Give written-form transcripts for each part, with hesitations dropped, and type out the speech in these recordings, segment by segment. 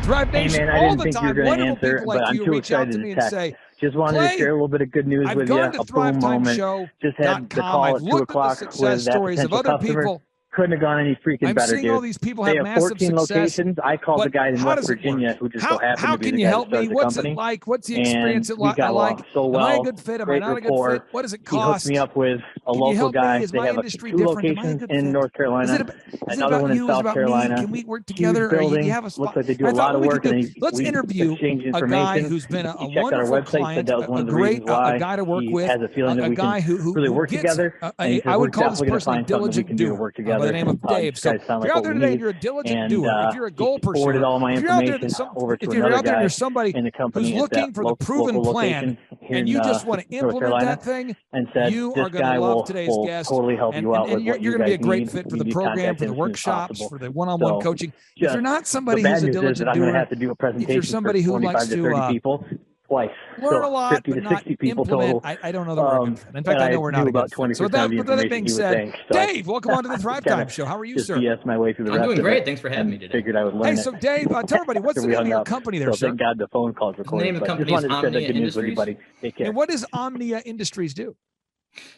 Thrive Hey Nation man, I all didn't the think you were time. going to Wonderful answer, people but like I'm you too reach out excited to to me and text. say, Just wanted Clay, to share a little bit of good news I've with you. gone to A boom moment. Just had the thrivetimeshow.com. call I've at 2 looked at the o'clock success with that stories of potential other customer. people. Couldn't have gone any freaking I'm better, seeing all dude. these people They have have massive 14 success. locations. I called the But guy in how West does it work? Virginia who just so happened How to be can the you guy that help me? started the What's it company. like? What's the And experience we got I like? along so Am I a well. good fit? Am I Great not a good rapport. fit? What does it He hooked me cost? up with a Can you local help me? guy. Is They my have industry 2 different? Am I a locations good in fit? North Is Carolina, it another about one in you? Is it South about me? Carolina. Can we work Huge together? Or you building. have a Looks spot? like they do I a thought lot what of we could work, do, and let's we interview exchanged a guy information. who's been a He checked out our wonderful website, said client, that was one a of the great reasons why a guy to work he with, has a feeling that a we can guy really who work gets, together. And he said, I we're would call this definitely going to person a find something that we diligent can do to doer work by the together. name of You Dave. So guys if sound you're like out what there we today and need. you're a diligent And doer, if you're a he goal forwarded pursuer, all my if you're out there, information over if to you're another out there and guy there's somebody in the who's company at that looking for the proven local plan location here and in you just want to North implement Carolina, that thing, and said, you this are going to guy love today's will guest. totally help you out And with what you're you going to be guys a great need. fit for You the need to program, contact for him the as soon as workshops, possible. for the one-on-one So coaching. If you're just not the somebody who's bad a news is that diligent I'm going to doer, have to do a if you're presentation for somebody who likes 25 to to 30 people twice. learn a So lot 50 but to not 60 people implement, total. I don't know that we're a good fit. In fact, And I I know we're not knew a good about fit. 20% So of the with that information being he would said, think. So Dave, welcome on to the kind Thrivetime of Show. How are you, just sir? BS my way through the I'm rest doing of it. great. Thanks for having me And today. figured I would Hey, learn it so Dave, tell everybody, what's after the we name of hung your up. company there, So sir? thank God the phone call's The name recorded. of the But just company is wanted to share that Omnia good news with you, Industries. buddy. Take care. And what does Omnia Industries do?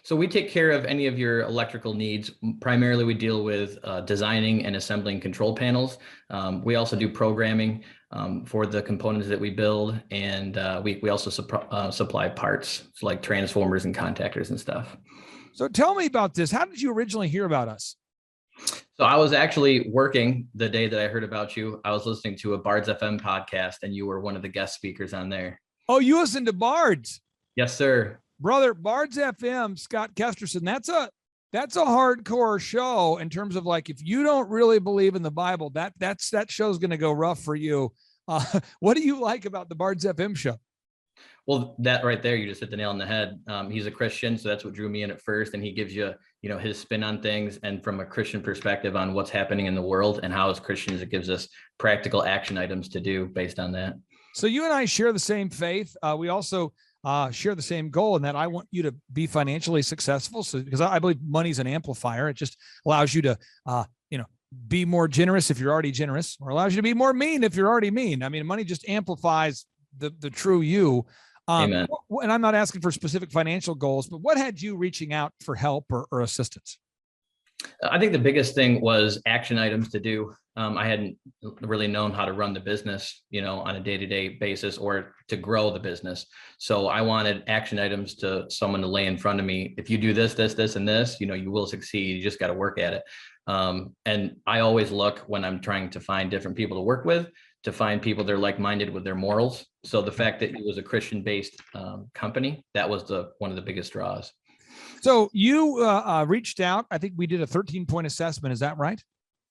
So we take care of any of your electrical needs. Primarily, we deal with designing and assembling control panels. We also do programming for the components that we build, and we also supply parts like transformers and contactors and stuff. So tell me about this. How did you originally hear about us? So I was actually working the day that I heard about you. I was listening to a Bards FM podcast, and you were one of the guest speakers on there. Oh, you listen to Bards? Yes, sir. Brother, Bards FM, Scott Kesterson, that's a hardcore show in terms of like, if you don't really believe in the Bible, that show's going to go rough for you. What do you like about the Bards FM show? Well, that right there, you just hit the nail on the head. He's a Christian, so that's what drew me in at first. And he gives you, his spin on things, and from a Christian perspective on what's happening in the world, and how as Christians, it gives us practical action items to do based on that. So you and I share the same faith. We also share the same goal, in that I want you to be financially successful. So, because I believe money's an amplifier. It just allows you to, be more generous if you're already generous, or allows you to be more mean if you're already mean. I mean, money just amplifies the true you. Amen. And I'm not asking for specific financial goals, but what had you reaching out for help or assistance? I think the biggest thing was action items to do. I hadn't really known how to run the business, on a day-to-day basis, or to grow the business. So I wanted action items to someone to lay in front of me. If you do this, this, this, and this, you will succeed. You just got to work at it. And I always look, when I'm trying to find different people to work with, to find people that are like-minded with their morals. So the fact that it was a Christian-based company, that was one of the biggest draws. So you reached out. I think we did a 13-point assessment. Is that right?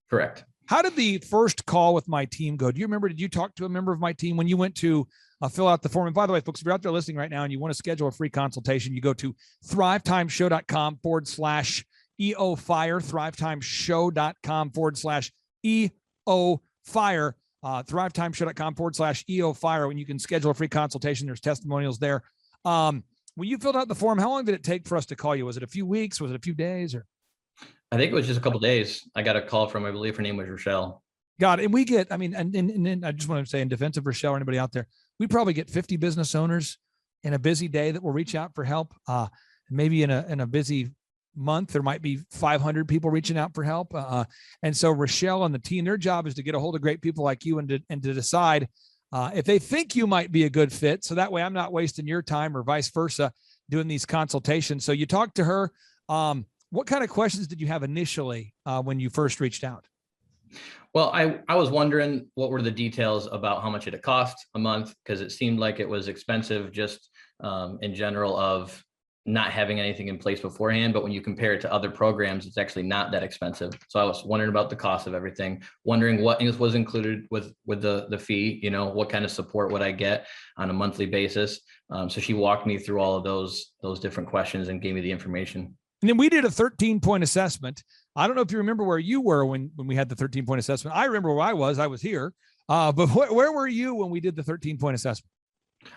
Correct. How did the first call with my team go? Do you remember, did you talk to a member of my team when you went to fill out the form? And by the way, folks, if you're out there listening right now and you want to schedule a free consultation, you go to thrivetimeshow.com/EO-FIRE, thrivetimeshow.com/EO-FIRE, thrivetimeshow.com/EO-FIRE, when you can schedule a free consultation. There's testimonials there. When you filled out the form, how long did it take for us to call you? Was it a few weeks? Was it a few days? Or I think it was just a couple of days. I got a call from, I believe her name was Rochelle. God, and we get, I mean, and I just want to say, in defense of Rochelle or anybody out there, we probably get 50 business owners in a busy day that will reach out for help. Maybe in a busy month, there might be 500 people reaching out for help. And so Rochelle and the team, their job is to get a hold of great people like you and to decide if they think you might be a good fit. So that way I'm not wasting your time, or vice versa, doing these consultations. So you talked to her. What kind of questions did you have initially when you first reached out? Well, I was wondering what were the details about how much it cost a month, because it seemed like it was expensive just in general, of not having anything in place beforehand. But when you compare it to other programs, it's actually not that expensive. So I was wondering about the cost of everything, wondering what was included with the fee, what kind of support would I get on a monthly basis. So she walked me through all of those different questions and gave me the information. And then we did a 13-point assessment. I don't know if you remember where you were when we had the 13-point assessment. I remember where I was here. But where were you when we did the 13-point assessment?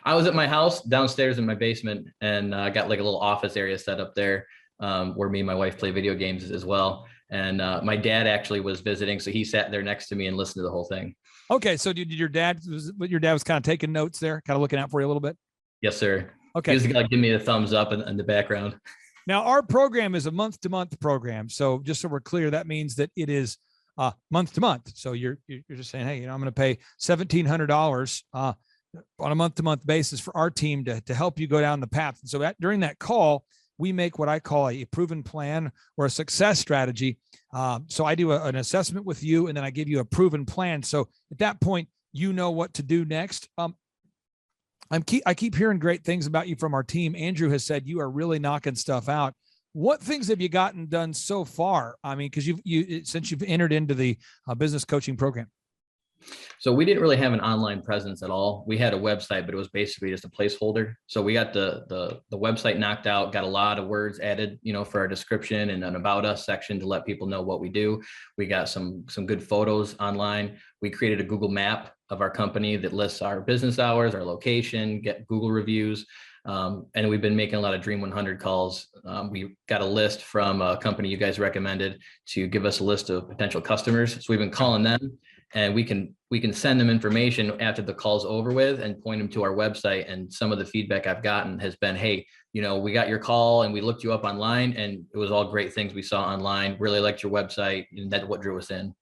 I was at my house downstairs in my basement, and I got like a little office area set up there where me and my wife play video games as well. And my dad actually was visiting, so he sat there next to me and listened to the whole thing. Okay. So did your dad was kind of taking notes there, kind of looking out for you a little bit? Yes, sir. Okay. He was the guy give me a thumbs up in the background. Now our program is a month-to-month program. So just so we're clear, that means that it is month to month. So you're just saying, hey, I'm going to pay $1,700 on a month-to-month basis for our team to help you go down the path. And so during that call, we make what I call a proven plan or a success strategy. So I do an assessment with you, and then I give you a proven plan. So at that point, you know what to do next. I keep hearing great things about you from our team. Andrew has said you are really knocking stuff out. What things have you gotten done so far? I mean, because since you've entered into the business coaching program. So we didn't really have an online presence at all. We had a website, but it was basically just a placeholder. So we got the website knocked out, got a lot of words added, for our description and an about us section to let people know what we do. We got some good photos online. We created a Google map of our company that lists our business hours, our location, get Google reviews. And we've been making a lot of Dream 100 calls. We got a list from a company you guys recommended to give us a list of potential customers. So we've been calling them, and we can send them information after the call's over with and point them to our website. And some of the feedback I've gotten has been, hey, we got your call and we looked you up online, and it was all great things we saw online. Really liked your website, and that's what drew us in.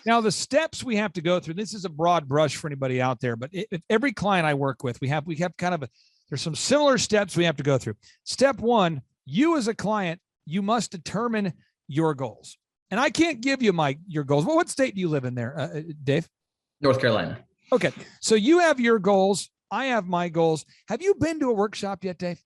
Now, the steps we have to go through, this is a broad brush for anybody out there, but if every client I work with, we have kind of there's some similar steps we have to go through. Step one, you as a client, you must determine your goals. And I can't give you your goals. Well, what state do you live in there, Dave? North Carolina. Okay. So you have your goals. I have my goals. Have you been to a workshop yet, Dave?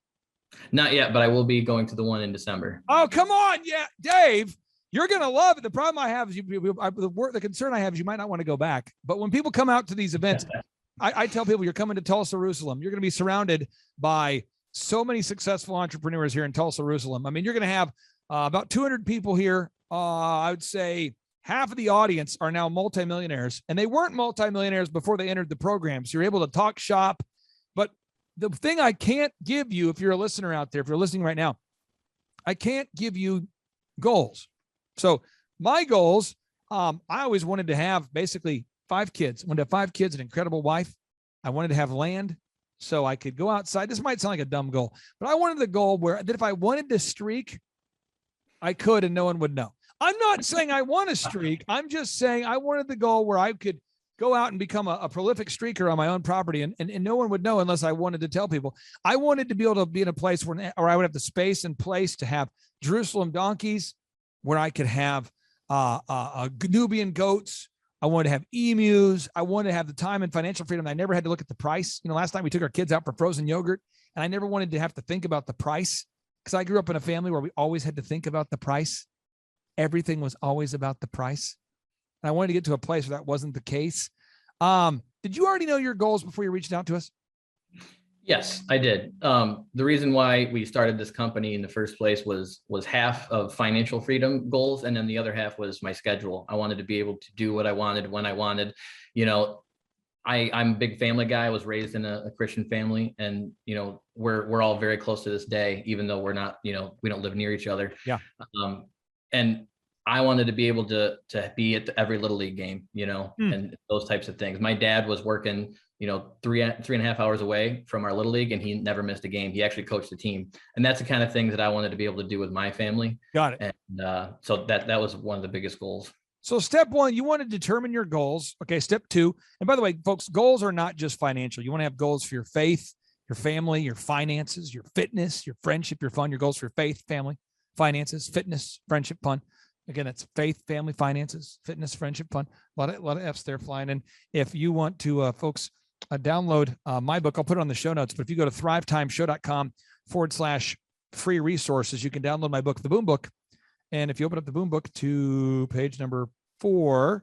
Not yet, but I will be going to the one in December. Oh, come on. Yeah. Dave, you're going to love it. The problem I have is the concern I have is you might not want to go back. But when people come out to these events, I tell people you're coming to Tulsa, Jerusalem. You're going to be surrounded by so many successful entrepreneurs here in Tulsa, Jerusalem. I mean, you're going to have about 200 people here. I would say half of the audience are now multimillionaires, and they weren't multimillionaires before they entered the program. So you're able to talk shop. But the thing I can't give you, if you're a listener out there, if you're listening right now, I can't give you goals. So my goals, I always wanted to have basically 5 kids. I wanted to have 5 kids, an incredible wife. I wanted to have land so I could go outside. This might sound like a dumb goal, but I wanted the goal that if I wanted to streak, I could and no one would know. I'm not saying I want to streak. I'm just saying I wanted the goal where I could go out and become a prolific streaker on my own property, and no one would know unless I wanted to tell people. I wanted to be able to be in a place where I would have the space and place to have Jerusalem donkeys, where I could have Nubian goats. I wanted to have emus. I wanted to have the time and financial freedom. I never had to look at the price. Last time we took our kids out for frozen yogurt, and I never wanted to have to think about the price, because I grew up in a family where we always had to think about the price. Everything was always about the price. And I wanted to get to a place where that wasn't the case. Did you already know your goals before you reached out to us? Yes, I did. The reason why we started this company in the first place was half of financial freedom goals, and then the other half was my schedule. I wanted to be able to do what I wanted when I wanted. I'm a big family guy. I was raised in a Christian family, and we're all very close to this day, even though we're not, we don't live near each other. Yeah. And I wanted to be able to be at every little league game, and those types of things. My dad was working, 3.5 hours away from our little league, and he never missed a game. He actually coached the team, and that's the kind of things that I wanted to be able to do with my family. Got it. And so that was one of the biggest goals. So step one, you want to determine your goals. Okay. Step two. And by the way, folks, goals are not just financial. You want to have goals for your faith, your family, your finances, your fitness, your friendship, your fun, your goals for your faith, family, finances, fitness, friendship, fun. Again, that's faith, family, finances, fitness, friendship, fun. A lot of F's there flying. And if you want to, folks, download my book, I'll put it on the show notes. But if you go to thrivetimeshow.com/free resources, you can download my book, The Boom Book. And if you open up the Boom Book to page number 4,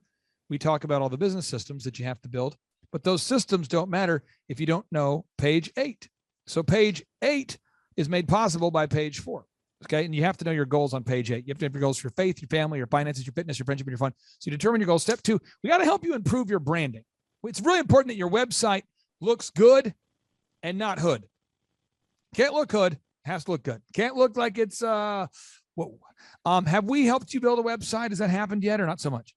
we talk about all the business systems that you have to build. But those systems don't matter if you don't know page 8. So page 8 is made possible by page 4. Okay. And you have to know your goals on page 8. You have to have your goals for your faith, your family, your finances, your fitness, your friendship, and your fun. So you determine your goals. Step 2, we got to help you improve your branding. It's really important that your website looks good and not hood. Can't look hood, has to look good. Can't look like it's, whoa. Have we helped you build a website? Has that happened yet or not so much?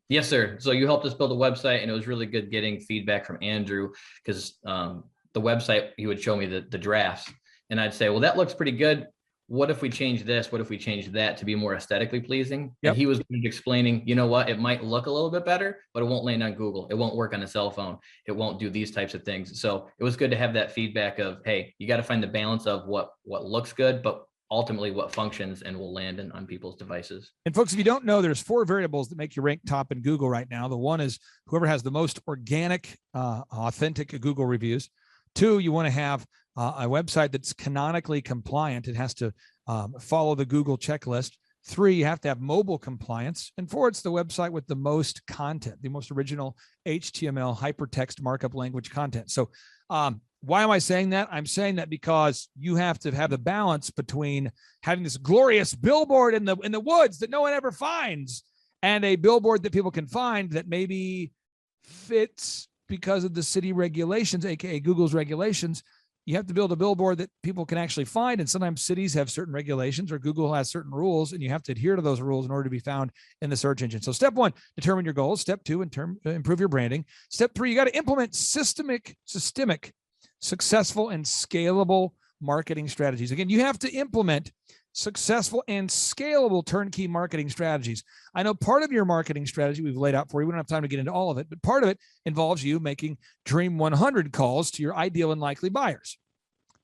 Yes, sir. So you helped us build a website, and it was really good getting feedback from Andrew because the website, he would show me the drafts, and I'd say, well, that looks pretty good. What if we change this? What if we change that to be more aesthetically pleasing? Yep. And he was explaining, you know what, it might look a little bit better, but it won't land on Google. It won't work on a cell phone. It won't do these types of things. So it was good to have that feedback of, hey, you got to find the balance of what looks good, but ultimately what functions and will land on people's devices. And folks, if you don't know, there's 4 variables that make you rank top in Google right now. The one is whoever has the most organic, authentic Google reviews. 2, you want to have a website that's canonically compliant. It has to follow the Google checklist. 3, you have to have mobile compliance. And 4, it's the website with the most content, the most original HTML hypertext markup language content. So why am I saying that? I'm saying that because you have to have the balance between having this glorious billboard in the woods that no one ever finds, and a billboard that people can find that maybe fits because of the city regulations, aka Google's regulations. You have to build a billboard that people can actually find. And sometimes cities have certain regulations, or Google has certain rules, and you have to adhere to those rules in order to be found in the search engine. So step 1, determine your goals. Step 2, improve your branding. Step 3, you got to implement systemic, successful, and scalable marketing strategies. Again, you have to implement successful and scalable turnkey marketing strategies. I know part of your marketing strategy we've laid out for you. We don't have time to get into all of it, but part of it involves you making Dream 100 calls to your ideal and likely buyers.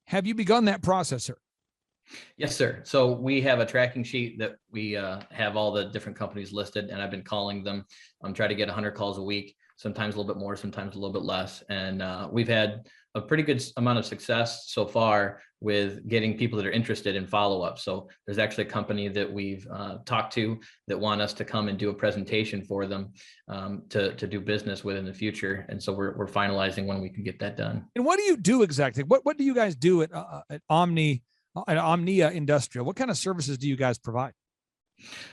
Have you begun that process, sir? Yes, sir. So we have a tracking sheet that we have all the different companies listed, and I've been calling them. I'm trying to get 100 calls a week, sometimes a little bit more, sometimes a little bit less. And we've had a pretty good amount of success so far with getting people that are interested in follow-up. So there's actually a company that we've talked to that want us to come and do a presentation for them to do business with in the future. And so we're finalizing when we can get that done. And what do you do exactly? What do you guys do at Omnia Industrial? What kind of services do you guys provide?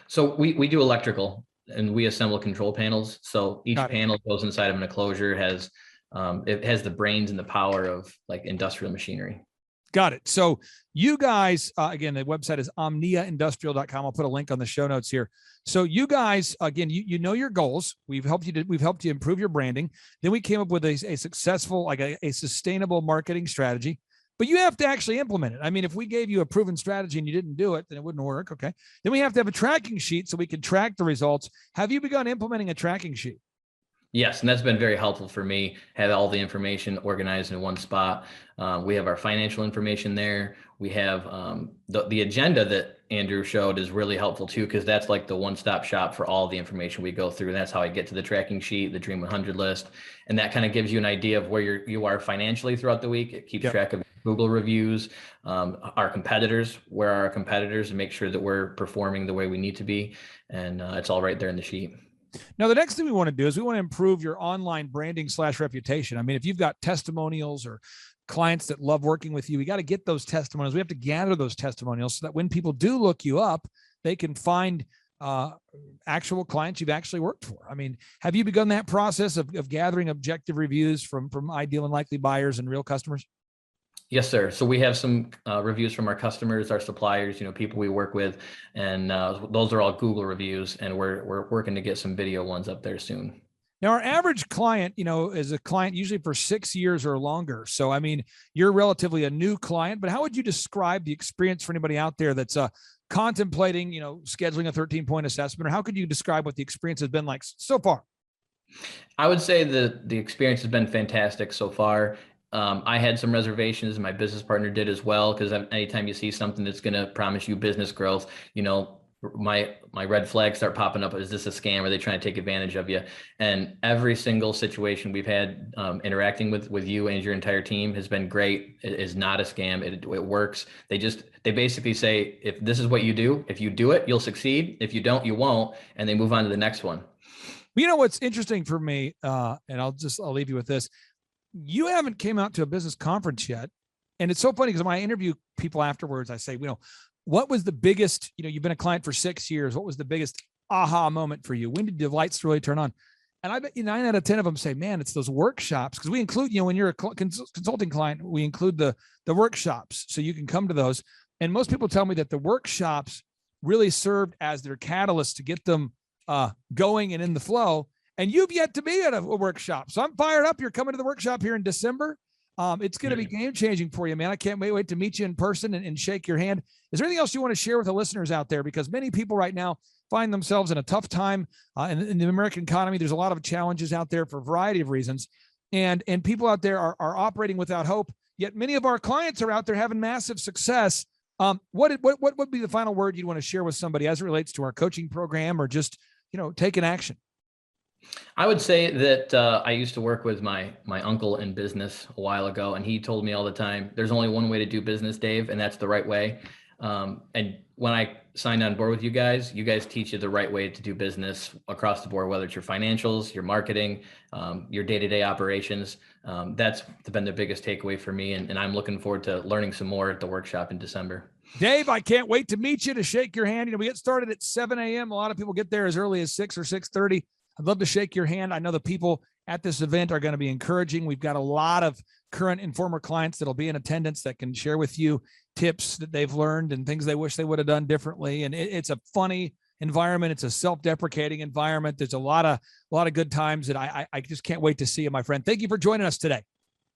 So we do electrical, and we assemble control panels. So each panel goes inside of an enclosure, it has the brains and the power of like industrial machinery. Got it. So you guys, again, the website is omniaindustrial.com. I'll put a link on the show notes here. So you guys, again, you know your goals. We've helped you improve your branding. Then we came up with a successful, like a sustainable marketing strategy. But you have to actually implement it. I mean, if we gave you a proven strategy and you didn't do it, then it wouldn't work. Okay. Then we have to have a tracking sheet so we can track the results. Have you begun implementing a tracking sheet? Yes, and that's been very helpful for me. Have all the information organized in one spot. We have our financial information there. We have the agenda that Andrew showed is really helpful too, because that's like the one-stop shop for all the information we go through. And that's how I get to the tracking sheet, the Dream 100 list, and that kind of gives you an idea of where you are financially throughout the week. It keeps track of Google reviews, our competitors, where are our competitors, and make sure that we're performing the way we need to be. And it's all right there in the sheet. Now, the next thing we want to do is we want to improve your online branding / reputation. I mean, if you've got testimonials or clients that love working with you, we got to get those testimonials. We have to gather those testimonials so that when people do look you up, they can find actual clients you've actually worked for. I mean, have you begun that process of gathering objective reviews from ideal and likely buyers and real customers? Yes, sir. So we have some reviews from our customers, our suppliers, people we work with, and those are all Google reviews, and we're working to get some video ones up there soon. Now, our average client, is a client usually for 6 years or longer. So, I mean, you're relatively a new client, but how would you describe the experience for anybody out there that's contemplating, scheduling a 13-point assessment, or how could you describe what the experience has been like so far? I would say that the experience has been fantastic so far. I had some reservations, and my business partner did as well, because anytime you see something that's going to promise you business growth, my red flags start popping up. Is this a scam? Are they trying to take advantage of you? And every single situation we've had interacting with you and your entire team has been great. It is not a scam. It works. They basically say, if this is what you do, if you do it, you'll succeed. If you don't, you won't. And they move on to the next one. What's interesting for me, and I'll leave you with this. You haven't came out to a business conference yet. And it's so funny because when I interview people afterwards, I say, what was the biggest, you've been a client for 6 years. What was the biggest aha moment for you? When did the lights really turn on? And I bet 9 out of 10 of them say, man, it's those workshops. Because we include, when you're a consulting client, we include the workshops. So you can come to those. And most people tell me that the workshops really served as their catalyst to get them going and in the flow. And you've yet to be at a workshop. So I'm fired up. You're coming to the workshop here in December. It's going to be game changing for you, man. I can't wait to meet you in person and shake your hand. Is there anything else you want to share with the listeners out there? Because many people right now find themselves in a tough time in the American economy. There's a lot of challenges out there for a variety of reasons. And people out there are operating without hope. Yet many of our clients are out there having massive success. What would be the final word you'd want to share with somebody as it relates to our coaching program or just, taking action? I would say that I used to work with my uncle in business a while ago, and he told me all the time, there's only one way to do business, Dave, and that's the right way. And when I signed on board with you guys teach you the right way to do business across the board, whether it's your financials, your marketing, your day-to-day operations. That's been the biggest takeaway for me. And I'm looking forward to learning some more at the workshop in December. Dave, I can't wait to meet you, to shake your hand. We get started at 7 a.m. A lot of people get there as early as 6 or 6:30. I'd love to shake your hand. I know the people at this event are going to be encouraging. We've got a lot of current and former clients that'll be in attendance that can share with you tips that they've learned and things they wish they would have done differently. And it's a funny environment. It's a self-deprecating environment. There's a lot of good times that I just can't wait to see you, my friend. Thank you for joining us today.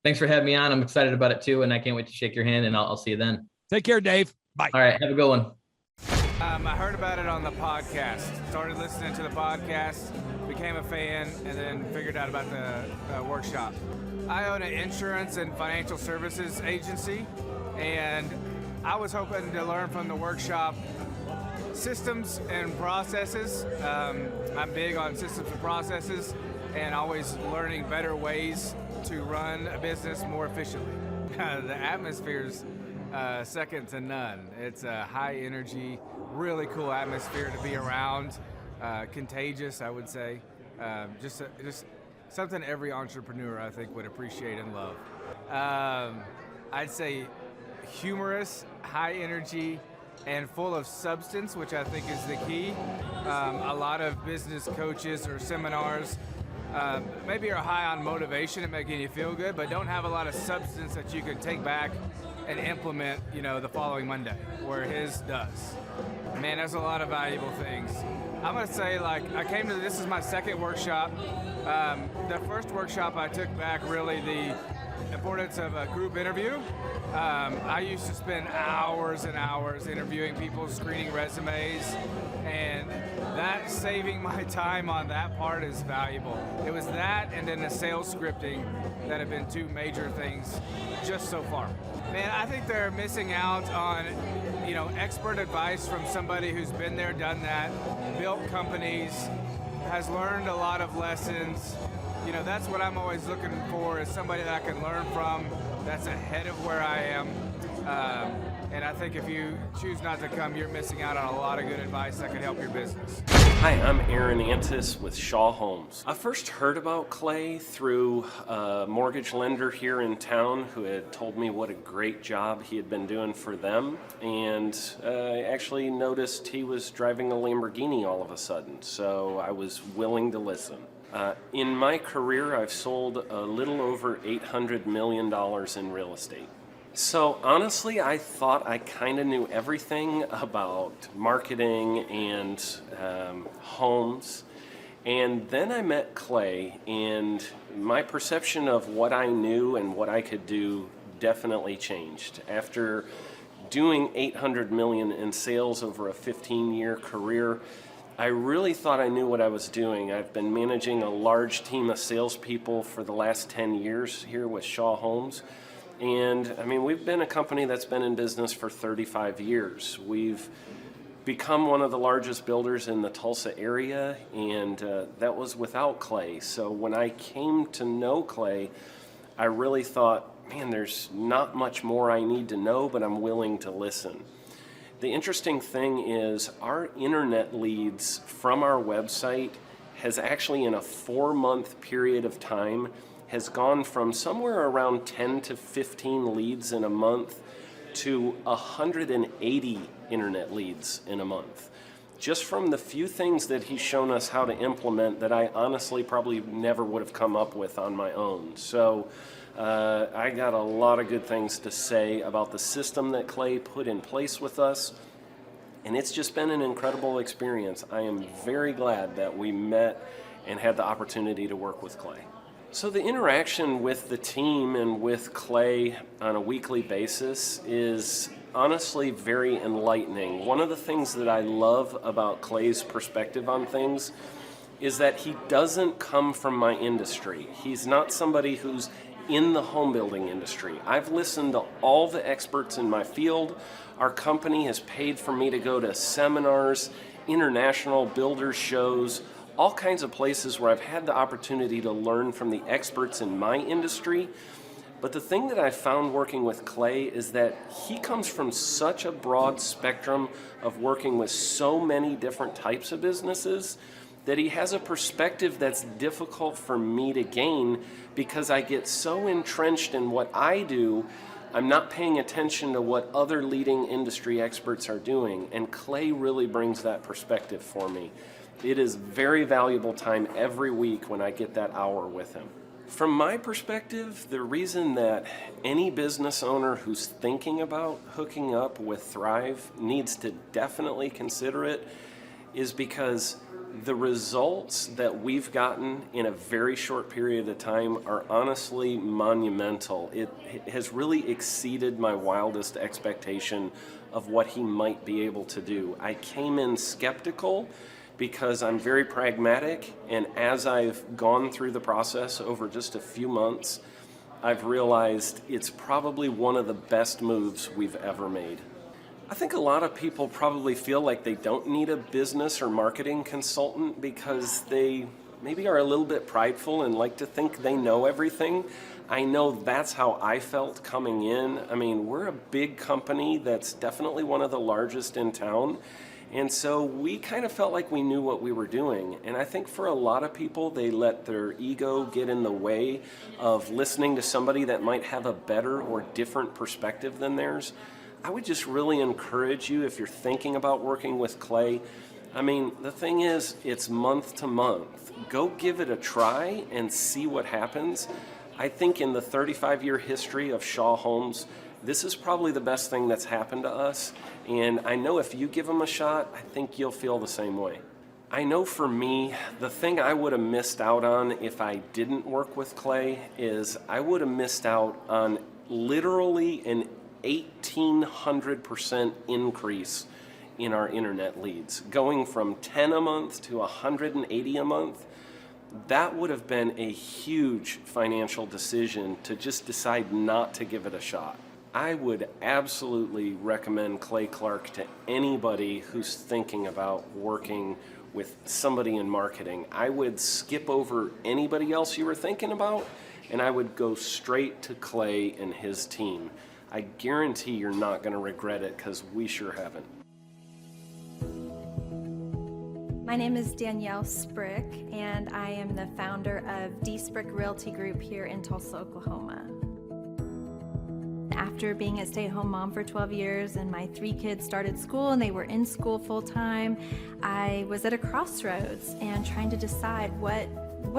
Thanks for having me on. I'm excited about it too. And I can't wait to shake your hand, and I'll see you then. Take care, Dave. Bye. All right. Have a good one. I heard about it on the podcast, started listening to the podcast, became a fan, and then figured out about the workshop. I own an insurance and financial services agency, and I was hoping to learn from the workshop systems and processes. I'm big on systems and processes and always learning better ways to run a business more efficiently. The atmosphere's second to none. It's a high energy, really cool atmosphere to be around. Contagious, I would say. Just something every entrepreneur, I think, would appreciate and love. I'd say humorous, high energy, and full of substance, which I think is the key. A lot of business coaches or seminars maybe are high on motivation and making you feel good, but don't have a lot of substance that you can take back and implement, the following Monday, where his does. Man, there's a lot of valuable things. I'm gonna say, this is my second workshop. The first workshop I took back really the importance of a group interview. I used to spend hours and hours interviewing people, screening resumes, and that saving my time on that part is valuable. It was that and then the sales scripting that have been two major things just so far. Man, I think they're missing out on, expert advice from somebody who's been there, done that, built companies, has learned a lot of lessons. That's what I'm always looking for, is somebody that I can learn from that's ahead of where I am. And I think if you choose not to come, you're missing out on a lot of good advice that could help your business. Hi, I'm Aaron Antis with Shaw Homes. I first heard about Clay through a mortgage lender here in town who had told me what a great job he had been doing for them, and I actually noticed he was driving a Lamborghini all of a sudden, so I was willing to listen. In my career, I've sold a little over $800 million in real estate. So honestly, I thought I kind of knew everything about marketing and homes. And then I met Clay, and my perception of what I knew and what I could do definitely changed. After doing $800 million in sales over a 15-year career, I really thought I knew what I was doing. I've been managing a large team of salespeople for the last 10 years here with Shaw Homes. And we've been a company that's been in business for 35 years. We've become one of the largest builders in the Tulsa area, and that was without Clay. So when I came to know Clay, I really thought, man, there's not much more I need to know, but I'm willing to listen. The interesting thing is our internet leads from our website has actually, in a 4-month period of time, has gone from somewhere around 10 to 15 leads in a month to 180 internet leads in a month. Just from the few things that he's shown us how to implement that I honestly probably never would have come up with on my own. So I got a lot of good things to say about the system that Clay put in place with us And it's just been an incredible experience. I am very glad that we met and had the opportunity to work with Clay. So the interaction with the team and with Clay on a weekly basis is honestly very enlightening. One of the things that I love about Clay's perspective on things is that he doesn't come from my industry. He's not somebody who's in the home building industry. I've listened to all the experts in my field. Our company has paid for me to go to seminars, international builder shows, all kinds of places where I've had the opportunity to learn from the experts in my industry. But the thing that I found working with Clay is that he comes from such a broad spectrum of working with so many different types of businesses that he has a perspective that's difficult for me to gain because I get so entrenched in what I do, I'm not paying attention to what other leading industry experts are doing. And Clay really brings that perspective for me. It is very valuable time every week when I get that hour with him. From my perspective, the reason that any business owner who's thinking about hooking up with Thrive needs to definitely consider it is because the results that we've gotten in a very short period of time are honestly monumental. It has really exceeded my wildest expectation of what he might be able to do. I came in skeptical because I'm very pragmatic, and as I've gone through the process over just a few months, I've realized it's probably one of the best moves we've ever made. I think a lot of people probably feel like they don't need a business or marketing consultant because they maybe are a little bit prideful and like to think they know everything. I know that's how I felt coming in. I mean, we're a big company that's definitely one of the largest in town. And so we kind of felt like we knew what we were doing. And I think for a lot of people, they let their ego get in the way of listening to somebody that might have a better or different perspective than theirs. I would just really encourage you, if you're thinking about working with Clay, I mean, the thing is, it's month to month. Go give it a try and see what happens. I think in the 35-year history of Shaw Homes, this is probably the best thing that's happened to us. And I know if you give them a shot, I think you'll feel the same way. I know for me, the thing I would have missed out on if I didn't work with Clay is I would have missed out on literally an 1,800% increase in our internet leads. Going from 10 a month to 180 a month, that would have been a huge financial decision to just decide not to give it a shot. I would absolutely recommend Clay Clark to anybody who's thinking about working with somebody in marketing. I would skip over anybody else you were thinking about, and I would go straight to Clay and his team. I guarantee you're not going to regret it because we sure haven't. My name is Danielle Sprick, and I am the founder of D Sprick Realty Group here in Tulsa, Oklahoma. After being a stay-at-home mom for 12 years and my 3 kids started school and they were in school full-time, I was at a crossroads and trying to decide what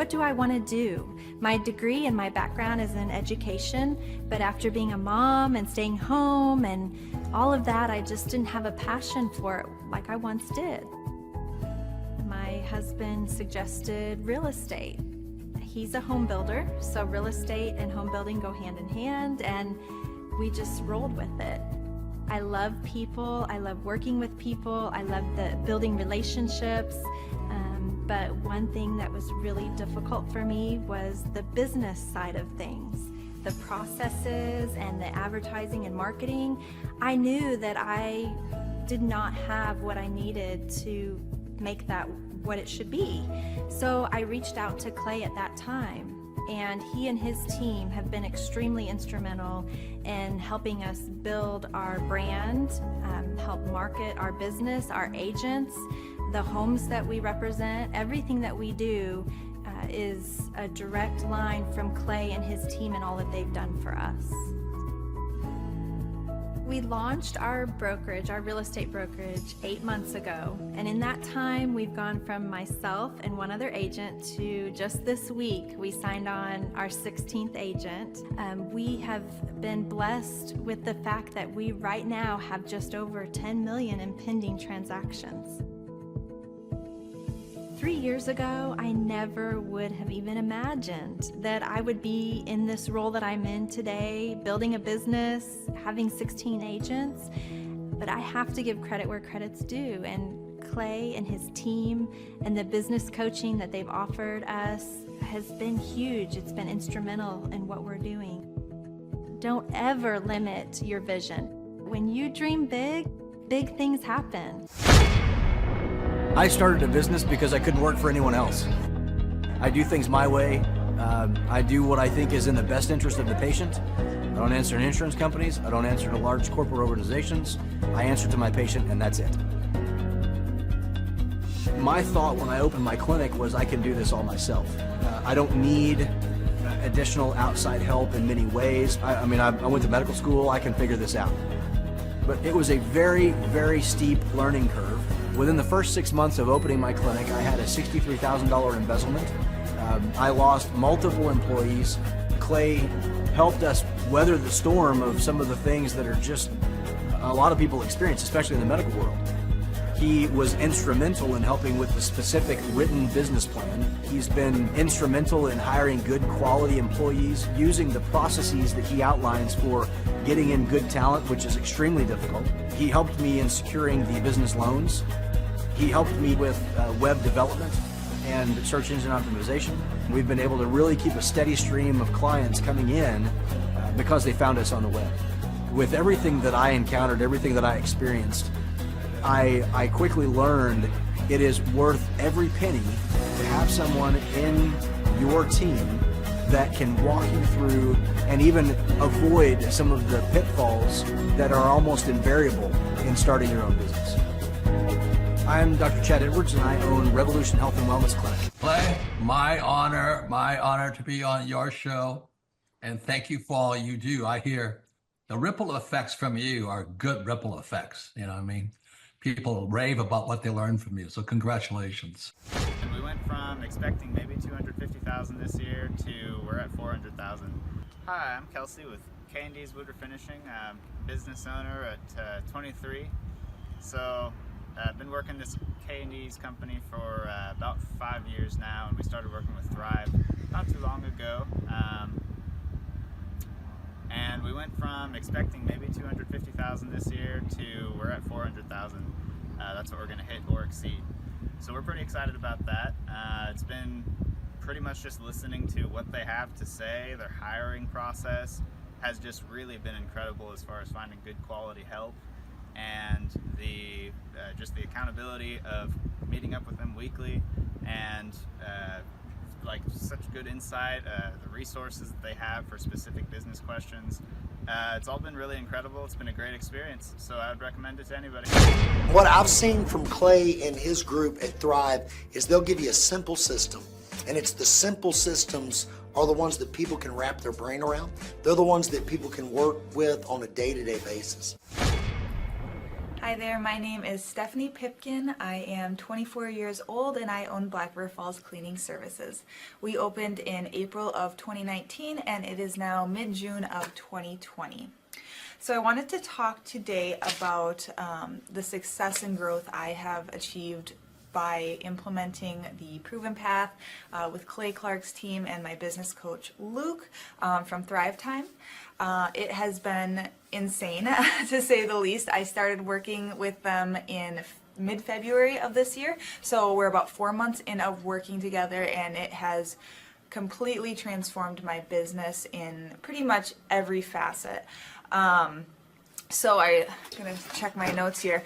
do I want to do? My degree and my background is in education, but after being a mom and staying home and all of that, I just didn't have a passion for it like I once did. My husband suggested real estate. He's a home builder, so real estate and home building go hand in hand, and we just rolled with it. I love people, I love working with people, I love the building relationships, but one thing that was really difficult for me was the business side of things. The processes and the advertising and marketing. I knew that I did not have what I needed to make that what it should be. So I reached out to Clay at that time, and he and his team have been extremely instrumental in helping us build our brand, help market our business, our agents, the homes that we represent. Everything that we do is a direct line from Clay and his team and all that they've done for us. We launched our brokerage, our real estate brokerage, 8 months ago. And in that time, we've gone from myself and one other agent to just this week, we signed on our 16th agent. We have been blessed with the fact that we right now have just over 10 million in pending transactions. 3 years ago, I never would have even imagined that I would be in this role that I'm in today, building a business, having 16 agents. But I have to give credit where credit's due. And Clay and his team and the business coaching that they've offered us has been huge. It's been instrumental in what we're doing. Don't ever limit your vision. When you dream big, big things happen. I started a business because I couldn't work for anyone else. I do things my way. I do what I think is in the best interest of the patient. I don't answer to insurance companies. I don't answer to large corporate organizations. I answer to my patient, and that's it. My thought when I opened my clinic was I can do this all myself. I don't need additional outside help in many ways. I went to medical school. I can figure this out. But it was a very, very steep learning curve. Within the first 6 months of opening my clinic, I had a $63,000 embezzlement. I lost multiple employees. Clay helped us weather the storm of some of the things that are just a lot of people experience, especially in the medical world. He was instrumental in helping with the specific written business plan. He's been instrumental in hiring good quality employees, using the processes that he outlines for getting in good talent, which is extremely difficult. He helped me in securing the business loans. He helped me with web development and search engine optimization. We've been able to really keep a steady stream of clients coming in because they found us on the web. With everything that I encountered, everything that I experienced, I quickly learned it is worth every penny to have someone in your team that can walk you through and even avoid some of the pitfalls that are almost invariable in starting your own business. I'm Dr. Chad Edwards, and I own Revolution Health and Wellness Clinic. Clay, my honor to be on your show, and thank you for all you do. I hear the ripple effects from you are good ripple effects. You know what I mean? People rave about what they learned from you, so congratulations. And we went from expecting maybe 250,000 this year to we're at 400,000. Hi, I'm Kelsey with K&D's Woodruff Finishing, business owner at 23. So I've been working this K&D's company for about 5 years now, and we started working with Thrive not too long ago. And we went from expecting maybe 250,000 this year to we're at 400,000. That's what we're going to hit or exceed. So we're pretty excited about that. It's been pretty much just listening to what they have to say. Their hiring process has just really been incredible as far as finding good quality help, and the just the accountability of meeting up with them weekly, and like such good insight, the resources that they have for specific business questions. It's all been really incredible. It's been a great experience, so I would recommend it to anybody. What I've seen from Clay and his group at Thrive is they'll give you a simple system, and it's the simple systems are the ones that people can wrap their brain around. They're the ones that people can work with on a day-to-day basis. Hi there, my name is Stephanie Pipkin. I am 24 years old and I own Black River Falls Cleaning Services. We opened in April of 2019 and it is now mid-June of 2020. So I wanted to talk today about the success and growth I have achieved by implementing the Proven Path with Clay Clark's team and my business coach Luke from Thrivetime. It has been insane to say the least. I started working with them in mid-February of this year, so we're about 4 months in of working together, and it has completely transformed my business in pretty much every facet. So I'm gonna check my notes here.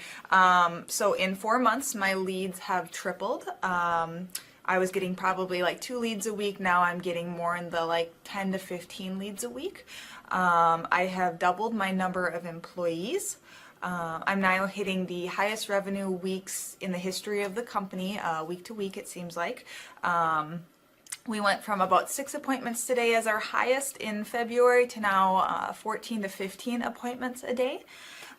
So in 4 months, my leads have tripled. I was getting probably like 2 leads a week. Now I'm getting more in the like 10 to 15 leads a week. I have doubled my number of employees. I'm now hitting the highest revenue weeks in the history of the company, week to week it seems like. We went from about 6 appointments today as our highest in February to now 14 to 15 appointments a day.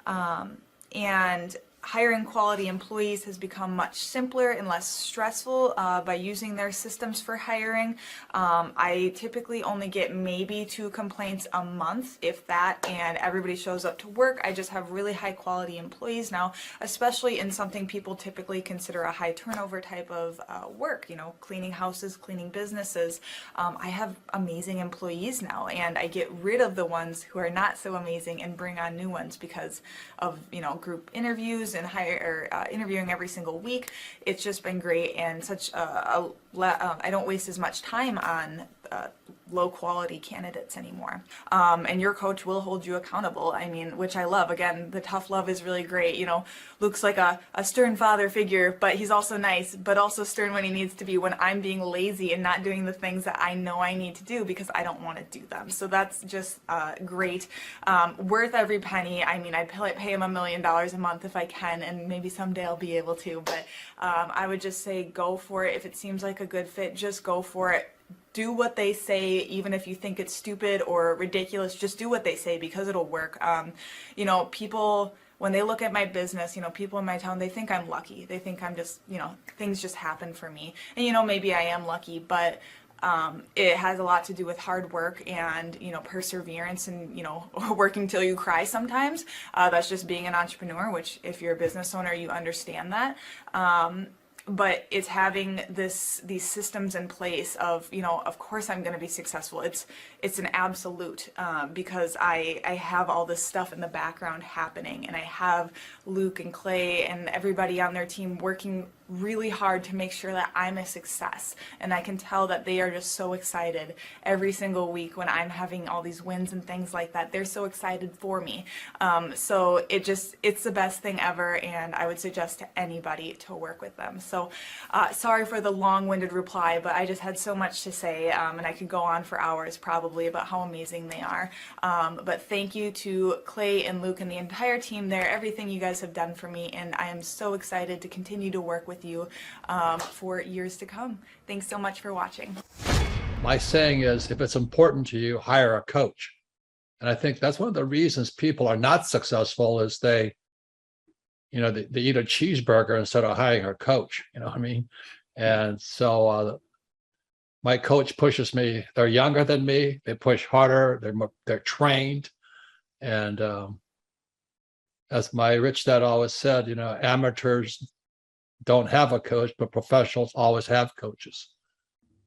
And hiring quality employees has become much simpler and less stressful by using their systems for hiring. I typically only get maybe 2 complaints a month, if that, and everybody shows up to work. I just have really high quality employees now, especially in something people typically consider a high turnover type of work, you know, cleaning houses, cleaning businesses. I have amazing employees now, and I get rid of the ones who are not so amazing and bring on new ones because of, you know, group interviews and interviewing every single week. It's just been great, and such I don't waste as much time on low quality candidates anymore. And your coach will hold you accountable. I mean, which I love. Again, the tough love is really great. You know, Luke's like a stern father figure, but he's also nice, but also stern when he needs to be, when I'm being lazy and not doing the things that I know I need to do because I don't want to do them. So that's just great. Worth every penny. I mean, I'd pay him $1 million a month if I can, and maybe someday I'll be able to, but I would just say go for it. If it seems like a good fit, just go for it. Do what they say, even if you think it's stupid or ridiculous. Just do what they say because it'll work. You know, people, when they look at my business, you know, people in my town, they think I'm lucky. They think I'm just, you know, things just happen for me. And, you know, maybe I am lucky, but it has a lot to do with hard work and, you know, perseverance and, you know, working till you cry sometimes. That's just being an entrepreneur, which if you're a business owner, you understand that. But it's having these systems in place of, you know, of course I'm going to be successful. It's an absolute because I have all this stuff in the background happening, and I have Luke and Clay and everybody on their team working really hard to make sure that I'm a success. And I can tell that they are just so excited every single week when I'm having all these wins and things like that. They're so excited for me. So it's the best thing ever, and I would suggest to anybody to work with them. So sorry for the long-winded reply, but I just had so much to say, and I could go on for hours probably about how amazing they are. But thank you to Clay and Luke and the entire team there, everything you guys have done for me, and I am so excited to continue to work with you for years to come. Thanks so much for watching. My saying is, if it's important to you, hire a coach. And I think that's one of the reasons people are not successful is they eat a cheeseburger instead of hiring a coach, you know what I mean? And so my coach pushes me. They're younger than me. They push harder. They're trained. And as my rich dad always said, you know, amateurs don't have a coach, but professionals always have coaches.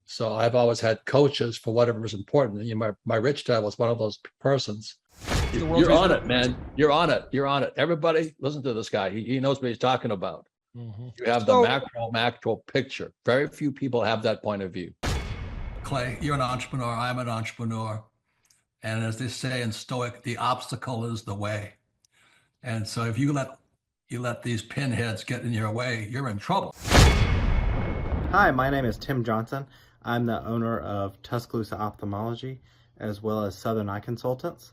So I've always had coaches for whatever is important. You know, my rich dad was one of those persons. You're on it, man. You're on it. You're on it. Everybody listen to this guy. He knows what he's talking about. Mm-hmm. You have the macro picture. Very few people have that point of view. Clay, you're an entrepreneur. I'm an entrepreneur. And as they say in Stoic, the obstacle is the way. And so if you let these pinheads get in your way, you're in trouble. Hi, my name is Tim Johnson. I'm the owner of Tuscaloosa Ophthalmology, as well as Southern Eye Consultants,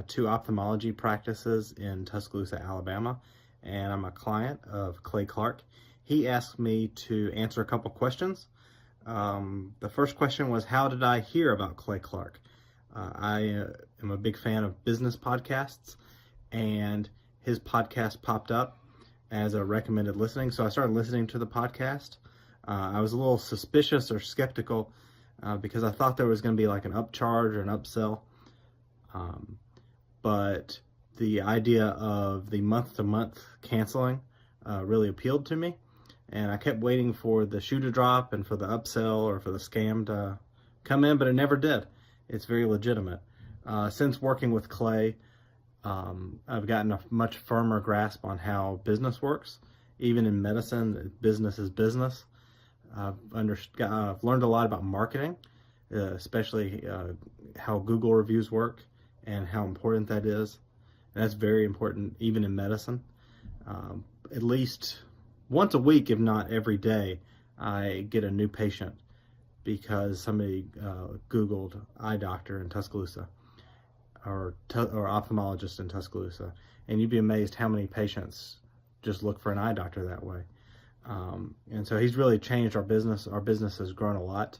2 ophthalmology practices in Tuscaloosa, Alabama, and I'm a client of Clay Clark. He asked me to answer a couple questions. The first question was, how did I hear about Clay Clark? I am a big fan of business podcasts, and his podcast popped up as a recommended listening, so I started listening to the podcast. I was a little suspicious or skeptical because I thought there was going to be like an upcharge or an upsell. But the idea of the month-to-month canceling really appealed to me. And I kept waiting for the shoe to drop and for the upsell or for the scam to come in, but it never did. It's very legitimate. Since working with Clay, I've gotten a much firmer grasp on how business works. Even in medicine, business is business. I've learned a lot about marketing, especially how Google reviews work and how important that is. And that's very important even in medicine. At least once a week, if not every day, I get a new patient because somebody Googled eye doctor in Tuscaloosa or ophthalmologist in Tuscaloosa. And you'd be amazed how many patients just look for an eye doctor that way. And so he's really changed our business. Our business has grown a lot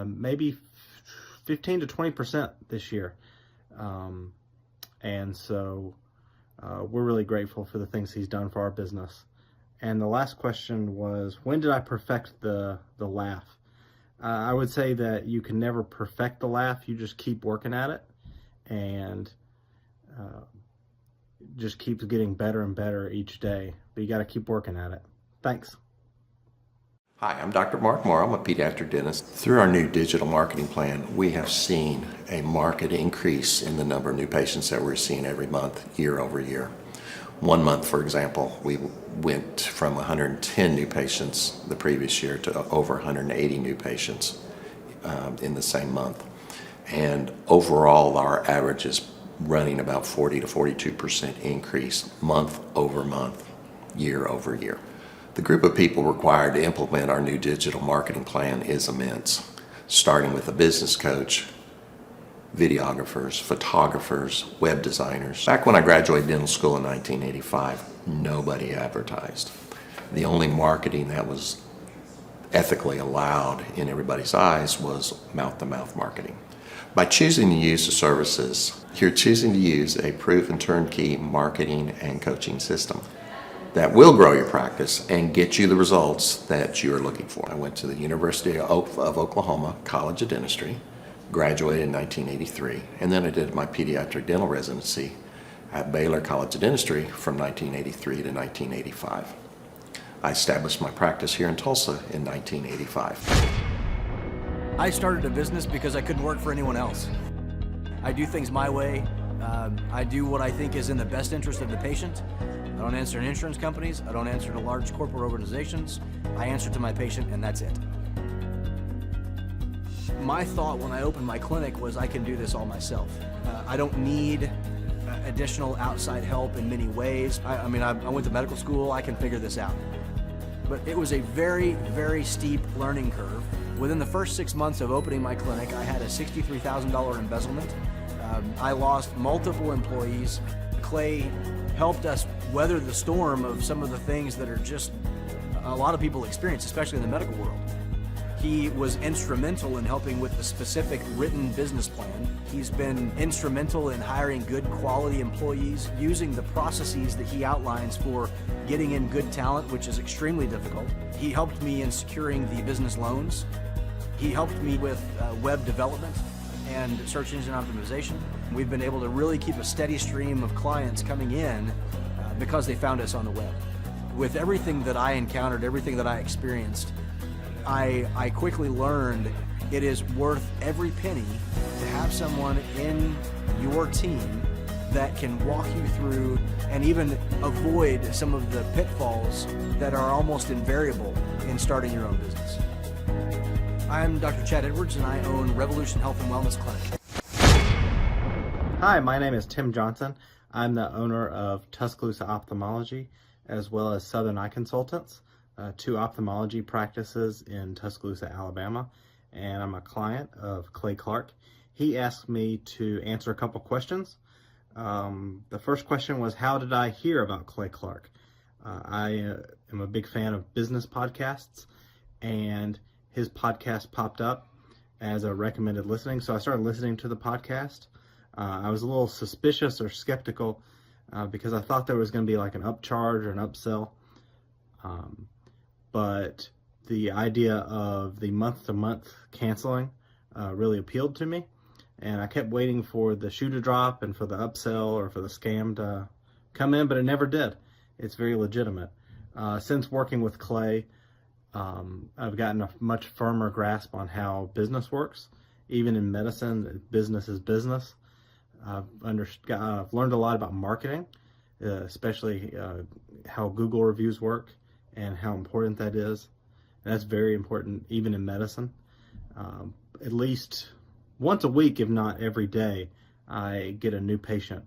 maybe 15 to 20% this year. And so we're really grateful for the things he's done for our business. And the last question was, when did I perfect the laugh? I would say that you can never perfect the laugh. You just keep working at it, and just keeps getting better and better each day. But you got to keep working at it. Thanks. Hi, I'm Dr. Mark Moore. I'm a pediatric dentist. Through our new digital marketing plan, we have seen a marked increase in the number of new patients that we're seeing every month, year over year. One month, for example, we went from 110 new patients the previous year to over 180 new patients in the same month. And overall, our average is running about 40 to 42% increase month over month, year over year. The group of people required to implement our new digital marketing plan is immense, starting with a business coach, videographers, photographers, web designers. Back when I graduated dental school in 1985, nobody advertised. The only marketing that was ethically allowed in everybody's eyes was mouth-to-mouth marketing. By choosing to use the services, you're choosing to use a proven turnkey marketing and coaching system that will grow your practice and get you the results that you're looking for. I went to the University of Oklahoma College of Dentistry, graduated in 1983, and then I did my pediatric dental residency at Baylor College of Dentistry from 1983 to 1985. I established my practice here in Tulsa in 1985. I started a business because I couldn't work for anyone else. I do things my way. I do what I think is in the best interest of the patient. I don't answer to insurance companies. I don't answer to large corporate organizations. I answer to my patient, and that's it. My thought when I opened my clinic was I can do this all myself. I don't need additional outside help in many ways. I went to medical school. I can figure this out. But it was a very, very steep learning curve. Within the first 6 months of opening my clinic, I had a $63,000 embezzlement. I lost multiple employees. Clay helped us weather the storm of some of the things that are just a lot of people experience, especially in the medical world. He was instrumental in helping with the specific written business plan. He's been instrumental in hiring good quality employees, using the processes that he outlines for getting in good talent, which is extremely difficult. He helped me in securing the business loans. He helped me with web development and search engine optimization. We've been able to really keep a steady stream of clients coming in because they found us on the web. With everything that I encountered, everything that I experienced, I quickly learned it is worth every penny to have someone in your team that can walk you through and even avoid some of the pitfalls that are almost invariable in starting your own business. I'm Dr. Chad Edwards, and I own Revolution Health and Wellness Clinic. Hi, my name is Tim Johnson. I'm the owner of Tuscaloosa Ophthalmology, as well as Southern Eye Consultants, two ophthalmology practices in Tuscaloosa, Alabama, and I'm a client of Clay Clark. He asked me to answer a couple questions. The first question was, how did I hear about Clay Clark? I am a big fan of business podcasts, and his podcast popped up as a recommended listening, so I started listening to the podcast. I was a little suspicious or skeptical because I thought there was going to be like an upcharge or an upsell. But the idea of the month-to-month canceling really appealed to me. And I kept waiting for the shoe to drop and for the upsell or for the scam to come in, but it never did. It's very legitimate. Since working with Clay, I've gotten a much firmer grasp on how business works. Even in medicine, business is business. I've learned a lot about marketing, especially how Google reviews work and how important that is. And that's very important even in medicine. At least once a week, if not every day, I get a new patient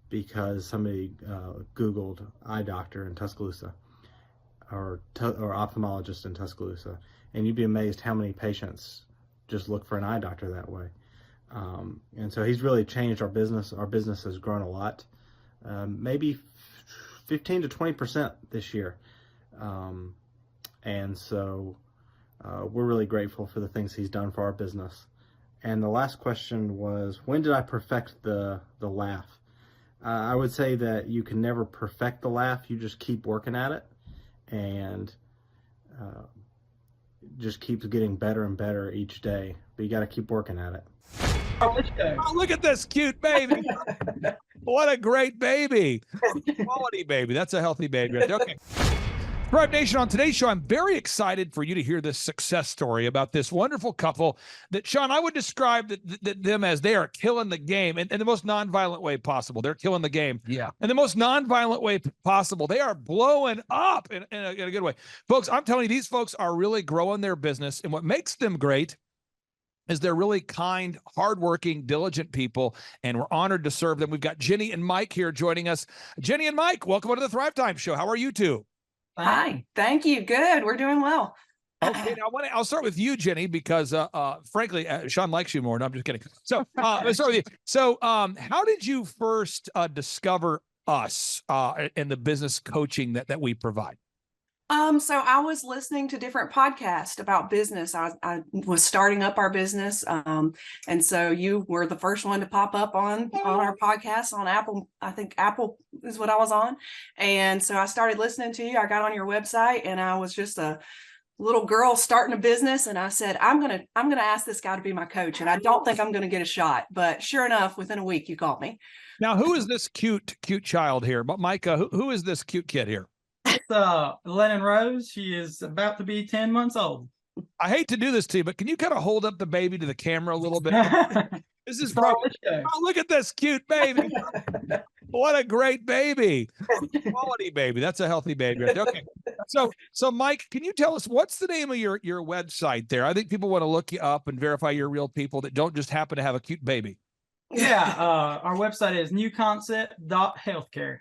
because somebody Googled eye doctor in Tuscaloosa or ophthalmologist in Tuscaloosa. And you'd be amazed how many patients just look for an eye doctor that way. And so he's really changed our business. Our business has grown a lot, maybe 15 to 20% this year. And so we're really grateful for the things he's done for our business. And the last question was, when did I perfect the laugh? I would say that you can never perfect the laugh. You just keep working at it, and just keeps getting better and better each day. But you got to keep working at it. Oh, look at this cute baby. What a great baby. Quality baby. That's a healthy baby. Okay. Thrive Nation, on today's show, I'm very excited for you to hear this success story about this wonderful couple that, Sean, I would describe them as they are killing the game in the most nonviolent way possible. They're killing the game. Yeah. In the most nonviolent way possible. They are blowing up in a good way. Folks, I'm telling you, these folks are really growing their business. And what makes them great is they're really kind, hardworking, diligent people, and we're honored to serve them. We've got Jenny and Mike here joining us. Jenny and Mike, welcome to the Thrivetime Show. How are you two? Hi, thank you. Good. We're doing well. Okay, now I'll start with you, Jenny, because frankly, Sean likes you more. No, I'm just kidding. So let's start with you. So how did you first discover us and the business coaching that we provide? So I was listening to different podcasts about business. I was starting up our business. And so you were the first one to pop up on our podcast on Apple. I think Apple is what I was on. And so I started listening to you. I got on your website, and I was just a little girl starting a business. And I said, I'm going to ask this guy to be my coach. And I don't think I'm going to get a shot, but sure enough, within a week you called me. Now, who is this cute child here? But Micah, who is this cute kid here? It's Lennon Rose. She is about to be 10 months old. I hate to do this to you, but can you kind of hold up the baby to the camera a little bit? This is probably, oh, look at this cute baby. What a great baby. Quality baby. That's a healthy baby. Okay. So Mike, can you tell us what's the name of your website there? I think people want to look you up and verify you're real people that don't just happen to have a cute baby. Yeah. Our website is newconcept.healthcare.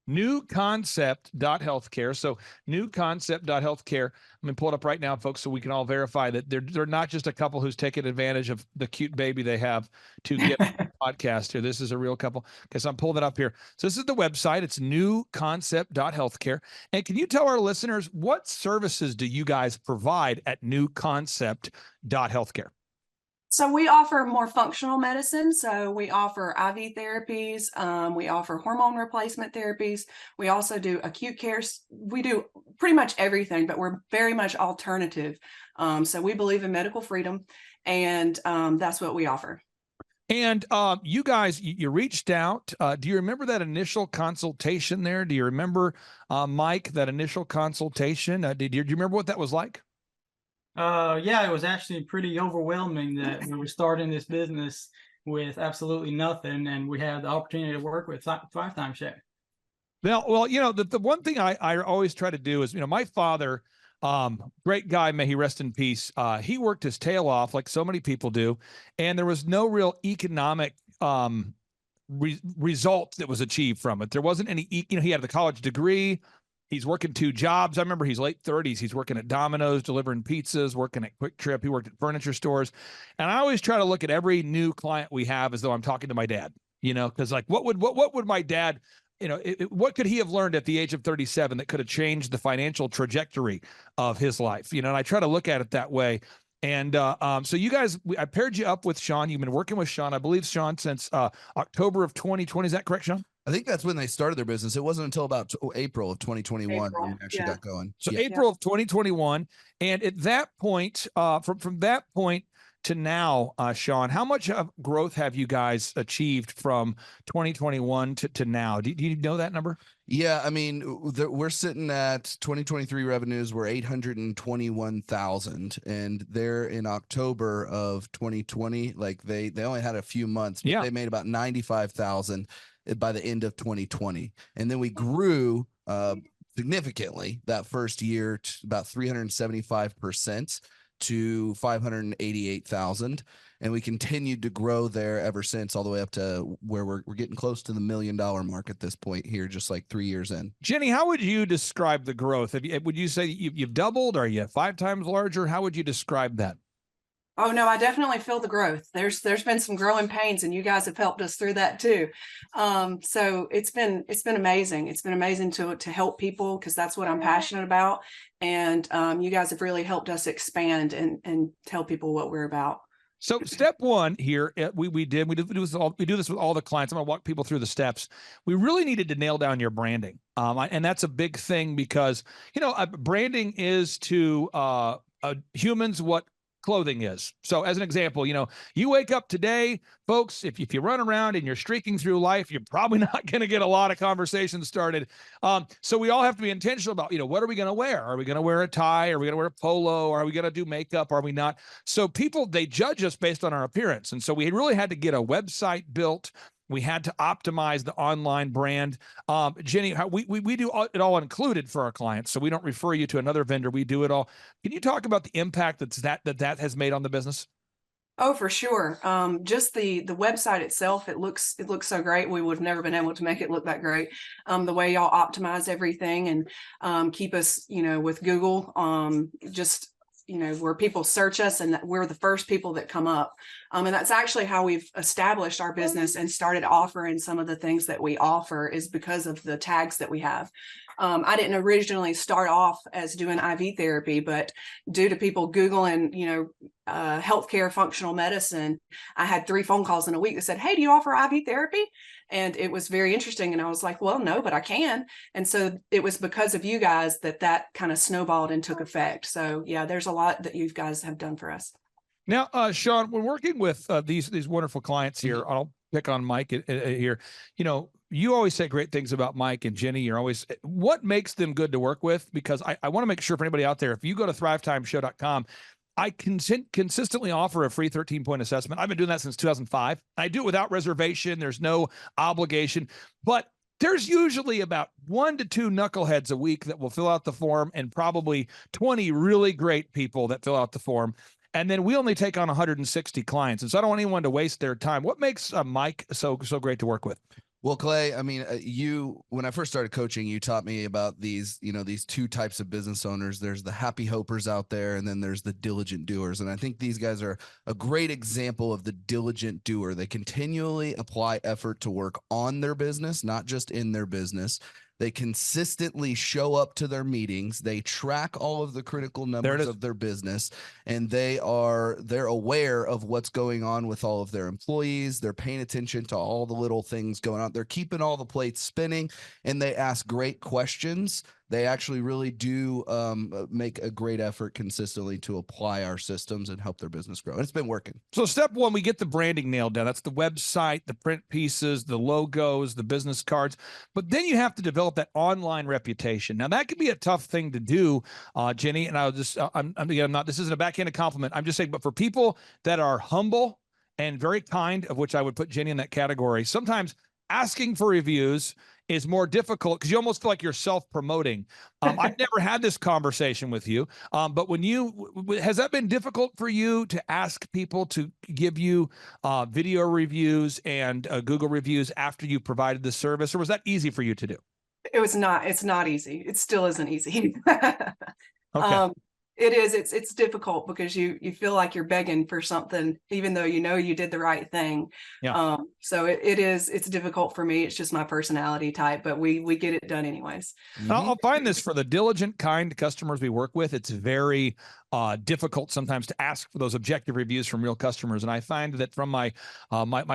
Newconcept.healthcare. So newconcept.healthcare. I'm going to pull it up right now, folks, so we can all verify that they're not just a couple who's taking advantage of the cute baby they have to get a podcast here. This is a real couple. Okay, so I'm pulling it up here. So this is the website. It's newconcept.healthcare. And can you tell our listeners what services do you guys provide at newconcept.healthcare? So we offer more functional medicine. So we offer IV therapies. We offer hormone replacement therapies. We also do acute care. We do pretty much everything, but we're very much alternative. So we believe in medical freedom, and that's what we offer. And you guys, you reached out. Do you remember that initial consultation there? Do you remember, Mike, that initial consultation? Do you remember what that was like? Yeah, it was actually pretty overwhelming that we were starting this business with absolutely nothing, and we had the opportunity to work with Thrivetime Show. Well, you know, the one thing I always try to do is, you know, my father, great guy, may he rest in peace. He worked his tail off like so many people do, and there was no real economic result that was achieved from it. There wasn't any, you know, he had the college degree. He's working 2 jobs. I remember he's late 30s. He's working at Domino's, delivering pizzas, working at Quick Trip. He worked at furniture stores. And I always try to look at every new client we have as though I'm talking to my dad, you know, because like, what would my dad, you know, what could he have learned at the age of 37 that could have changed the financial trajectory of his life? You know, and I try to look at it that way. And so you guys, I paired you up with Sean. You've been working with Sean, I believe, Sean, since October of 2020. Is that correct, Sean? I think that's when they started their business. It wasn't until about April of 2021 when we actually got going. So April of 2021. And at that point, from that point to now, Sean, how much of growth have you guys achieved from 2021 to now? Do you know that number? Yeah, I mean, we're sitting at 2023 revenues were 821,000, and they're in October of 2020. Like they only had a few months, but they made about 95,000 by the end of 2020, and then we grew significantly that first year to about 375% to 588,000, and we continued to grow there ever since, all the way up to where we're getting close to the $1 million mark at this point here, just like 3 years in. Jenny, how would you describe the growth? Would you say you've doubled? Are you 5 times larger? How would you describe that? Oh no, I definitely feel the growth. There's been some growing pains, and you guys have helped us through that too. So it's been amazing. It's been amazing to help people, because that's what I'm passionate about. And you guys have really helped us expand and tell people what we're about. So step one here, we do this with all the clients. I'm gonna walk people through the steps. We really needed to nail down your branding, and that's a big thing because branding is to humans what clothing is. So as an example, you wake up today, folks, if you run around and you're streaking through life, you're probably not going to get a lot of conversations started. So we all have to be intentional about, what are we going to wear? Are we going to wear a tie? Are we going to wear a polo? Are we going to do makeup? Are we not? So people, they judge us based on our appearance. And so we really had to get a website built. We had to optimize the online brand. Jenny, we do it all included for our clients. So we don't refer you to another vendor. We do it all. Can you talk about the impact that has made on the business? Oh, for sure. Just the website itself, it looks so great. We would have never been able to make it look that great. The way y'all optimize everything and keep us, with Google, just where people search us and that we're the first people that come up. And that's actually how we've established our business and started offering some of the things that we offer, is because of the tags that we have. I didn't originally start off as doing IV therapy, but due to people Googling, healthcare functional medicine, I had 3 phone calls in a week that said, "Hey, do you offer IV therapy?" And it was very interesting. And I was like, well, no, but I can. And so it was because of you guys that kind of snowballed and took effect. So yeah, there's a lot that you guys have done for us. Now, Sean, we're working with these wonderful clients here. I'll pick on Mike here. You always say great things about Mike and Jenny. What makes them good to work with? Because I want to make sure for anybody out there, if you go to thrivetimeshow.com, I consistently offer a free 13-point assessment. I've been doing that since 2005. I do it without reservation. There's no obligation, but there's usually about 1 to 2 knuckleheads a week that will fill out the form, and probably 20 really great people that fill out the form. And then we only take on 160 clients. And so I don't want anyone to waste their time. What makes Mike so great to work with? Well, Clay, I mean, when I first started coaching, you taught me about these 2 types of business owners. There's the happy hopers out there, and then there's the diligent doers. And I think these guys are a great example of the diligent doer. They continually apply effort to work on their business, not just in their business. They consistently show up to their meetings. They track all of the critical numbers of their business, and they're aware of what's going on with all of their employees. They're paying attention to all the little things going on. They're keeping all the plates spinning, and they ask great questions. They actually really do make a great effort consistently to apply our systems and help their business grow. And it's been working. So step one, we get the branding nailed down. That's the website, the print pieces, the logos, the business cards. But then you have to develop that online reputation. Now that could be a tough thing to do, Jenny. And this isn't a backhanded compliment. I'm just saying, but for people that are humble and very kind, of which I would put Jenny in that category, sometimes asking for reviews is more difficult because you almost feel like you're self-promoting. I've never had this conversation with you, but has that been difficult for you to ask people to give you video reviews and Google reviews after you provided the service, or was that easy for you to do? It's not easy. It still isn't easy. Okay. It is. It's difficult because you feel like you're begging for something, even though you did the right thing. Yeah. So it's difficult for me. It's just my personality type, but we get it done anyways. I'll find this for the diligent, kind customers we work with. It's very difficult sometimes to ask for those objective reviews from real customers. And I find that from my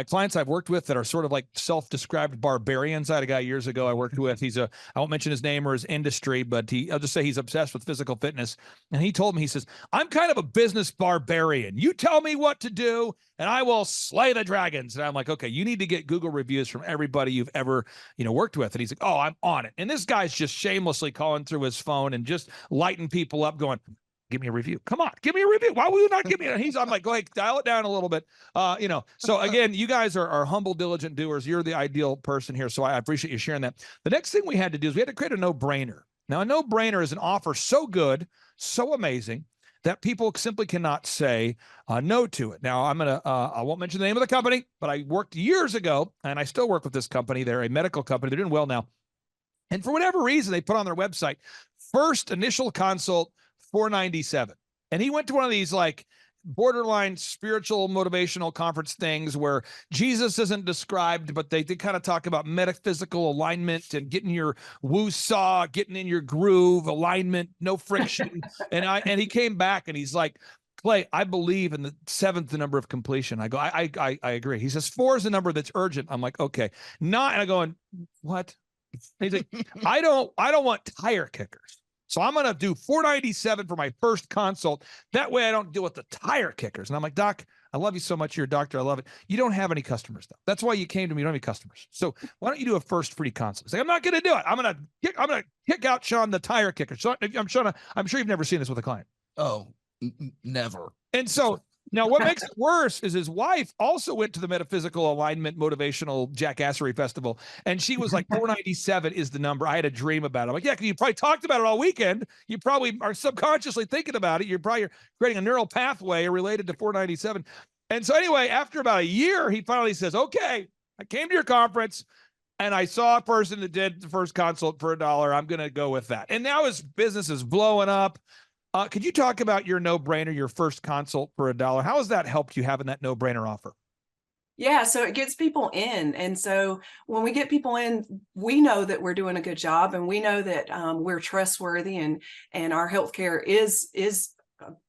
clients I've worked with that are sort of like self-described barbarians. I had a guy years ago I worked with. I won't mention his name or his industry, but I'll just say he's obsessed with physical fitness. And he told me, he says, "I'm kind of a business barbarian. You tell me what to do and I will slay the dragons." And I'm like, okay, you need to get Google reviews from everybody you've ever, worked with. And he's like, "Oh, I'm on it." And this guy's just shamelessly calling through his phone and just lighting people up going, "Give me a review. Come on, give me a review. Why will you not give me it?" I'm like, go ahead, dial it down a little bit. So again, you guys are humble, diligent doers. You're the ideal person here. So I appreciate you sharing that. The next thing we had to do is we had to create a no-brainer. Now, a no-brainer is an offer so good, so amazing that people simply cannot say no to it. Now, I won't mention the name of the company, but I worked years ago and I still work with this company. They're a medical company. They're doing well now. And for whatever reason, they put on their website, first initial consult, $497. And he went to one of these like borderline spiritual motivational conference things where Jesus isn't described, but they kind of talk about metaphysical alignment and getting your woo-saw, getting in your groove, alignment, no friction. And he came back and he's like, Clay, I believe in the 7th, the number of completion. I go, I agree. He says 4 is the number that's urgent. I'm like, okay. Not, and I go, what? And he's like, I don't want tire kickers. So I'm going to do $497 for my first consult. That way I don't deal with the tire kickers. And I'm like, Doc, I love you so much. You're a doctor. I love it. You don't have any customers though. That's why you came to me. You don't have any customers. So why don't you do a first free consult? He's like, I'm not going to do it. I'm going to kick out Sean, the tire kicker. So I'm sure you've never seen this with a client. Oh, never. And so now what makes it worse is his wife also went to the metaphysical alignment motivational jackassery festival. And she was like, 497 is the number. I had a dream about it. I'm like, yeah, because you probably talked about it all weekend. You probably are subconsciously thinking about it. You're creating a neural pathway related to 497. And so anyway, after about a year, he finally says, okay, I came to your conference and I saw a person that did the first consult for $1. I'm going to go with that. And now his business is blowing up. Could you talk about your no-brainer, your first consult for $1? How has that helped you having that no-brainer offer? Yeah, so it gets people in. And so when we get people in, we know that we're doing a good job, and we know that we're trustworthy, and our healthcare is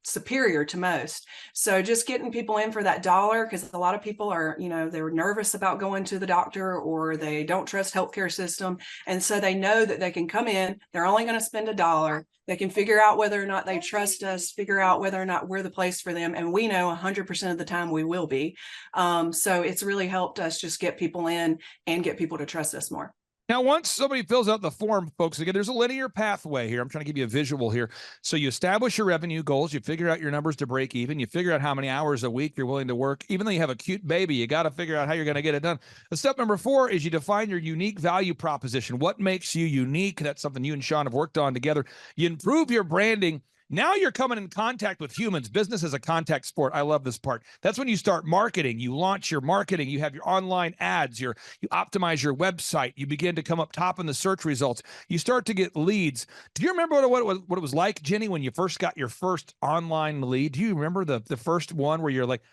superior to most. So just getting people in for that $1, because a lot of people are, they're nervous about going to the doctor, or they don't trust healthcare system. And so they know that they can come in, they're only going to spend $1. They can figure out whether or not they trust us, figure out whether or not we're the place for them. And we know 100% of the time we will be. So it's really helped us just get people in and get people to trust us more. Now, once somebody fills out the form, folks, again, there's a linear pathway here. I'm trying to give you a visual here. So you establish your revenue goals. You figure out your numbers to break even. You figure out how many hours a week you're willing to work. Even though you have a cute baby, you got to figure out how you're going to get it done. And step number 4 is you define your unique value proposition. What makes you unique? That's something you and Sean have worked on together. You improve your branding. Now you're coming in contact with humans. Business is a contact sport. I love this part. That's when you start marketing. You launch your marketing. You have your online ads. You optimize your website. You begin to come up top in the search results. You start to get leads. Do you remember what it was like, Jenny, when you first got your first online lead? Do you remember the first one where you're like,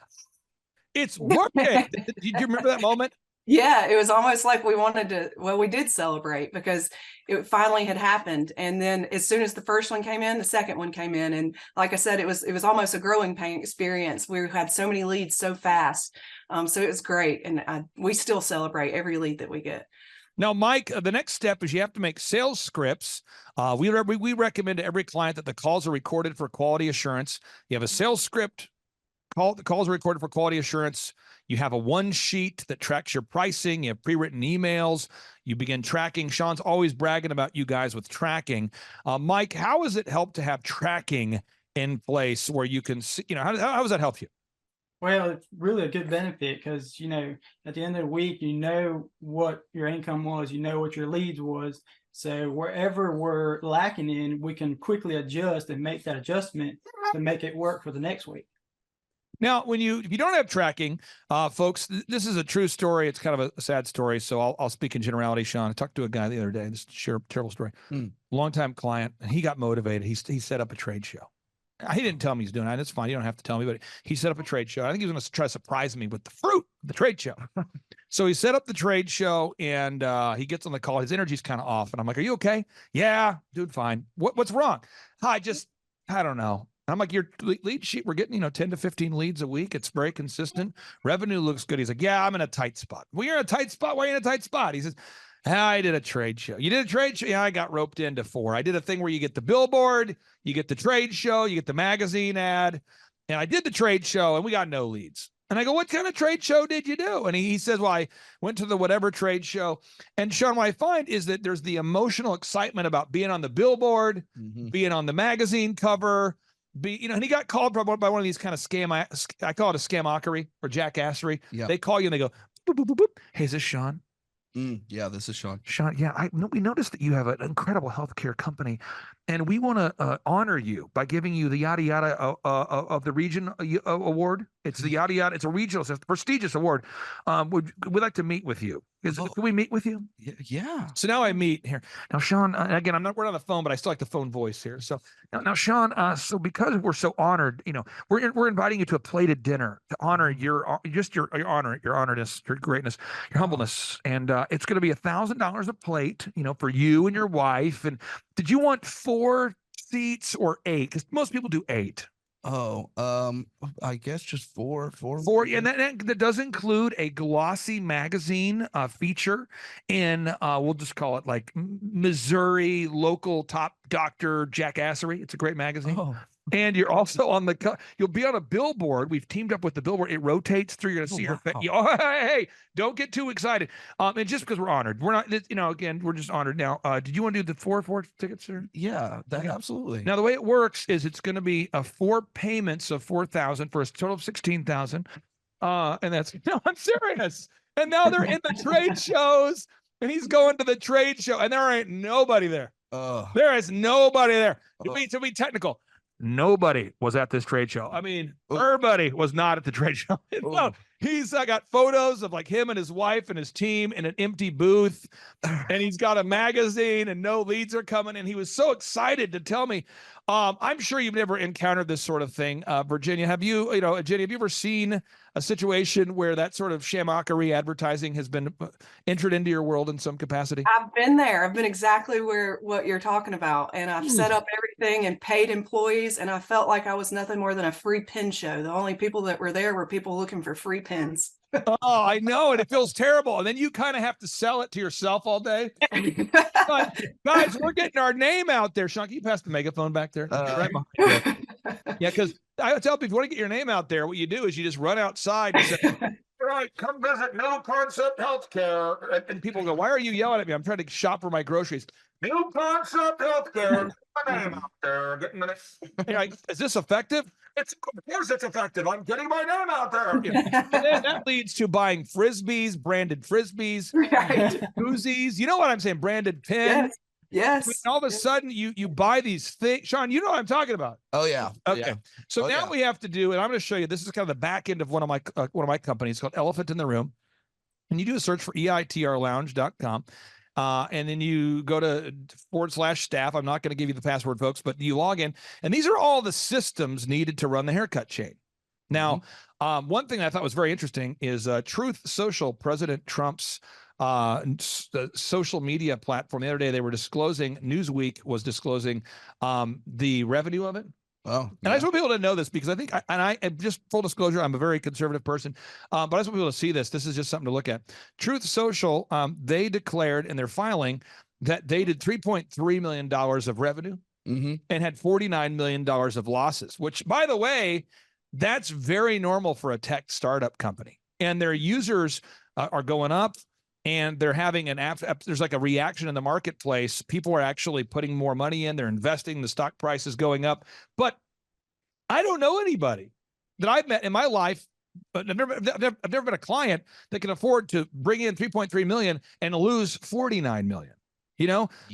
it's working? Do you remember that moment? Yeah, it was almost like we did celebrate, because it finally had happened. And then as soon as the first one came in, the second one came in. And like I said, it was almost a growing pain experience. We had so many leads so fast. So it was great. And we still celebrate every lead that we get. Now, Mike, the next step is you have to make sales scripts. We recommend to every client that the calls are recorded for quality assurance. You have a sales script. The calls are recorded for quality assurance. You have a one sheet that tracks your pricing. You have pre-written emails. You begin tracking. Sean's always bragging about you guys with tracking. Mike, how has it helped to have tracking in place where you can see, how does that help you? Well, it's really a good benefit because, at the end of the week, what your income was, what your leads was. So wherever we're lacking in, we can quickly adjust and make that adjustment to make it work for the next week. Now, if you don't have tracking, folks, this is a true story. It's kind of a sad story, so I'll speak in generality, Sean. I talked to a guy the other day. This is a terrible story. Longtime client, and he got motivated. He set up a trade show. He didn't tell me he's doing that. That's fine. You don't have to tell me, but he set up a trade show. I think he was going to try to surprise me with the fruit of the trade show. So he set up the trade show, and he gets on the call. His energy's kind of off, and I'm like, "Are you okay?" "Yeah, dude, fine." What's wrong?" I don't know. I'm like, your lead sheet, we're getting, 10 to 15 leads a week. It's very consistent. Revenue looks good. He's like, yeah, I'm in a tight spot. Well, you're in a tight spot. Why are you in a tight spot? He says, I did a trade show. You did a trade show? Yeah, I got roped into 4. I did a thing where you get the billboard, you get the trade show, you get the magazine ad. And I did the trade show and we got no leads. And I go, what kind of trade show did you do? And he says, well, I went to the whatever trade show. And Sean, what I find is that there's the emotional excitement about being on the billboard, being on the magazine cover, and he got called by one of these kind of scam. I call it a scamockery or jackassery. Yeah. They call you and they go, boop, boop, boop, boop. Hey, is this Sean? Yeah, this is Sean. Sean, yeah, we noticed that you have an incredible healthcare company, and we want to honor you by giving you the yada yada of the region award. It's the yada yada. It's a regional, it's a prestigious award. We'd like to meet with you. Can we meet with you? Yeah. So now I meet here. Now, Sean, again, we're on the phone, but I still like the phone voice here. So now Sean, so because we're so honored, we're inviting you to a plated dinner to honor your honoredness, your greatness, your humbleness. And it's going to be $1,000 a plate, for you and your wife. And did you want 4 seats or 8? Because most people do 8. Oh, I guess just four. 4, and that does include a glossy magazine feature in we'll just call it like Missouri local top doctor jackassery. It's a great magazine. Oh. And you're also on you'll be on a billboard. We've teamed up with the billboard. It rotates through. You're going to see your face. Oh, hey, don't get too excited. And just because we're honored, we're not, again, we're just honored. Now, did you want to do the 4 tickets, sir? Yeah, absolutely. Now, the way it works is it's going to be 4 payments of $4,000 for a total of $16,000. And that's, no, I'm serious. And now they're in the trade shows, and he's going to the trade show, and there ain't nobody there. There is nobody there. To be technical, nobody was at this trade show. I mean, everybody was not at the trade show. No, he's got photos of like him and his wife and his team in an empty booth, and he's got a magazine and no leads are coming. And he was so excited to tell me, I'm sure you've never encountered this sort of thing. Virginia, have you ever seen a situation where that sort of shamockery advertising has been entered into your world in some capacity? I've been there. I've been exactly what you're talking about. And I've set up everything and paid employees. And I felt like I was nothing more than a free pin show. The only people that were there were people looking for free pins. Oh, I know. And it feels terrible. And then you kind of have to sell it to yourself all day. But guys, we're getting our name out there. Sean, can you pass the megaphone back there? Right behind you. Yeah, because I tell people, if you want to get your name out there, what you do is you just run outside and say, all right, come visit New Concept Healthcare. And people go, why are you yelling at me? I'm trying to shop for my groceries. New Concept Healthcare. Get my name out there. Like, is this effective? Of course it's effective. I'm getting my name out there. And then that leads to buying Frisbees, branded Frisbees, right. koozies. You know what I'm saying? Branded pins. Yes. And all of a sudden you buy these things. Sean, you know what I'm talking about. Oh yeah. Okay. Yeah. So now we have to do, and I'm going to show you, this is kind of the back end of one of my companies called Elephant in the Room. And you do a search for eitrlounge.com. And then you go to /staff. I'm not going to give you the password, folks, but you log in. And these are all the systems needed to run the haircut chain. Now, one thing I thought was very interesting is Truth Social, President Trump's social media platform. The other day they were disclosing, Newsweek was disclosing the revenue of it. Oh, and I just want people to know this because I think, I just full disclosure, I'm a very conservative person, but I just want people to see this. This is just something to look at. Truth Social, they declared in their filing that they did $3.3 million of revenue and had $49 million of losses, which, by the way, that's very normal for a tech startup company. And their users are going up. And they're having there's like a reaction in the marketplace. People are actually putting more money in. They're investing. The stock price is going up. But I don't know anybody that I've met in my life, but I've never been a client that can afford to bring in 3.3 million and lose 49 million.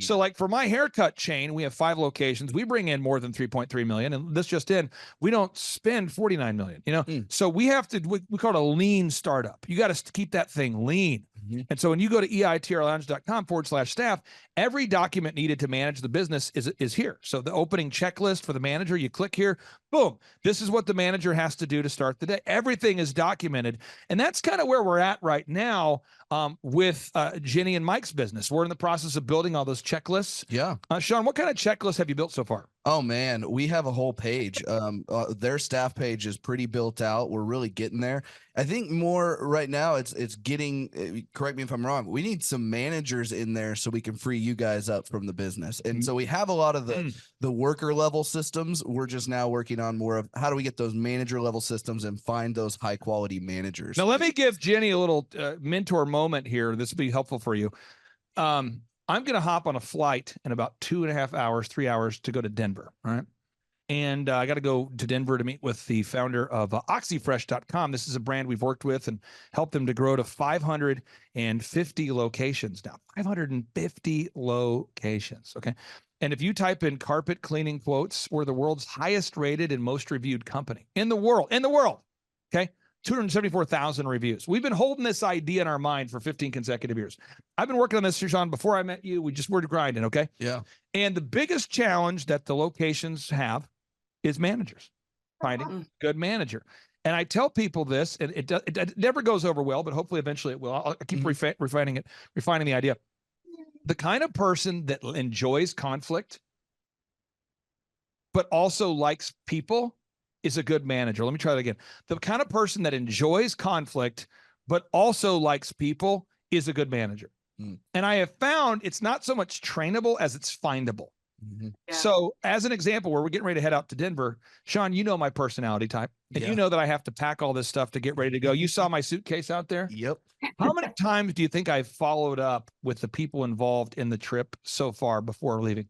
So like for my haircut chain, we have 5 locations. We bring in more than 3.3 million. And this just in, we don't spend 49 million, So we have to, we call it a lean startup. You got to keep that thing lean. And so when you go to eitrlounge.com/staff, every document needed to manage the business is here. So the opening checklist for the manager, you click here, boom. This is what the manager has to do to start the day. Everything is documented. And that's kind of where we're at right now with Jenny and Mike's business. We're in the process of building all those checklists. Yeah. Sean, what kind of checklists have you built so far? Oh man, we have a whole page. Their staff page is pretty built out. We're really getting there. I think more right now it's getting, correct me if I'm wrong, we need some managers in there so we can free you guys up from the business. And so we have a lot of the worker level systems. We're just now working on more of how do we get those manager level systems and find those high quality managers. Now let me give Jenny a little mentor moment here. This will be helpful for you. I'm going to hop on a flight in about 2.5 hours, 3 hours to go to Denver. All right. And I got to go to Denver to meet with the founder of oxyfresh.com. This is a brand we've worked with and helped them to grow to 550 locations now. 550 locations. Okay. And if you type in carpet cleaning quotes, we're the world's highest rated and most reviewed company in the world. Okay. 274,000 reviews. We've been holding this idea in our mind for 15 consecutive years. I've been working on this, Sean, before I met you. We're grinding. Okay. Yeah. And the biggest challenge that the locations have is managers, finding good manager. And I tell people this, and it never goes over well, but hopefully eventually it will. I'll keep refining the idea. The kind of person that enjoys conflict, but also likes people, is a good manager. Let me try that again. The kind of person that enjoys conflict, but also likes people, is a good manager. And I have found it's not so much trainable as it's findable. So as an example, where we're getting ready to head out to Denver, Sean, you know my personality type, and you know that I have to pack all this stuff to get ready to go. You saw my suitcase out there. Yep. How many times do you think I've followed up with the people involved in the trip so far before leaving?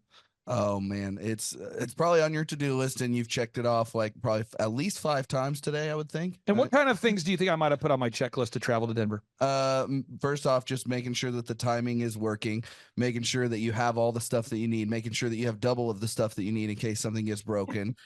Oh man, it's probably on your to-do list, and you've checked it off like probably at least 5 times today, I would think. And what kind of things do you think I might have put on my checklist to travel to Denver? First off, just making sure that the timing is working, making sure that you have all the stuff that you need, making sure that you have double of the stuff that you need in case something gets broken,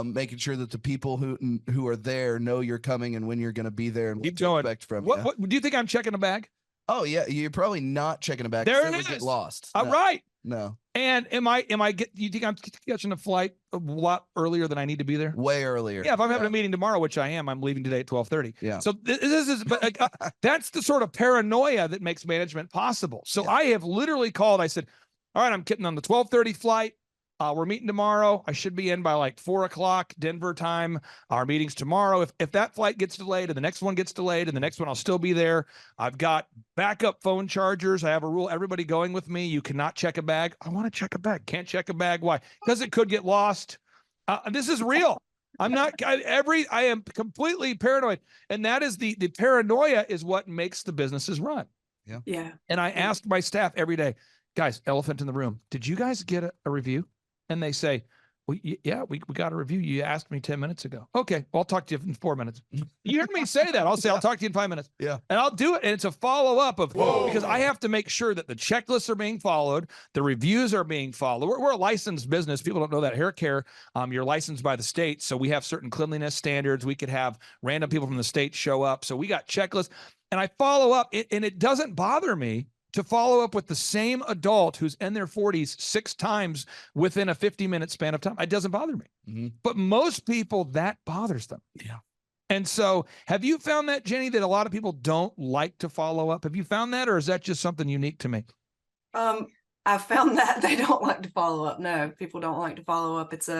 making sure that the people who are there know you're coming and when you're going to be there and what to expect from you. What do you think I'm checking a bag? Oh yeah, you're probably not checking a bag. There it it would get is. lost. All No. right. No. And you think I'm catching a flight a lot earlier than I need to be there? Way earlier. Yeah, if I'm having a meeting tomorrow, which I am, I'm leaving today at 12:30. Yeah. So this is, but that's the sort of paranoia that makes management possible. So I have literally called. I said, all right, I'm getting on the 12:30 flight. We're meeting tomorrow. I should be in by like 4 o'clock Denver time. Our meeting's tomorrow. If that flight gets delayed and the next one gets delayed and the next one, I'll still be there. I've got backup phone chargers. I have a rule. Everybody going with me. You cannot check a bag. I want to check a bag. Can't check a bag. Why? Because it could get lost. This is real. I'm not I am completely paranoid. And that is the paranoia is what makes the businesses run. Yeah. Yeah. And I ask my staff every day, guys, elephant in the room. Did you guys get a review? And they say, well, yeah, we got a review. You asked me 10 minutes ago. Okay, well, I'll talk to you in 4 minutes. You heard me say that. I'll say, I'll talk to you in 5 minutes. Yeah. And I'll do it. And it's a follow-up of, because I have to make sure that the checklists are being followed, the reviews are being followed. We're a licensed business. People don't know that. Hair care, you're licensed by the state. So we have certain cleanliness standards. We could have random people from the state show up. So we got checklists. And I follow up, and it doesn't bother me to follow up with the same adult who's in their 40s 6 times within a 50-minute span of time. It doesn't bother me. But most people, that bothers them. Yeah. And so have you found that, Jenny, that a lot of people don't like to follow up? Have you found that, or is that just something unique to me? I've found that they don't like to follow up. No, people don't like to follow up. It's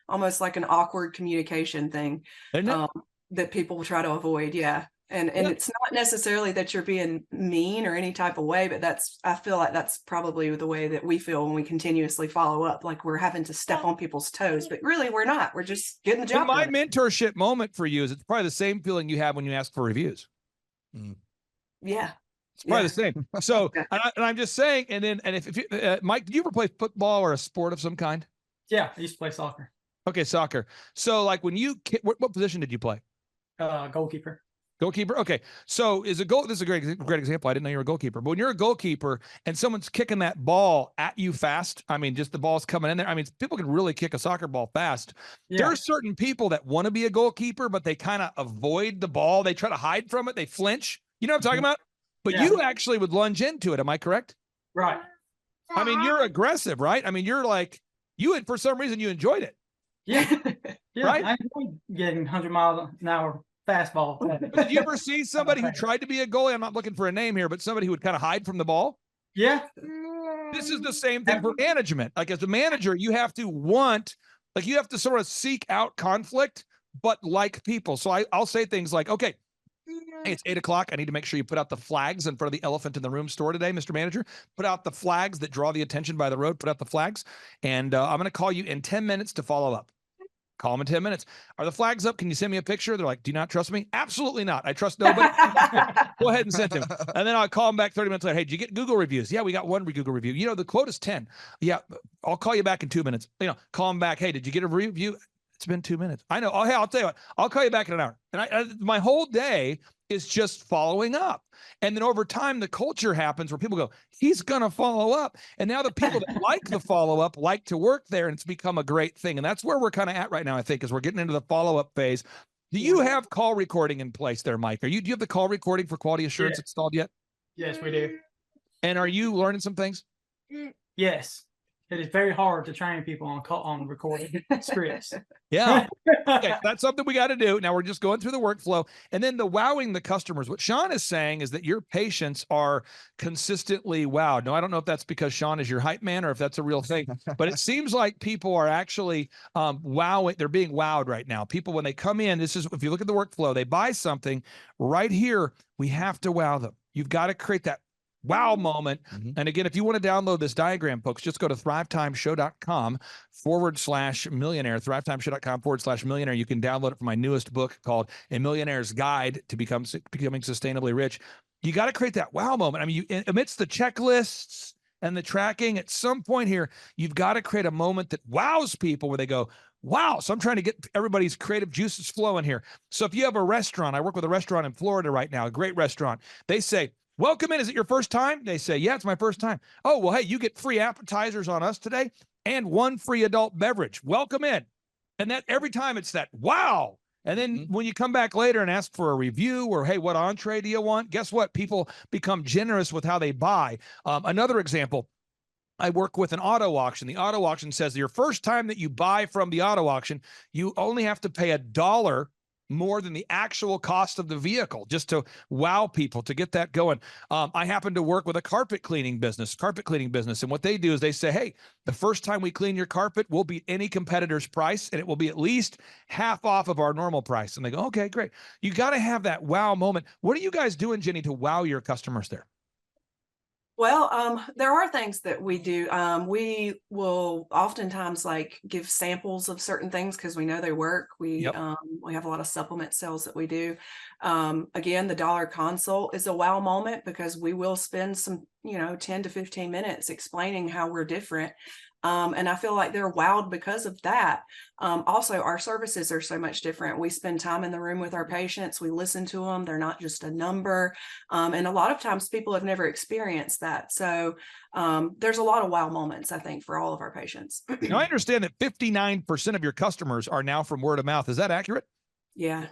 almost like an awkward communication thing that people try to avoid. Yeah. And it's not necessarily that you're being mean or any type of way, but I feel like that's probably the way that we feel when we continuously follow up, like we're having to step on people's toes, but really we're not. We're just getting the job My done. mentorship moment for you is it's probably the same feeling you have when you ask for reviews. Yeah. It's probably the same. So, and I'm just saying, and if you, Mike, did you ever play football or a sport of some kind? Yeah, I used to play soccer. Okay, soccer. So like when what position did you play? Goalkeeper. Goalkeeper. Okay. So this is a great example. I didn't know you were a goalkeeper, but when you're a goalkeeper and someone's kicking that ball at you fast, I mean, just the ball's coming in there. I mean, people can really kick a soccer ball fast. Yeah. There are certain people that want to be a goalkeeper, but they kind of avoid the ball. They try to hide from it. They flinch. You know what I'm talking about? But you actually would lunge into it. Am I correct? Right. I mean, you're aggressive, right? I mean, you're like, for some reason you enjoyed it. Yeah. Right? I enjoy getting 100 miles an hour fastball. Did you ever see somebody who tried to be a goalie? I'm not looking for a name here, but somebody who would kind of hide from the ball? Yeah. This is the same thing for management. Like as a manager, you have to sort of seek out conflict, but like people. So I'll say things like, okay, hey, it's 8 o'clock. I need to make sure you put out the flags in front of the elephant in the room store today, Mr. Manager. Put out the flags that draw the attention by the road. Put out the flags. And I'm going to call you in 10 minutes to follow up. Call them in 10 minutes. Are the flags up? Can you send me a picture? They're like, do you not trust me? Absolutely not. I trust nobody. Go ahead and send them. And then I'll call them back 30 minutes later. Hey, did you get Google reviews? Yeah, we got one Google review. You know, the quote is 10. Yeah, I'll call you back in 2 minutes. Call them back. Hey, did you get a review? It's been 2 minutes. I know. Oh, hey, I'll tell you what. I'll call you back in an hour. And my whole day is just following up. And then over time, the culture happens where people go, he's going to follow up. And now the people that like the follow-up like to work there, and it's become a great thing. And that's where we're kind of at right now, I think, is we're getting into the follow-up phase. Do you have call recording in place there, Mike? Do you have the call recording for quality assurance installed yet? Yes, we do. And are you learning some things? Yes. It is very hard to train people on recording scripts. Yeah. Okay. That's something we got to do. Now we're just going through the workflow and then the wowing the customers. What Sean is saying is that your patients are consistently wowed. Now, I don't know if that's because Sean is your hype man or if that's a real thing, but it seems like people are actually wowing. They're being wowed right now. People, when they come in, this is, if you look at the workflow, they buy something right here. We have to wow them. You've got to create that wow moment. And again, if you want to download this diagram, folks, just go to thrivetimeshow.com/millionaire, thrivetimeshow.com/millionaire. You can download it from my newest book called A Millionaire's Guide to Becoming Sustainably Rich. You got to create that wow moment. I mean, amidst the checklists and the tracking, at some point here, you've got to create a moment that wows people where they go, wow. So I'm trying to get everybody's creative juices flowing here. So if you have a restaurant, I work with a restaurant in Florida right now, a great restaurant. They say, welcome in. Is it your first time? They say, yeah, it's my first time. Oh, well, hey, you get free appetizers on us today and 1 free adult beverage. Welcome in. And that every time it's that, wow. And then when you come back later and ask for a review or, hey, what entree do you want? Guess what? People become generous with how they buy. Another example, I work with an auto auction. The auto auction says your first time that you buy from the auto auction, you only have to pay $1 more than the actual cost of the vehicle just to wow people, to get that going. I happen to work with a carpet cleaning business. And what they do is they say, hey, the first time we clean your carpet, we'll beat any competitor's price and it will be at least half off of our normal price. And they go, okay, great. You got to have that wow moment. What are you guys doing, Jenny, to wow your customers there? Well, there are things that we do. We will oftentimes like give samples of certain things because we know they work. We have a lot of supplement sales that we do. Again, the dollar consult is a wow moment because we will spend some, 10 to 15 minutes explaining how we're different. And I feel like they're wowed because of that. Also, our services are so much different. We spend time in the room with our patients. We listen to them. They're not just a number. And a lot of times people have never experienced that. So there's a lot of wow moments, I think, for all of our patients. Now, I understand that 59% of your customers are now from word of mouth. Is that accurate? Yeah.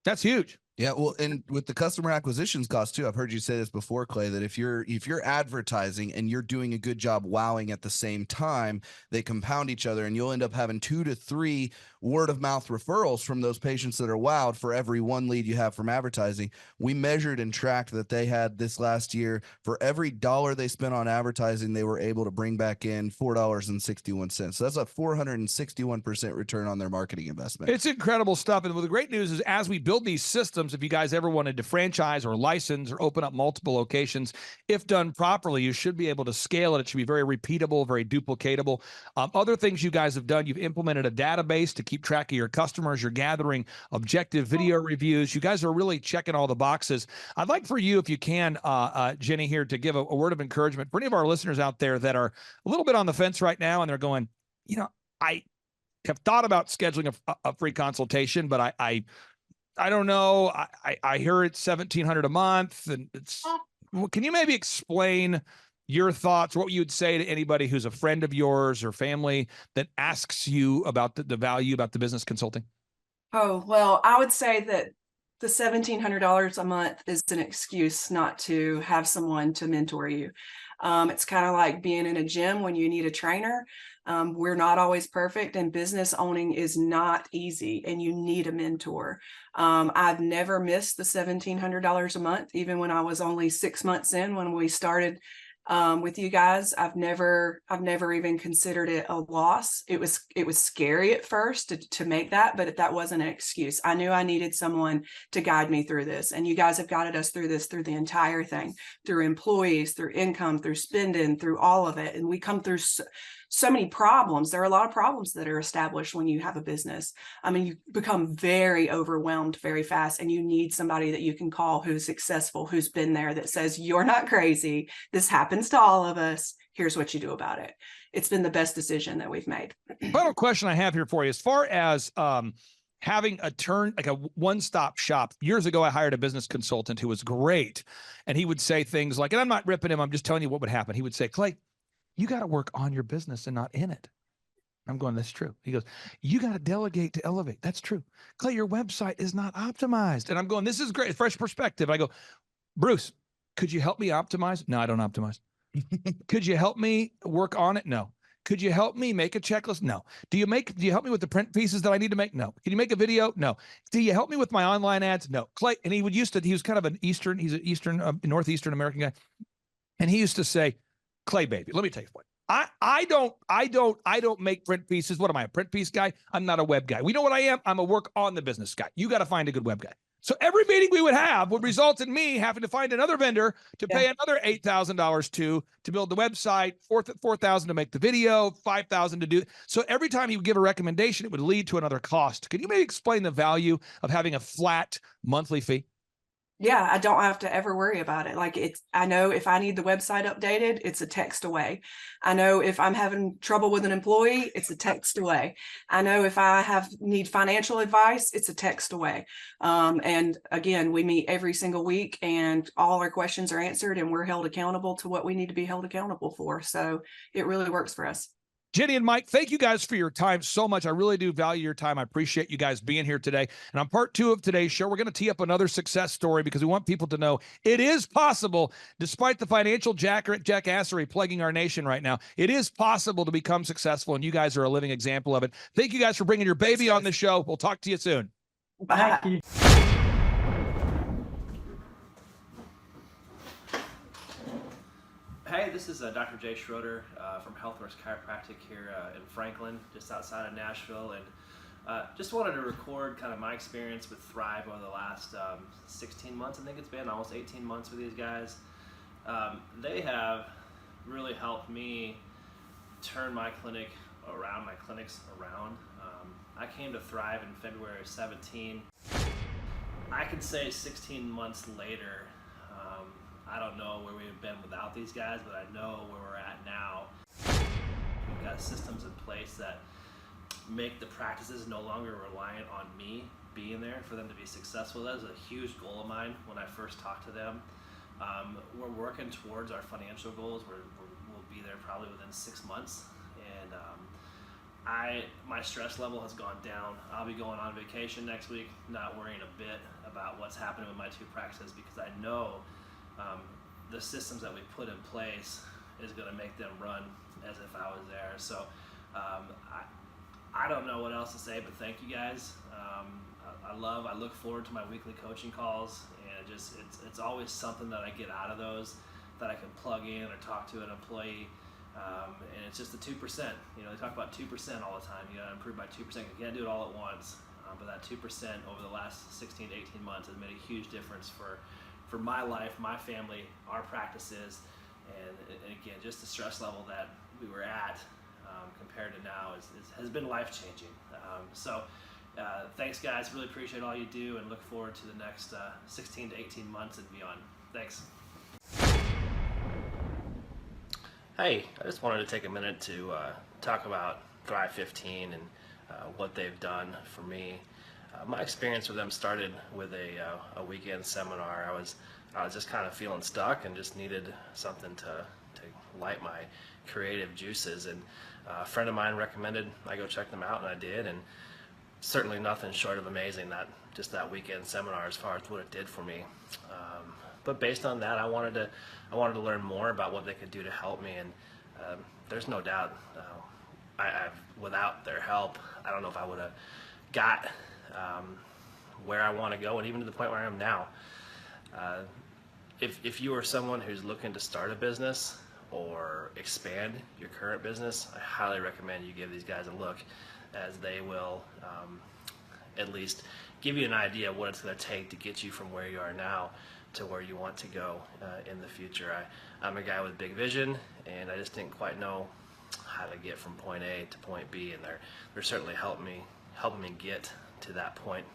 That's huge. Yeah, well, and with the customer acquisitions cost too, I've heard you say this before, Clay, that if you're advertising and you're doing a good job wowing at the same time, they compound each other, and you'll end up having 2 to 3 word of mouth referrals from those patients that are wowed for every 1 lead you have from advertising. We measured and tracked that they had this last year, for every $1 they spent on advertising, they were able to bring back in $4.61. So that's a 461% return on their marketing investment. It's incredible stuff. And the great news is, as we build these systems, if you guys ever wanted to franchise or license or open up multiple locations, if done properly, you should be able to scale it. It should be very repeatable, very duplicatable. Other things you guys have done, you've implemented a database to keep track of your customers. You're gathering objective video reviews. You guys are really checking all the boxes. I'd like for you, if you can, Jenny, here to give a word of encouragement for any of our listeners out there that are a little bit on the fence right now and they're going, I have thought about scheduling a free consultation, but I don't know. I hear it's $1,700 a month, and can you maybe explain your thoughts, what you would say to anybody who's a friend of yours or family that asks you about the value about the business consulting? Oh, well, I would say that the $1,700 a month is an excuse not to have someone to mentor you. It's kind of like being in a gym when you need a trainer. We're not always perfect, and business owning is not easy, and you need a mentor. I've never missed the $1,700 a month, even when I was only 6 months in when we started with you guys. I've never even considered it a loss. It was scary at first to make that, but that wasn't an excuse. I knew I needed someone to guide me through this, and you guys have guided us through this, through the entire thing, through employees, through income, through spending, through all of it. And we come through so many problems. There are a lot of problems that are established when you have a business. I mean, you become very overwhelmed very fast, and you need somebody that you can call who's successful, who's been there, that says, you're not crazy. This happens to all of us. Here's what you do about it. It's been the best decision that we've made. Final question I have here for you, as far as having like a one-stop shop. Years ago, I hired a business consultant who was great. And he would say things like, and I'm not ripping him, I'm just telling you what would happen. He would say, Clay, you got to work on your business and not in it. I'm going, that's true. He goes, you got to delegate to elevate. That's true. Clay, your website is not optimized. And I'm going, this is great. Fresh perspective. I go, Bruce, could you help me optimize? No, I don't optimize. Could you help me work on it? No. Could you help me make a checklist? No. Do you help me with the print pieces that I need to make? No. Can you make a video? No. Do you help me with my online ads? No. Clay, and he was kind of he's an Northeastern American guy. And he used to say, Clay, baby, let me tell you what. I don't make print pieces. What am I, a print piece guy? I'm not a web guy. We know what I am. I'm a work on the business guy. You got to find a good web guy. So every meeting we would have would result in me having to find another vendor to pay another $8,000 to build the website, $4,000 to make the video, $5,000 to do. So every time he would give a recommendation, it would lead to another cost. Can you maybe explain the value of having a flat monthly fee? Yeah, I don't have to ever worry about it. Like I know if I need the website updated, it's a text away. I know if I'm having trouble with an employee, it's a text away. I know if I need financial advice, it's a text away. And again, we meet every single week and all our questions are answered and we're held accountable to what we need to be held accountable for. So it really works for us. Jenny and Mike, thank you guys for your time so much. I really do value your time. I appreciate you guys being here today. And on part 2 of today's show, we're going to tee up another success story because we want people to know it is possible, despite the financial jackassery plaguing our nation right now. It is possible to become successful, and you guys are a living example of it. Thank you guys for bringing your baby on the show. We'll talk to you soon. Bye. Thank you. Hey, this is Dr. Jay Schroeder from HealthWorks Chiropractic here in Franklin, just outside of Nashville, and just wanted to record kind of my experience with Thrive over the last 16 months. I think it's been almost 18 months with these guys. They have really helped me turn my clinics around. I came to Thrive in February of 17. I could say 16 months later, I don't know where we've been without these guys, but I know where we're at now. We've got systems in place that make the practices no longer reliant on me being there for them to be successful. That was a huge goal of mine when I first talked to them. We're working towards our financial goals. We'll be there probably within 6 months. And my stress level has gone down. I'll be going on vacation next week, not worrying a bit about what's happening with my 2 practices because I know the systems that we put in place is going to make them run as if I was there. So I don't know what else to say, but thank you guys. I look forward to my weekly coaching calls, and it's always something that I get out of those that I can plug in or talk to an employee. And it's just the 2%. You know, they talk about 2% all the time. You got to improve by 2%. You can't do it all at once. But that 2% over the last 16 to 18 months has made a huge difference for my life, my family, our practices, and again, just the stress level that we were at compared to now has been life-changing. So thanks, guys. Really appreciate all you do and look forward to the next 16 to 18 months and beyond. Thanks. Hey, I just wanted to take a minute to talk about Thrive 15 and what they've done for me. My experience with them started with a weekend seminar. I was just kind of feeling stuck and just needed something to light my creative juices. And a friend of mine recommended I go check them out, and I did. And certainly nothing short of amazing, that weekend seminar as far as what it did for me. But based on that, I wanted to learn more about what they could do to help me. And there's no doubt, without their help, I don't know if I would have got where I want to go, and even to the point where I am now. If you are someone who's looking to start a business or expand your current business, I highly recommend you give these guys a look, as they will at least give you an idea of what it's going to take to get you from where you are now to where you want to go in the future. I'm a guy with big vision, and I just didn't quite know how to get from point A to point B, and they're certainly helping me get to that point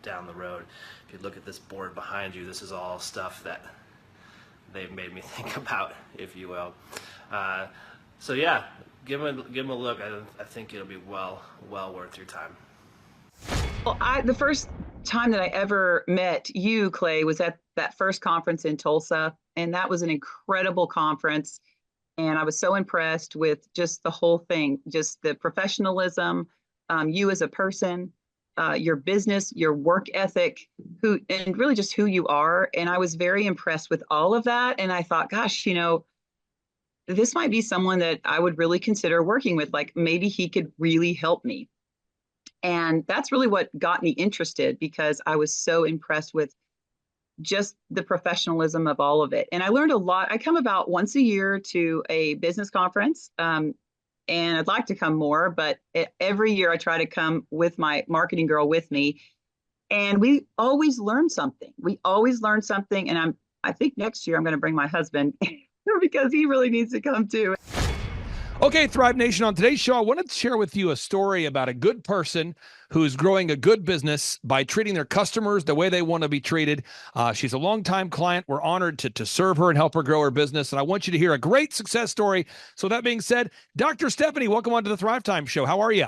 down the road. If you look at this board behind you, this is all stuff that they've made me think about, if you will. So yeah, give them a look. I think it'll be well worth your time. Well, the first time that I ever met you, Clay, was at that first conference in Tulsa, and that was an incredible conference. And I was so impressed with just the whole thing, just the professionalism, you as a person, your business, your work ethic, and really just who you are. And I was very impressed with all of that. And I thought, gosh, this might be someone that I would really consider working with. Like maybe he could really help me. And that's really what got me interested, because I was so impressed with just the professionalism of all of it. And I learned a lot. I come about once a year to a business conference, and I'd like to come more, but every year I try to come with my marketing girl with me. And we always learn something. And I think next year I'm going to bring my husband because he really needs to come too. Okay, Thrive Nation, on today's show, I wanted to share with you a story about a good person who's growing a good business by treating their customers the way they want to be treated. She's a longtime client. We're honored to serve her and help her grow her business. And I want you to hear a great success story. So that being said, Dr. Stephanie, welcome on to the Thrivetime show. How are you?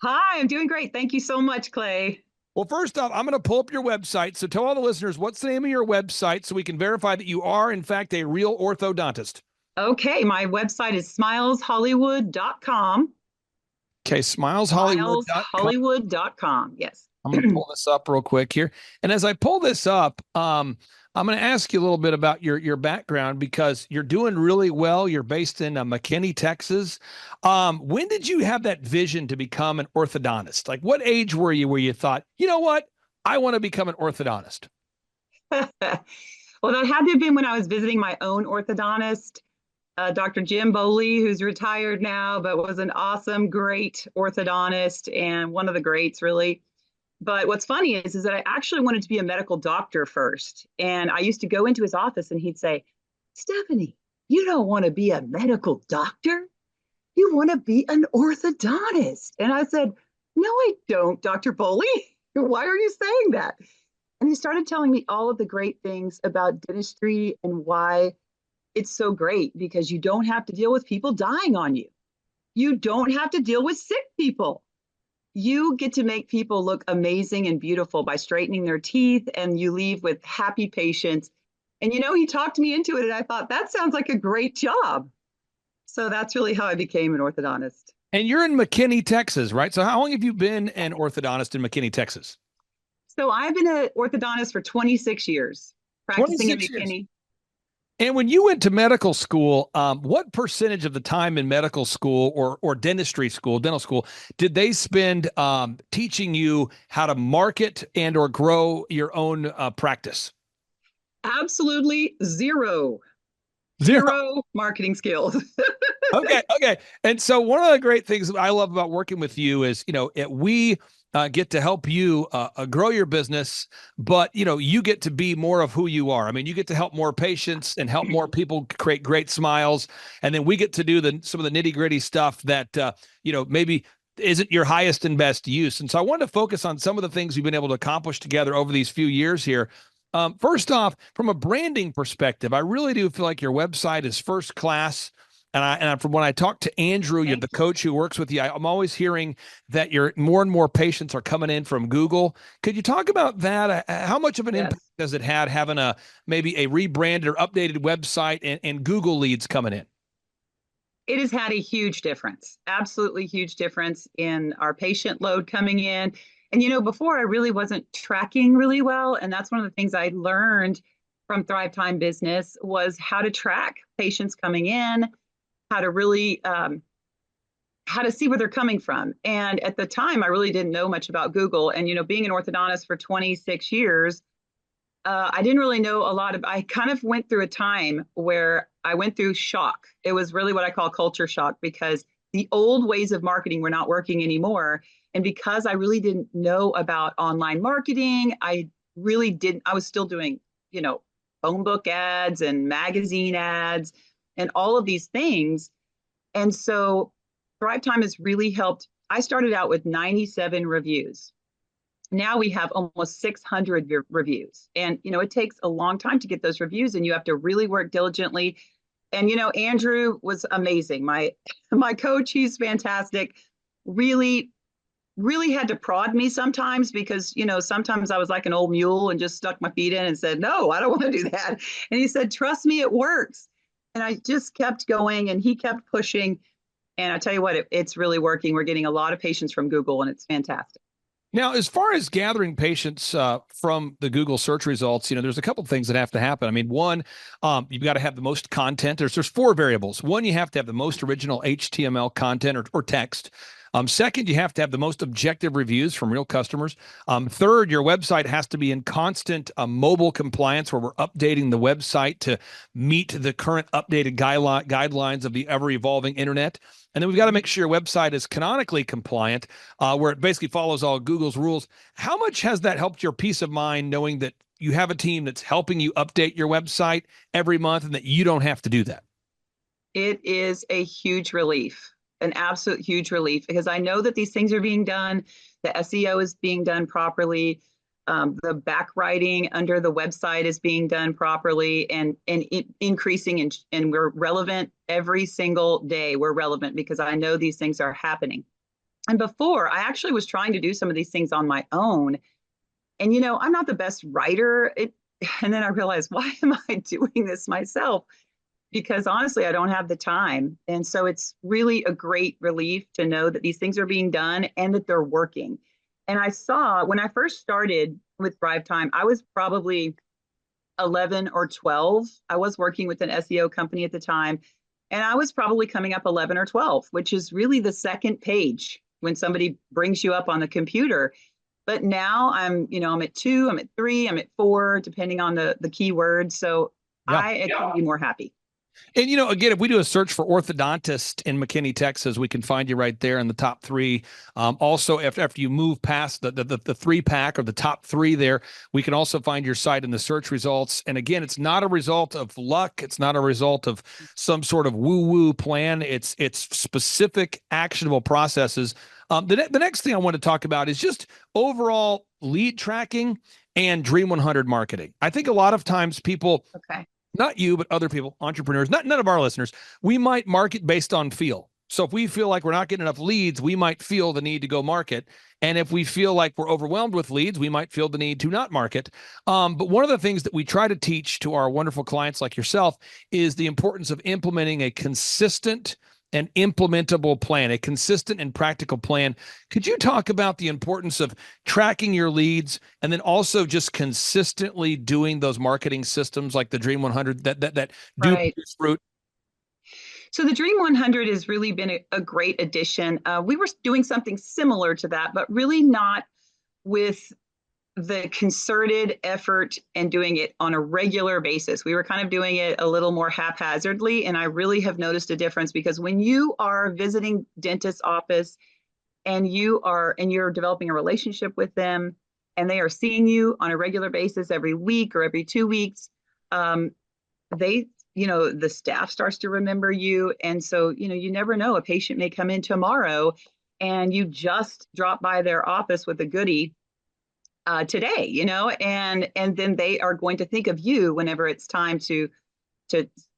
Hi, I'm doing great. Thank you so much, Clay. Well, first off, I'm going to pull up your website. So tell all the listeners, what's the name of your website so we can verify that you are, in fact, a real orthodontist? Okay, my website is smileshollywood.com. Okay, smileshollywood.com. Smileshollywood.com, yes. I'm going to pull this up real quick here. And as I pull this up, I'm going to ask you a little bit about your background, because you're doing really well. You're based in McKinney, Texas. When did you have that vision to become an orthodontist? Like what age were you where you thought, you know what, I want to become an orthodontist? Well, that had to have been when I was visiting my own orthodontist. Dr. Jim Boley, who's retired now, but was an awesome, great orthodontist and one of the greats, really. But what's funny is that I actually wanted to be a medical doctor first. And I used to go into his office and he'd say, Stephanie, you don't want to be a medical doctor. You want to be an orthodontist. And I said, no, I don't, Dr. Boley. Why are you saying that? And he started telling me all of the great things about dentistry and why it's so great, because you don't have to deal with people dying on you. You don't have to deal with sick people. You get to make people look amazing and beautiful by straightening their teeth, and you leave with happy patients. And he talked me into it, and I thought, that sounds like a great job. So that's really how I became an orthodontist. And you're in McKinney, Texas, right? So how long have you been an orthodontist in McKinney, Texas? So I've been an orthodontist for 26 years, practicing in McKinney. Years. And when you went to medical school, what percentage of the time in medical school or dentistry school, dental school, did they spend teaching you how to market and or grow your own practice? Absolutely zero marketing skills. Okay. And so one of the great things that I love about working with you is, we get to help you grow your business, but you get to be more of who you are. I mean, you get to help more patients and help more people create great smiles, and then we get to do some of the nitty gritty stuff that maybe isn't your highest and best use. And so I wanted to focus on some of the things we've been able to accomplish together over these few years here. First off, from a branding perspective, I really do feel like your website is first class. And from when I talk to Andrew, you're the coach who works with you, I'm always hearing that more and more patients are coming in from Google. Could you talk about that? How much of an impact does it have having maybe a rebranded or updated website and Google leads coming in? It has had a huge difference, absolutely huge difference in our patient load coming in. And, before I really wasn't tracking really well. And that's one of the things I learned from Thrivetime Business was how to track patients coming in, how to really, how to see where they're coming from. And at the time, I really didn't know much about Google. And, being an orthodontist for 26 years, I didn't really know a lot I kind of went through a time where I went through shock. It was really what I call culture shock, because the old ways of marketing were not working anymore. And because I really didn't know about online marketing, I was still doing, phone book ads and magazine ads and all of these things. And so Thrivetime has really helped. I started out with 97 reviews. Now we have almost 600 reviews. And, it takes a long time to get those reviews, and you have to really work diligently. And, Andrew was amazing. My coach, he's fantastic. Really had to prod me sometimes, because, sometimes I was like an old mule and just stuck my feet in and said, no, I don't want to do that. And he said, trust me, it works. And I just kept going and he kept pushing. And I tell you what, it's really working. We're getting a lot of patients from Google and it's fantastic. Now, as far as gathering patients from the Google search results, there's a couple of things that have to happen. I mean, one, you've got to have the most content. There's four variables. One, you have to have the most original HTML content or text. Second, you have to have the most objective reviews from real customers. Third, your website has to be in constant mobile compliance, where we're updating the website to meet the current updated guidelines of the ever-evolving internet. And then we've got to make sure your website is canonically compliant, where it basically follows all Google's rules. How much has that helped your peace of mind, knowing that you have a team that's helping you update your website every month and that you don't have to do that? It is a huge relief, an absolute huge relief, because I know that these things are being done. The SEO is being done properly. The backwriting under the website is being done properly and increasing, and we're relevant every single day. We're relevant because I know these things are happening. And before, I actually was trying to do some of these things on my own. And, I'm not the best writer. And then I realized, why am I doing this myself? Because honestly, I don't have the time. And so it's really a great relief to know that these things are being done and that they're working. And I saw when I first started with Thrivetime, I was probably 11 or 12. I was working with an SEO company at the time, and I was probably coming up 11 or 12, which is really the second page when somebody brings you up on the computer. But now I'm at 2, I'm at 3, I'm at 4, depending on the keywords. So Yeah. I couldn't be more happy. And, again, if we do a search for orthodontist in McKinney, Texas, we can find you right there in the top 3. Also, after you move past the 3-pack or the top 3 there, we can also find your site in the search results. And again, it's not a result of luck. It's not a result of some sort of woo-woo plan. It's specific actionable processes. The next thing I want to talk about is just overall lead tracking and Dream 100 marketing. I think a lot of times people... Okay. Not you, but other people, entrepreneurs, none of our listeners, we might market based on feel. So if we feel like we're not getting enough leads, we might feel the need to go market. And if we feel like we're overwhelmed with leads, we might feel the need to not market. But one of the things that we try to teach to our wonderful clients like yourself is the importance of implementing a consistent and implementable plan, a consistent and practical plan. Could you talk about the importance of tracking your leads and then also just consistently doing those marketing systems like the Dream 100 that do produce fruit? So the Dream 100 has really been a great addition. We were doing something similar to that, but really not with the concerted effort and doing it on a regular basis. We were kind of doing it a little more haphazardly. And I really have noticed a difference, because when you are visiting dentist's office and you're developing a relationship with them and they are seeing you on a regular basis every week or every 2 weeks, the staff starts to remember you. And so, you never know, a patient may come in tomorrow and you just drop by their office with a goodie today, and then they are going to think of you whenever it's time to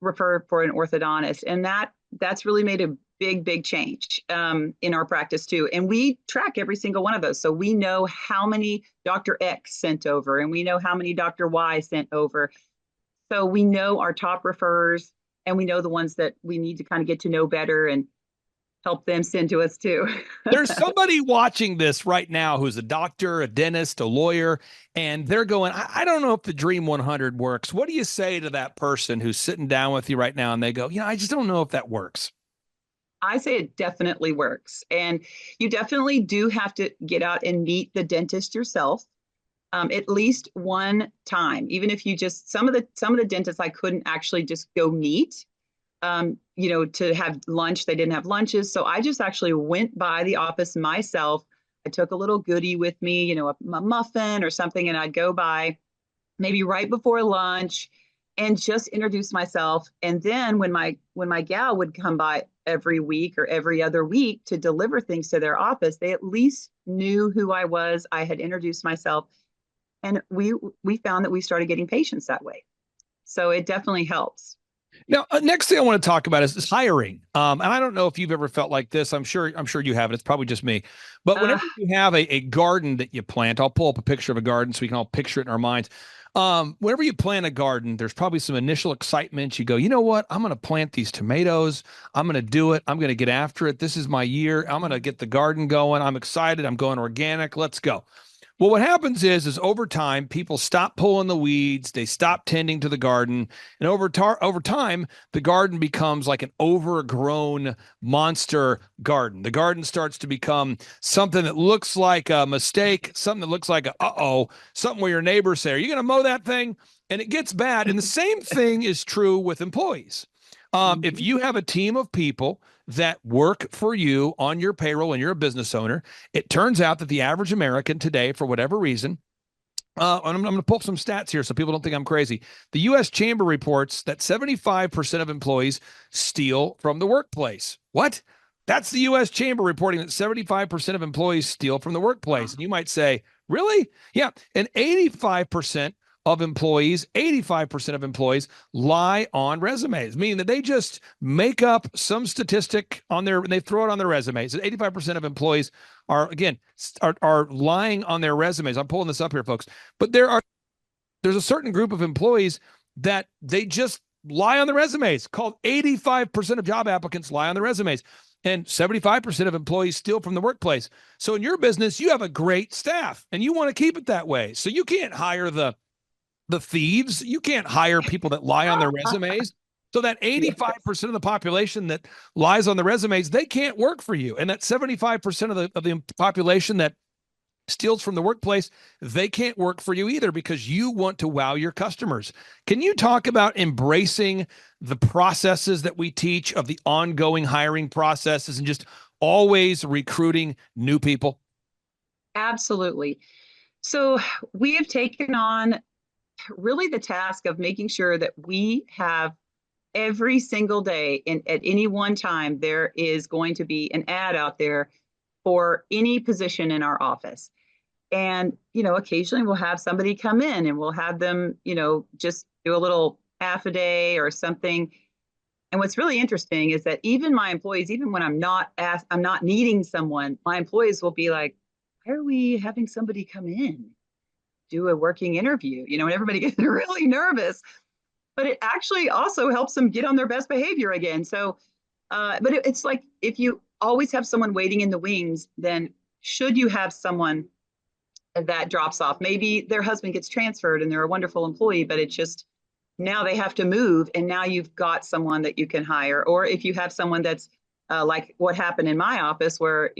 refer for an orthodontist. And that's really made a big change in our practice too. And we track every single one of those. So we know how many Dr. X sent over and we know how many Dr. Y sent over. So we know our top referrers and we know the ones that we need to kind of get to know better and help them send to us too. There's somebody watching this right now who's a doctor, a dentist, a lawyer, and they're going, I don't know if the Dream 100 works. What do you say to that person who's sitting down with you right now and they go, I just don't know if that works? I say it definitely works. And you definitely do have to get out and meet the dentist yourself at least one time. Even if you just, some of the dentists I couldn't actually just go meet. To have lunch. They didn't have lunches. So I just actually went by the office myself. I took a little goodie with me, a muffin or something, and I'd go by maybe right before lunch and just introduce myself. And then when my gal would come by every week or every other week to deliver things to their office, they at least knew who I was. I had introduced myself, and we found that we started getting patients that way. So it definitely helps. Now, next thing I want to talk about is hiring. And I don't know if you've ever felt like this. I'm sure you haven't. It's probably just me. But whenever you have a garden that you plant, I'll pull up a picture of a garden so we can all picture it in our minds. Whenever you plant a garden, there's probably some initial excitement. You go, you know what? I'm going to plant these tomatoes. I'm going to do it. I'm going to get after it. This is my year. I'm going to get the garden going. I'm excited. I'm going organic. Let's go. Well, what happens is over time, people stop pulling the weeds. They stop tending to the garden. And over time, the garden becomes like an overgrown monster garden. The garden starts to become something that looks like a mistake, something that looks like something where your neighbors say, are you going to mow that thing? And it gets bad. And the same thing is true with employees. If you have a team of people that work for you on your payroll and you're a business owner, it turns out that the average American today, for whatever reason, I'm going to pull up some stats here so people don't think I'm crazy. The U.S. Chamber reports that 75% of employees steal from the workplace. What? That's the U.S. Chamber reporting that 75% of employees steal from the workplace. And you might say, really? Yeah. And 85% of employees lie on resumes, meaning that they just make up some statistic and they throw it on their resumes. And 85% of employees are lying on their resumes. I'm pulling this up here, folks. But there's a certain group of employees that they just lie on the resumes, called 85% of job applicants lie on the resumes. And 75% of employees steal from the workplace. So in your business, you have a great staff and you want to keep it that way. So you can't hire the thieves. You can't hire people that lie on their resumes. So that 85% of the population that lies on the resumes, they can't work for you. And that 75% of the population that steals from the workplace, they can't work for you either because you want to wow your customers. Can you talk about embracing the processes that we teach of the ongoing hiring processes and just always recruiting new people? Absolutely. So we have taken on really the task of making sure that we have every single day at any one time, there is going to be an ad out there for any position in our office. And, occasionally we'll have somebody come in and we'll have them, just do a little half a day or something. And what's really interesting is that even my employees, even when I'm not needing someone, my employees will be like, why are we having somebody come in? Do a working interview, and everybody gets really nervous, but it actually also helps them get on their best behavior again. So, but it's like, if you always have someone waiting in the wings, then should you have someone that drops off, maybe their husband gets transferred and they're a wonderful employee, but it's just, now they have to move and now you've got someone that you can hire. Or if you have someone that's like what happened in my office where,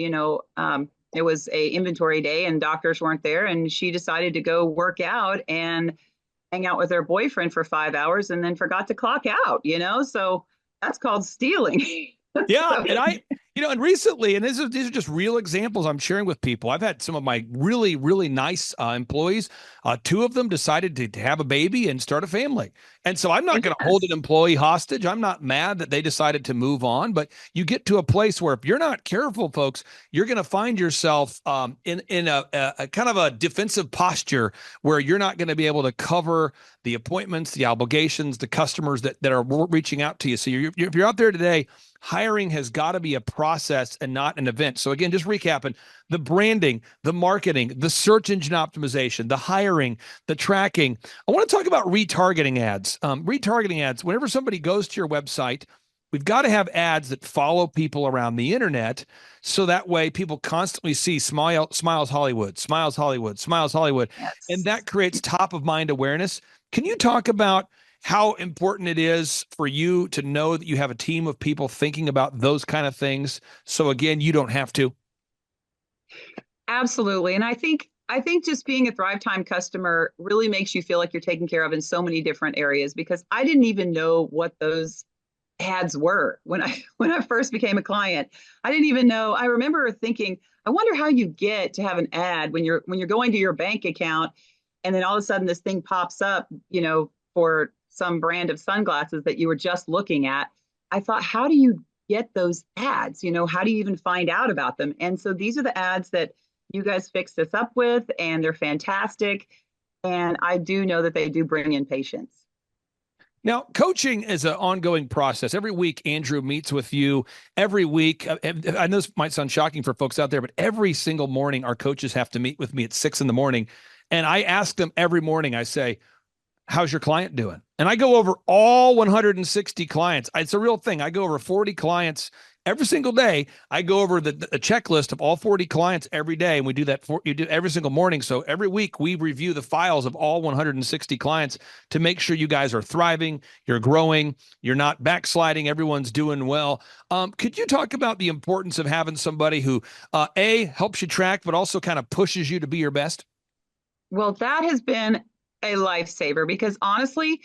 it was a inventory day and doctors weren't there and she decided to go work out and hang out with her boyfriend for 5 hours and then forgot to clock out, so that's called stealing. Yeah. And recently, and these are just real examples I'm sharing with people. I've had some of my really, really nice employees. Two of them decided to have a baby and start a family. And so I'm not going to hold an employee hostage. I'm not mad that they decided to move on, but you get to a place where if you're not careful, folks, you're going to find yourself in a kind of a defensive posture where you're not going to be able to cover the appointments, the obligations, the customers that are reaching out to you. So if you're out there today, hiring has got to be a process and not an event. So again, just recapping: the branding, the marketing, the search engine optimization, the hiring, the tracking. I want to talk about retargeting ads. Retargeting ads, whenever somebody goes to your website, we've got to have ads that follow people around the internet. So that way people constantly see Smiles Hollywood, Smiles Hollywood, Smiles Hollywood. Yes. And that creates top of mind awareness. Can you talk about how important it is for you to know that you have a team of people thinking about those kind of things? So again, you don't have to. Absolutely. And I think just being a Thrivetime customer really makes you feel like you're taken care of in so many different areas, because I didn't even know what those ads were when I first became a client. I didn't even know. I remember thinking, I wonder how you get to have an ad when you're going to your bank account and then all of a sudden this thing pops up, for some brand of sunglasses that you were just looking at. I thought, how do you get those ads? How do you even find out about them? And so these are the ads that you guys fixed us up with, and they're fantastic. And I do know that they do bring in patients. Now, coaching is an ongoing process. Every week, Andrew meets with you. Every week, I know this might sound shocking for folks out there, but every single morning, our coaches have to meet with me at 6 a.m. And I ask them every morning, I say, how's your client doing? And I go over all 160 clients. It's a real thing. I go over 40 clients every single day. I go over the checklist of all 40 clients every day. And we do that you do every single morning. So every week we review the files of all 160 clients to make sure you guys are thriving, you're growing, you're not backsliding, everyone's doing well. Could you talk about the importance of having somebody who A, helps you track, but also kind of pushes you to be your best? Well, that has been a lifesaver because honestly,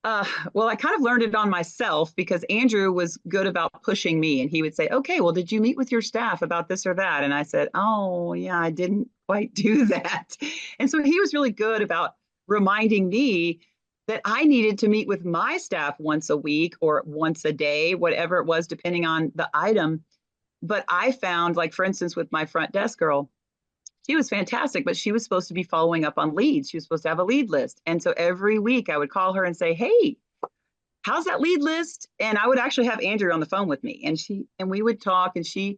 well, I kind of learned it on myself because Andrew was good about pushing me and he would say, okay, well, did you meet with your staff about this or that? And I said, oh, yeah, I didn't quite do that. And so he was really good about reminding me that I needed to meet with my staff once a week or once a day, whatever it was, depending on the item. But I found, like, for instance, with my front desk girl, she was fantastic, but she was supposed to be following up on leads. She was supposed to have a lead list. And so every week I would call her and say, hey, how's that lead list? And I would actually have Andrew on the phone with me and we would talk and she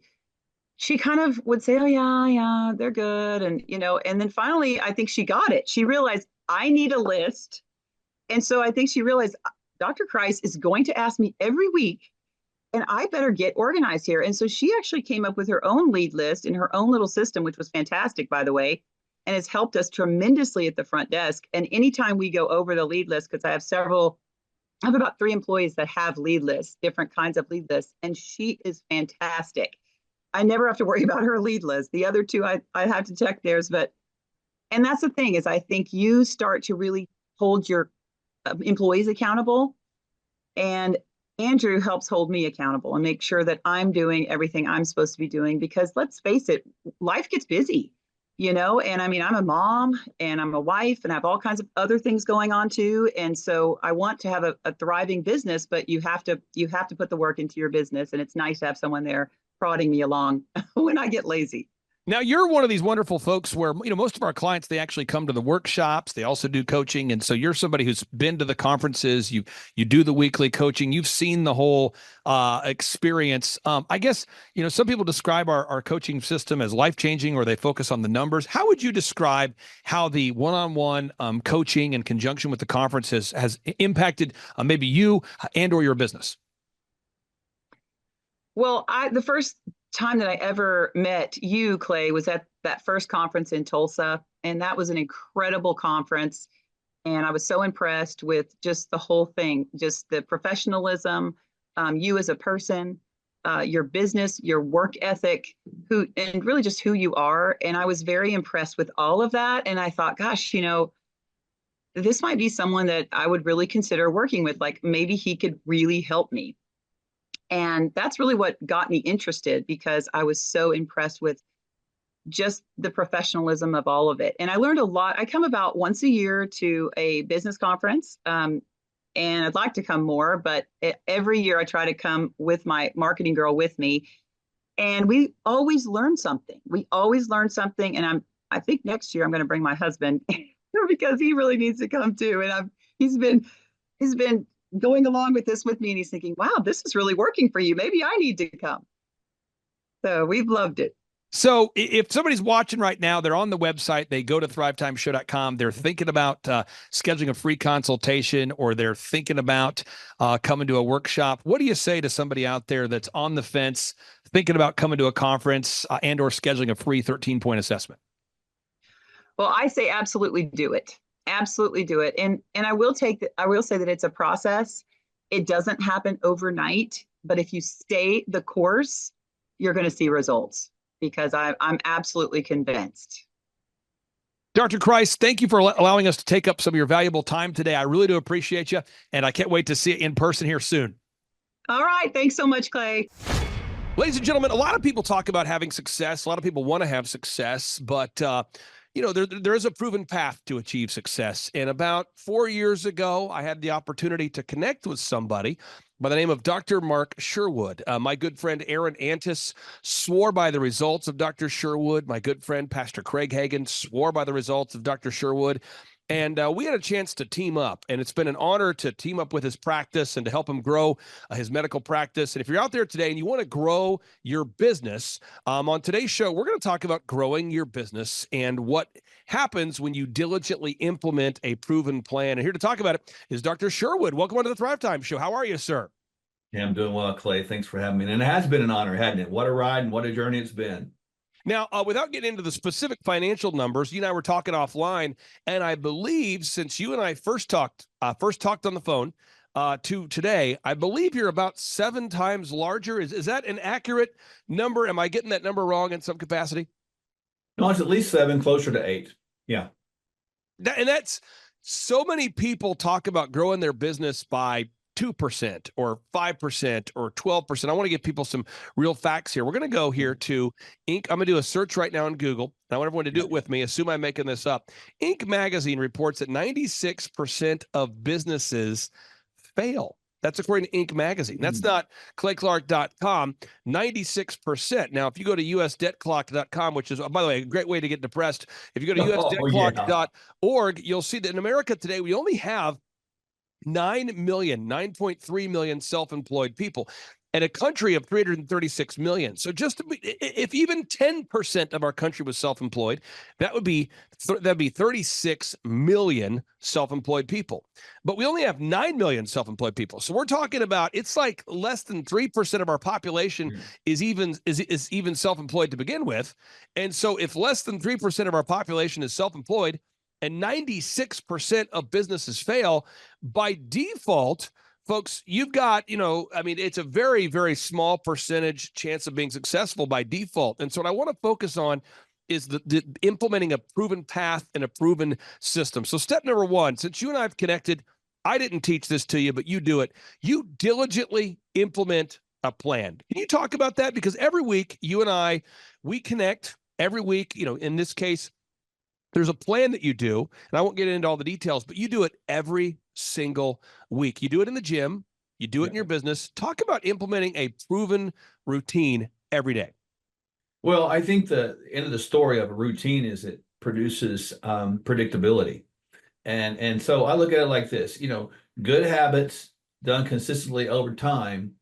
kind of would say, oh yeah, they're good. And, and then finally, I think she got it. She realized I need a list. And so I think she realized Dr. Christ is going to ask me every week and I better get organized here. And so she actually came up with her own lead list in her own little system, which was fantastic, by the way, and has helped us tremendously at the front desk. And anytime we go over the lead list, because I have about 3 employees that have lead lists, different kinds of lead lists, and she is fantastic. I never have to worry about her lead list. The other 2, I have to check theirs, and that's the thing is I think you start to really hold your employees accountable, and Andrew helps hold me accountable and make sure that I'm doing everything I'm supposed to be doing because let's face it, life gets busy, and I mean, I'm a mom and I'm a wife and I have all kinds of other things going on too. And so I want to have a thriving business, but you have to put the work into your business. And it's nice to have someone there prodding me along when I get lazy. Now, you're one of these wonderful folks where, most of our clients, they actually come to the workshops. They also do coaching. And so you're somebody who's been to the conferences. You do the weekly coaching. You've seen the whole experience. I guess, some people describe our coaching system as life-changing or they focus on the numbers. How would you describe how the one-on-one coaching in conjunction with the conference has impacted maybe you and or your business? Well, the first time that I ever met you, Clay, was at that first conference in Tulsa. And that was an incredible conference. And I was so impressed with just the whole thing, just the professionalism, you as a person, your business, your work ethic, and really just who you are. And I was very impressed with all of that. And I thought, gosh, this might be someone that I would really consider working with. Like maybe he could really help me. And that's really what got me interested because I was so impressed with just the professionalism of all of it. And I learned a lot. I come about once a year to a business conference, and I'd like to come more, but every year I try to come with my marketing girl with me. And we always learn something. And I think next year I'm going to bring my husband because he really needs to come too. And he's been going along with this with me and he's thinking, wow, this is really working for you. Maybe I need to come. So we've loved it. So if somebody's watching right now, they're on the website, they go to thrivetimeshow.com, they're thinking about scheduling a free consultation or they're thinking about coming to a workshop. What do you say to somebody out there that's on the fence, thinking about coming to a conference and or scheduling a free 13-point assessment? Well, I say absolutely do it. Absolutely do it. And I will say that it's a process. It doesn't happen overnight, but if you stay the course, you're going to see results because I'm absolutely convinced. Dr. Christ, thank you for allowing us to take up some of your valuable time today. I really do appreciate you. And I can't wait to see you in person here soon. All right. Thanks so much, Clay. Ladies and gentlemen, a lot of people talk about having success. A lot of people want to have success, but there is a proven path to achieve success. And about 4 years ago, I had the opportunity to connect with somebody by the name of Dr. Mark Sherwood. My good friend Aaron Antis swore by the results of Dr. Sherwood. My good friend Pastor Craig Hagan swore by the results of Dr. Sherwood. And we had a chance to team up, and it's been an honor to team up with his practice and to help him grow his medical practice. And if you're out there today and you want to grow your business, on today's show, we're going to talk about growing your business and what happens when you diligently implement a proven plan. And here to talk about it is Dr. Sherwood. Welcome onto the Thrivetime Show. How are you, sir? Yeah, I'm doing well, Clay. Thanks for having me. And it has been an honor, hasn't it? What a ride and what a journey it's been. Now, without getting into the specific financial numbers, you and I were talking offline, and I believe since you and I first talked on the phone to today, I believe you're about 7 times larger. Is that an accurate number? Am I getting that number wrong in some capacity? No, it's at least 7, closer to 8. Yeah. And that's so many people talk about growing their business by 2% or 5% or 12%. I want to give people some real facts here. We're going to go here to Inc. I'm going to do a search right now on Google. I want everyone to do it with me. Assume I'm making this up. Inc. magazine reports that 96% of businesses fail. That's according to Inc. magazine. That's not clayclark.com, 96%. Now, if you go to usdebtclock.com, which is, by the way, a great way to get depressed. If you go to usdebtclock.org, you'll see that in America today, we only have 9.3 million self-employed people and a country of 336 million. So just if even 10% of our country was self-employed, that'd be 36 million self-employed people. But we only have 9 million self-employed people. So we're talking about, it's like less than 3% of our population is even self-employed to begin with. And so if less than 3% of our population is self-employed, and 96% of businesses fail, by default, folks, you've got, it's a very, very small percentage chance of being successful by default. And so what I want to focus on is the implementing a proven path and a proven system. So step number 1, since you and I have connected, I didn't teach this to you, but you do it. You diligently implement a plan. Can you talk about that? Because every week you and we connect every week, in this case, there's a plan that you do, and I won't get into all the details, but you do it every single week. You do it in the gym. You do it in your business. Talk about implementing a proven routine every day. Well, I think the end of the story of a routine is it produces predictability. And so I look at it like this, good habits done consistently over time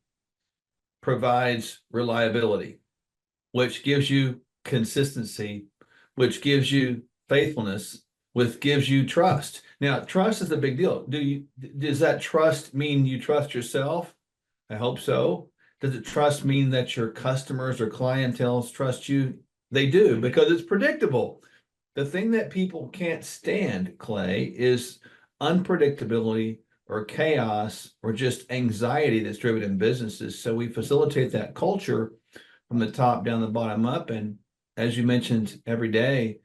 provides reliability, which gives you consistency, which gives you faithfulness, which gives you trust. Now, trust is a big deal. Does that trust mean you trust yourself? I hope so. Does it trust mean that your customers or clientele trust you? They do, because it's predictable. The thing that people can't stand, Clay, is unpredictability or chaos or just anxiety that's driven in businesses. So we facilitate that culture from the top down, the bottom up. And as you mentioned, every day,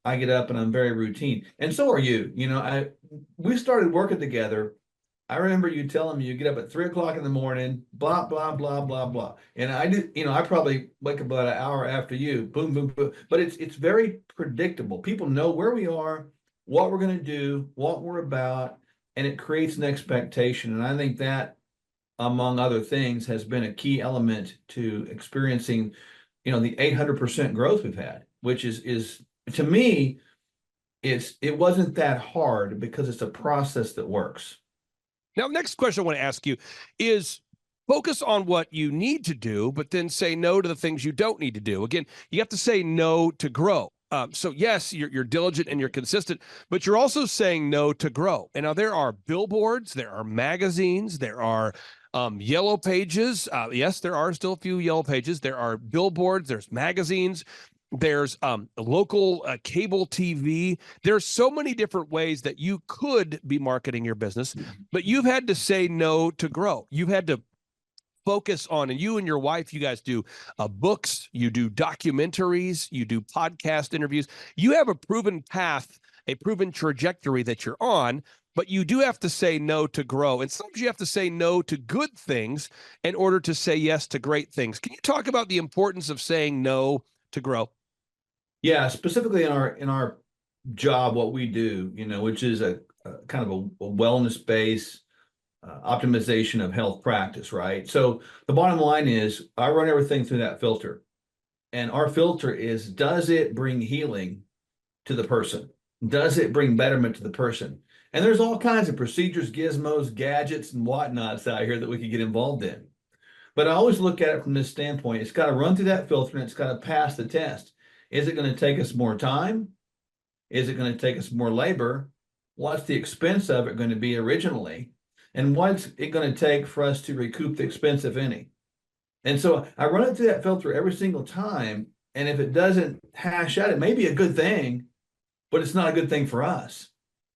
I get up and I'm very routine. And so are you. We started working together. I remember you telling me you get up at 3 o'clock in the morning, blah, blah, blah, blah, blah. And I did, I probably wake up about an hour after you, boom, boom, boom. But it's very predictable. People know where we are, what we're going to do, what we're about, and it creates an expectation. And I think that, among other things, has been a key element to experiencing, the 800% growth we've had, which is to me, it wasn't that hard because it's a process that works. Now, next question I want to ask you is focus on what you need to do, but then say no to the things you don't need to do. Again, you have to say no to grow. So yes, you're diligent and you're consistent, but you're also saying no to grow. And now there are billboards, there are magazines, there are yellow pages. Yes, there are still a few yellow pages. There are billboards, there's magazines. There's local cable TV. There's so many different ways that you could be marketing your business, but you've had to say no to grow. You've had to focus on, and you and your wife, you guys do books, you do documentaries, you do podcast interviews. You have a proven path, a proven trajectory that you're on, but you do have to say no to grow. And sometimes you have to say no to good things in order to say yes to great things. Can you talk about the importance of saying no to grow? Yeah, specifically in our job, what we do, which is a kind of a wellness-based optimization of health practice, right? So the bottom line is I run everything through that filter. And our filter is, does it bring healing to the person? Does it bring betterment to the person? And there's all kinds of procedures, gizmos, gadgets, and whatnots out here that we could get involved in. But I always look at it from this standpoint. It's got to run through that filter and it's got to pass the test. Is it going to take us more time? Is it going to take us more labor? What's the expense of it going to be originally? And what's it going to take for us to recoup the expense, if any? And so I run it through that filter every single time. And if it doesn't hash out, it may be a good thing, but it's not a good thing for us.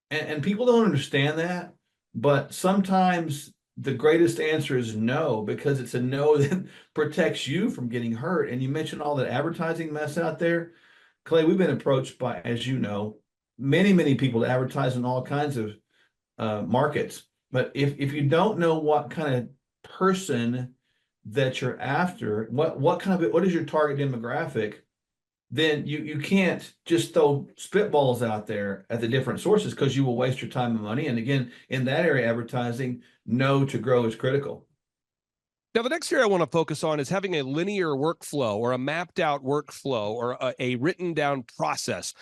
And people don't understand that. But sometimes the greatest answer is no, because it's a no that protects you from getting hurt. And you mentioned all that advertising mess out there. Clay, we've been approached by, as you know, many people to advertise in all kinds of markets. But if you don't know what kind of person that you're after, what is your target demographic, then you can't just throw spitballs out there at the different sources, because you will waste your time and money. And again, in that area, advertising, know to grow is critical. Now, the next area I want to focus on is having a linear workflow or a mapped out workflow or a written down process.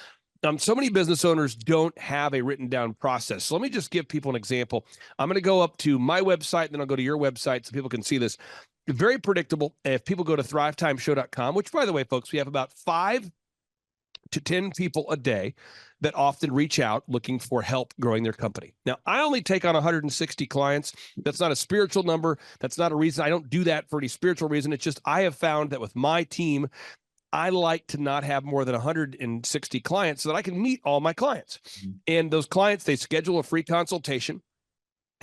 So many business owners don't have a written down process. So let me just give people an example. I'm going to go up to my website, and then I'll go to your website so people can see this. Very predictable. If people go to thrivetimeshow.com, which, by the way, folks, we have about 5 to 10 people a day that often reach out looking for help growing their company. Now, I only take on 160 clients. That's not a spiritual number. That's not a reason. I don't do that for any spiritual reason. It's just I have found that with my team, I like to not have more than 160 clients so that I can meet all my clients. Mm-hmm. And those clients, they schedule a free consultation.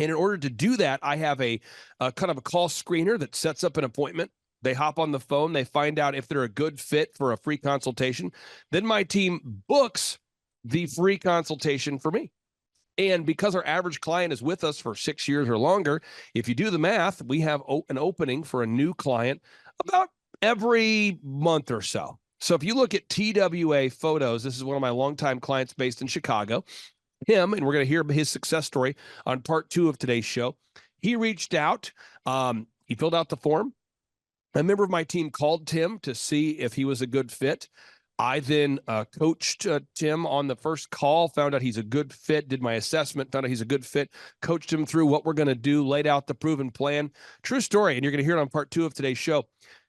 And in order to do that, I have a kind of a call screener that sets up an appointment. They hop on the phone. They find out if they're a good fit for a free consultation. Then my team books the free consultation for me. And because our average client is with us for 6 years or longer, if you do the math, we have an opening for a new client about every month or so. So if you look at TWA Photos, this is one of my longtime clients based in Chicago. Him, and we're going to hear his success story on part 2 of today's show. He reached out. He filled out the form. A member of my team called Tim to see if he was a good fit. I then coached Tim on the first call, found out he's a good fit, did my assessment, found out he's a good fit, coached him through what we're going to do, laid out the proven plan. True story, and you're going to hear it on part 2 of today's show.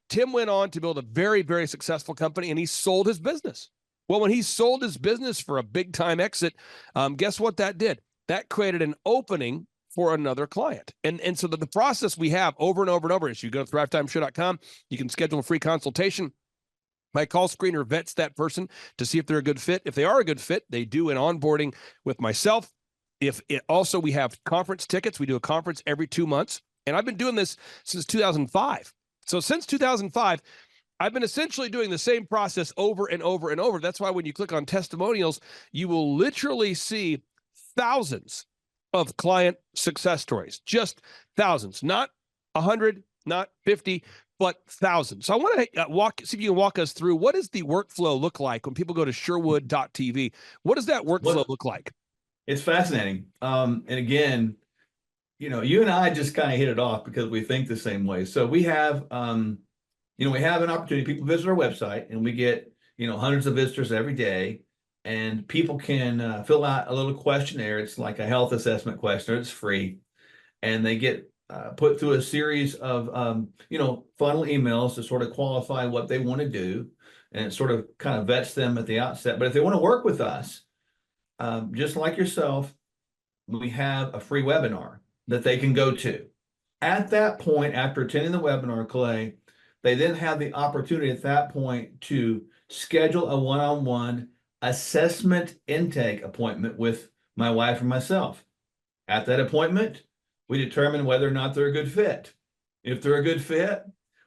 Tim went on to build a very, very successful company, and he sold his business. Well, when he sold his business for a big-time exit, guess what that did? That created an opening for another client. And so the process we have over and over and over is you go to thrivetimeshow.com, you can schedule a free consultation. My call screener vets that person to see if they're a good fit. If they are a good fit, they do an onboarding with myself. Also, we have conference tickets. We do a conference every 2 months. And I've been doing this since 2005. So since 2005, I've been essentially doing the same process over and over and over. That's why when you click on testimonials, you will literally see thousands of client success stories, just thousands, not 100, not 50, but thousands. So I want to see if you can walk us through, what does the workflow look like when people go to Sherwood.tv? What does that workflow look like? It's fascinating. And again, you and I just kind of hit it off because we think the same way. So we have, we have an opportunity. People visit our website and we get, hundreds of visitors every day, and people can fill out a little questionnaire. It's like a health assessment questionnaire. It's free. And they get put through a series of, funnel emails to sort of qualify what they want to do. And it sort of kind of vets them at the outset. But if they want to work with us, just like yourself, we have a free webinar that they can go to. At that point, after attending the webinar, Clay, they then have the opportunity at that point to schedule a one-on-one assessment intake appointment with my wife and myself. At that appointment, we determine whether or not they're a good fit. If they're a good fit,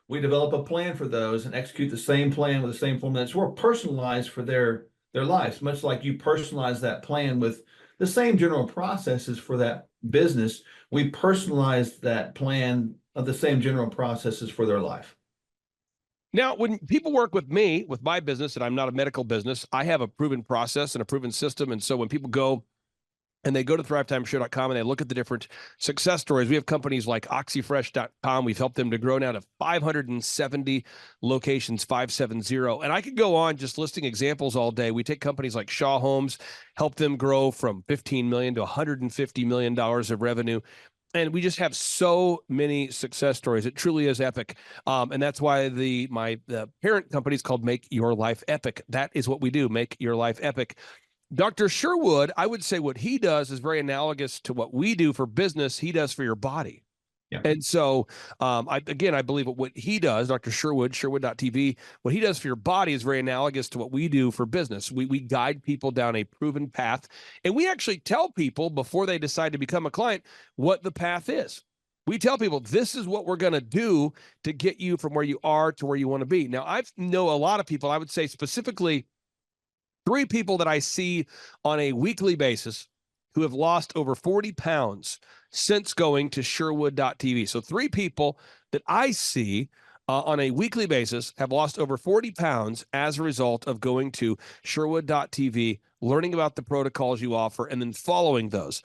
we develop a plan for those and execute the same plan with the same format. It's more personalized for their lives, much like you personalize that plan with the same general processes for that business. We personalize that plan of the same general processes for their life. Now, when people work with me, with my business, and I'm not a medical business, I have a proven process and a proven system. And so when people go and they go to thrivetimeshow.com and they look at the different success stories. We have companies like oxyfresh.com. We've helped them to grow now to 570 locations, 570. And I could go on just listing examples all day. We take companies like Shaw Homes, help them grow from $15 million to $150 million of revenue. And we just have so many success stories. It truly is epic. And that's why the parent company is called Make Your Life Epic. That is what we do, make your life epic. Dr. Sherwood, I would say what he does is very analogous to what we do for business, he does for your body. Yeah. And so, I believe what he does, Dr. Sherwood, Sherwood.tv, what he does for your body is very analogous to what we do for business. We guide people down a proven path, and we actually tell people before they decide to become a client what the path is. We tell people, this is what we're going to do to get you from where you are to where you want to be. Now, I know a lot of people, I would say specifically 3 people that I see on a weekly basis who have lost over 40 pounds since going to Sherwood.tv. So 3 people that I see on a weekly basis have lost over 40 pounds as a result of going to Sherwood.tv, learning about the protocols you offer, and then following those.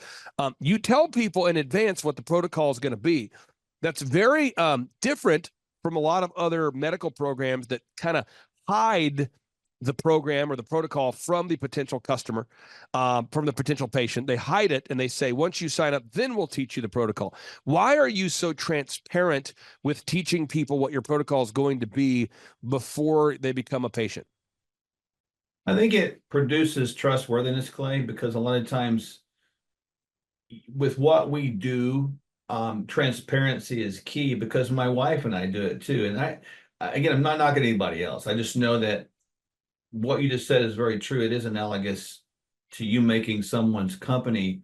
You tell people in advance what the protocol is going to be. That's very different from a lot of other medical programs that kind of hide the program or the protocol from the potential customer, from the potential patient. They hide it and they say, once you sign up, then we'll teach you the protocol. Why are you so transparent with teaching people what your protocol is going to be before they become a patient? I think it produces trustworthiness, Clay, because a lot of times with what we do, transparency is key, because my wife and I do it too. And again, I'm not knocking anybody else. I just know that what you just said is very true. It is analogous to you making someone's company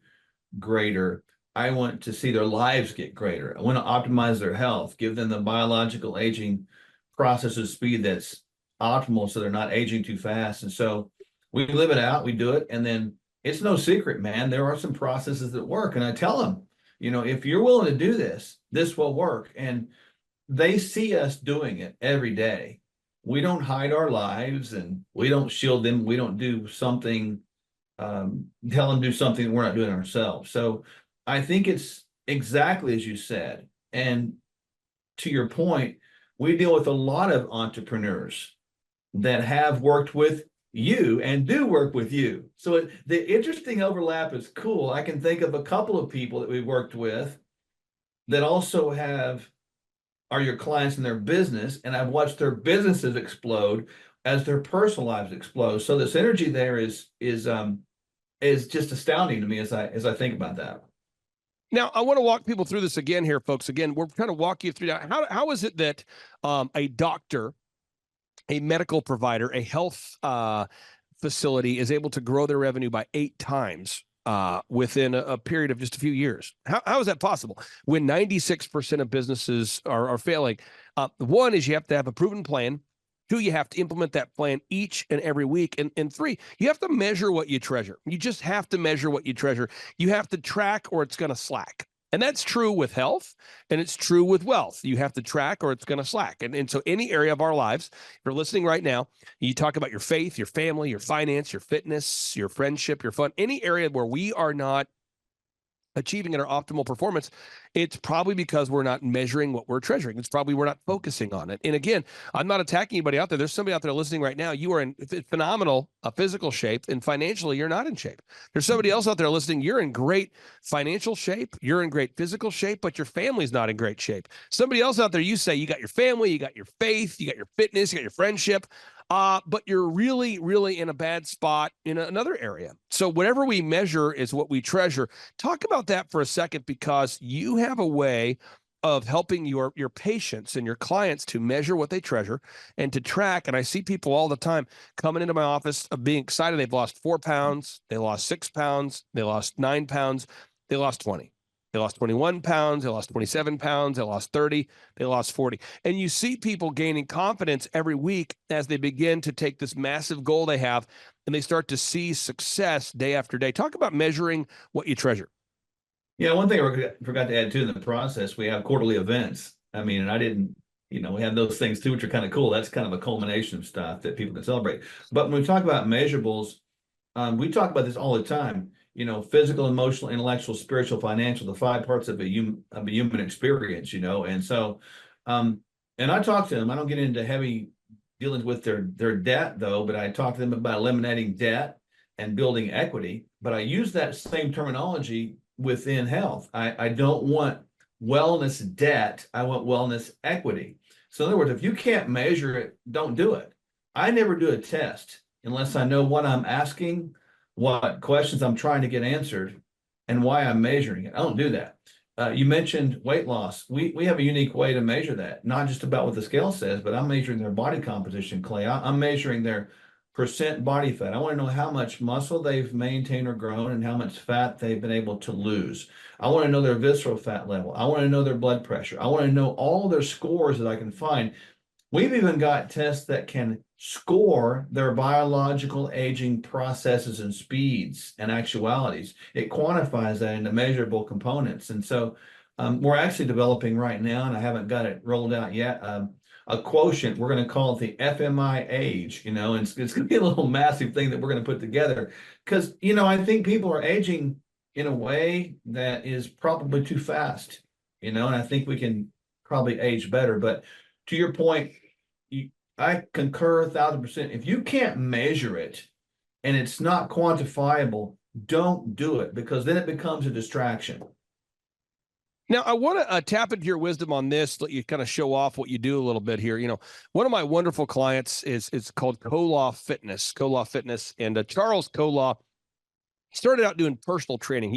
greater. I want to see their lives get greater. I want to optimize their health, give them the biological aging process of speed that's optimal so they're not aging too fast. And so we live it out, we do it. And then it's no secret, man, there are some processes that work. And I tell them, if you're willing to do this, this will work. And they see us doing it every day. We don't hide our lives and we don't shield them. We don't do something, tell them do something we're not doing ourselves. So I think it's exactly as you said. And to your point, we deal with a lot of entrepreneurs that have worked with you and do work with you. So the interesting overlap is cool. I can think of a couple of people that we've worked with that also are your clients in their business, and I've watched their businesses explode as their personal lives explode. So the synergy there is just astounding to me as I think about that. Now, I want to walk people through this again here, folks. Again, we're kind of walking you through that. How is it that a doctor, a medical provider, a health facility is able to grow their revenue by 8 times within a period of just a few years? How is that possible when 96% of businesses are failing? One is you have to have a proven plan. 2, you have to implement that plan each and every week. And 3, you have to measure what you treasure. You just have to measure what you treasure. You have to track or it's going to slack. And that's true with health, and it's true with wealth. You have to track or it's going to slack. And so any area of our lives, if you're listening right now, you talk about your faith, your family, your finance, your fitness, your friendship, your fun, any area where we are not achieving at our optimal performance, it's probably because we're not measuring what we're treasuring. It's probably we're not focusing on it. And again, I'm not attacking anybody out there. There's somebody out there listening right now. You are in phenomenal physical shape, and financially, you're not in shape. There's somebody else out there listening. You're in great financial shape. You're in great physical shape, but your family's not in great shape. Somebody else out there, you say you got your family, you got your faith, you got your fitness, you got your friendship. But you're really, really in a bad spot in another area. So whatever we measure is what we treasure. Talk about that for a second, because you have a way of helping your patients and your clients to measure what they treasure and to track. And I see people all the time coming into my office of being excited. They've lost 4 pounds. They lost 6 pounds. They lost 9 pounds. They lost 20. They lost 21 pounds. They lost 27 pounds. They lost 30. They lost 40. And you see people gaining confidence every week as they begin to take this massive goal they have and they start to see success day after day. Talk about measuring what you treasure. Yeah, one thing I forgot to add too in the process, we have quarterly events. I mean, and I didn't, we have those things too, which are kind of cool. That's kind of a culmination of stuff that people can celebrate. But when we talk about measurables, we talk about this all the time. physical, emotional, intellectual, spiritual, financial, the 5 parts of a human experience, and so, and I talk to them. I don't get into heavy dealings with their debt though, but I talk to them about eliminating debt and building equity. But I use that same terminology within health. I don't want wellness debt. I want wellness equity. So in other words, if you can't measure it, don't do it. I never do a test unless I know what I'm asking, what questions I'm trying to get answered, and why I'm measuring it. I don't do that. You mentioned weight loss. We have a unique way to measure that, not just about what the scale says, but I'm measuring their body composition, Clay. I'm measuring their percent body fat. I want to know how much muscle they've maintained or grown and how much fat they've been able to lose. I want to know their visceral fat level. I want to know their blood pressure. I want to know all their scores that I can find. We've even got tests that can score their biological aging processes and speeds and actualities. It quantifies that into measurable components. And so we're actually developing right now, and I haven't got it rolled out yet, a quotient. We're going to call it the FMI age, and it's going to be a little massive thing that we're going to put together. Because, I think people are aging in a way that is probably too fast, and I think we can probably age better. But to your point, I concur 1,000%. If you can't measure it and it's not quantifiable, don't do it, because then it becomes a distraction. Now, I want to tap into your wisdom on this, let you kind of show off what you do a little bit here. One of my wonderful clients is called Kolaw Fitness, and Charles Kolaw. He started out doing personal training.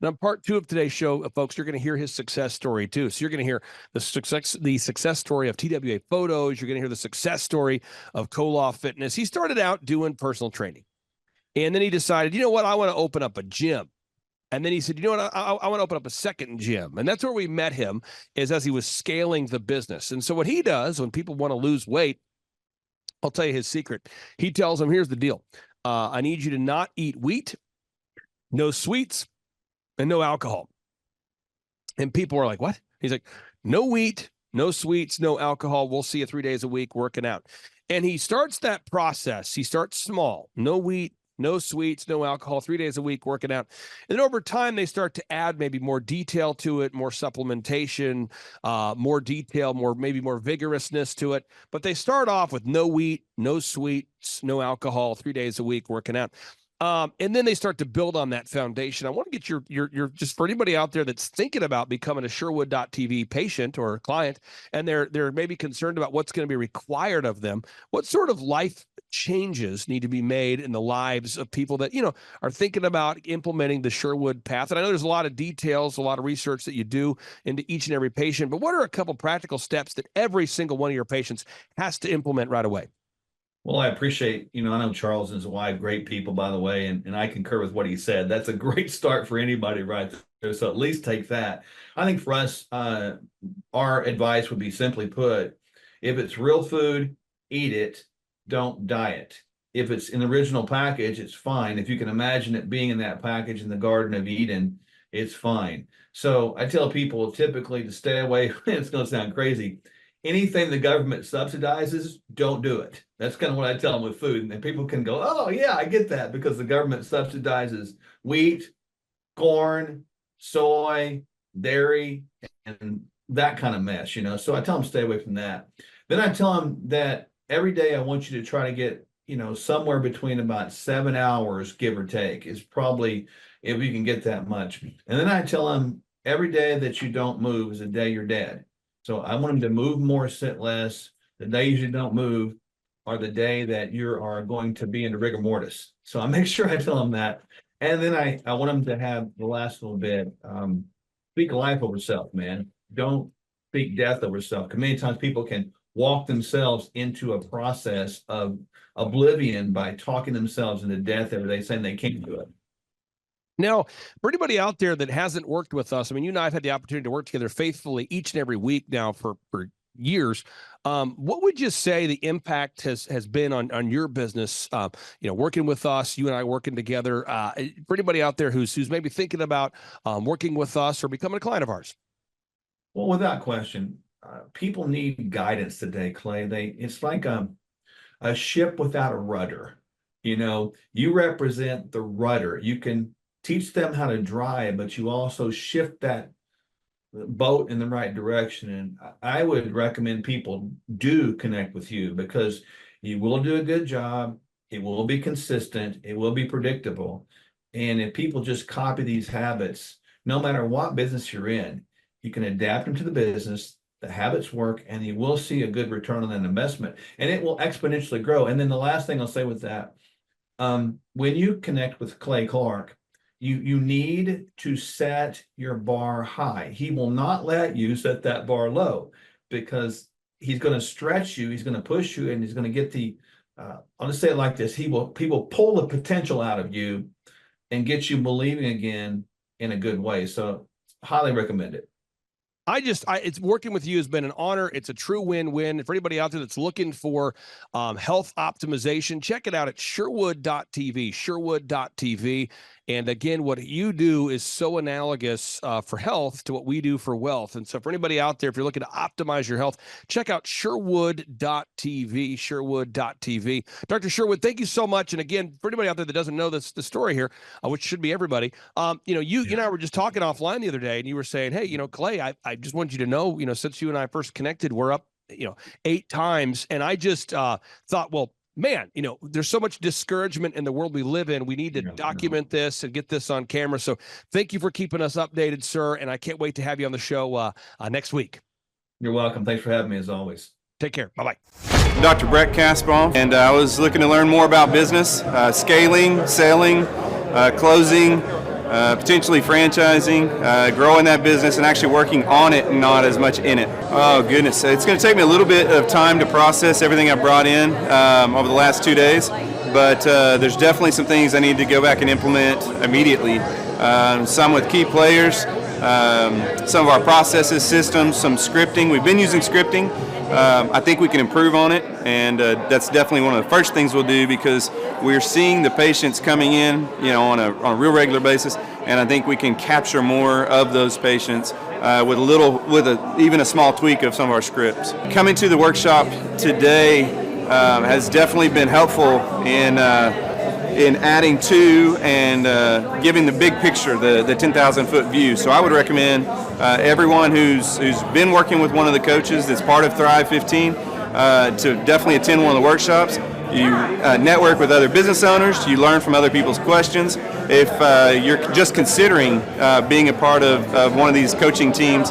And on part 2 of today's show, folks, you're going to hear his success story too. So you're going to hear the success story of TWA Photos. You're going to hear the success story of Kolaw Fitness. He started out doing personal training, and then he decided, I want to open up a gym. And then he said, I want to open up a second gym. And that's where we met him, is as he was scaling the business. And so what he does when people want to lose weight, I'll tell you his secret. He tells them, here's the deal. I need you to not eat wheat, no sweets, and no alcohol. And people are like, what? He's like, no wheat, no sweets, no alcohol. We'll see you 3 days a week working out. And he starts that process. He starts small, no wheat, no sweets, no alcohol, 3 days a week working out. And then over time, they start to add maybe more detail to it, more supplementation, more detail, maybe more vigorousness to it. But they start off with no wheat, no sweets, no alcohol, 3 days a week working out. And then they start to build on that foundation. I want to get your just for anybody out there that's thinking about becoming a Sherwood.tv patient or client, and they're maybe concerned about what's going to be required of them. What sort of life changes need to be made in the lives of people that, are thinking about implementing the Sherwood path? And I know there's a lot of details, a lot of research that you do into each and every patient, but what are a couple practical steps that every single one of your patients has to implement right away? Well, I appreciate, I know Charles and his wife, great people, by the way, and I concur with what he said. That's a great start for anybody right there. So at least take that. I think for us, our advice would be, simply put, if it's real food, eat it, don't diet. If it's in the original package, it's fine. If you can imagine it being in that package in the Garden of Eden, it's fine. So I tell people typically to stay away. It's going to sound crazy. Anything the government subsidizes, don't do it. That's kind of what I tell them with food. And people can go, oh, yeah, I get that, because the government subsidizes wheat, corn, soy, dairy, and that kind of mess, So I tell them stay away from that. Then I tell them that every day I want you to try to get, somewhere between about 7 hours, give or take, is probably, if you can get that much. And then I tell them every day that you don't move is a day you're dead. So I want them to move more, sit less. The days you don't move are the day that you are going to be in rigor mortis. So I make sure I tell them that. And then I want them to have the last little bit, speak life over self, man. Don't speak death over self. Because many times people can walk themselves into a process of oblivion by talking themselves into death every day, saying they can't do it. Now, for anybody out there that hasn't worked with us, I mean, you and I have had the opportunity to work together faithfully each and every week now for years. What would you say the impact has been on your business? Working with us, you and I working together. For anybody out there who's maybe thinking about working with us or becoming a client of ours. Well, without question, people need guidance today, Clay. It's like a ship without a rudder. You represent the rudder. You can teach them how to drive, but you also shift that boat in the right direction. And I would recommend people do connect with you, because you will do a good job. It will be consistent. It will be predictable. And if people just copy these habits, no matter what business you're in, you can adapt them to the business. The habits work, and you will see a good return on an investment, and it will exponentially grow. And then the last thing I'll say with that, when you connect with Clay Clark, you need to set your bar high. He will not let you set that bar low, because he's going to stretch you, he's going to push you, and he's going to get I'll just say it like this: he will pull the potential out of you and get you believing again in a good way. So highly recommend it. It's working with you has been an honor. It's a true win-win. For anybody out there that's looking for health optimization, check it out at Sherwood.tv. And again, what you do is so analogous for health to what we do for wealth. And so for anybody out there, if you're looking to optimize your health, check out Sherwood.tv. Dr. Sherwood, thank you so much. And again, for anybody out there that doesn't know the story here, which should be everybody, you and I were just talking offline the other day, and you were saying, hey, Clay, I just want you to know, since you and I first connected, we're up, 8 times. And I just thought, well, man, there's so much discouragement in the world we live in. We need to document this and get this on camera. So thank you for keeping us updated, sir. And I can't wait to have you on the show next week. You're welcome. Thanks for having me, as always. Take care. Bye-bye. Dr. Brett Kasbaum, and I was looking to learn more about business, scaling, selling, closing, potentially franchising, growing that business, and actually working on it and not as much in it. Oh, goodness. It's going to take me a little bit of time to process everything I brought in over the last 2 days, but there's definitely some things I need to go back and implement immediately. Some with key players, some of our processes, systems, some scripting. We've been using scripting. I think we can improve on it, and that's definitely one of the first things we'll do, because we're seeing the patients coming in, on a real regular basis, and I think we can capture more of those patients with even a small tweak of some of our scripts. Coming to the workshop today has definitely been helpful in adding to and giving the big picture, the 10,000 foot view. So I would recommend everyone who's been working with one of the coaches that's part of Thrive 15 to definitely attend one of the workshops. You network with other business owners. You learn from other people's questions. If you're just considering being a part of one of these coaching teams,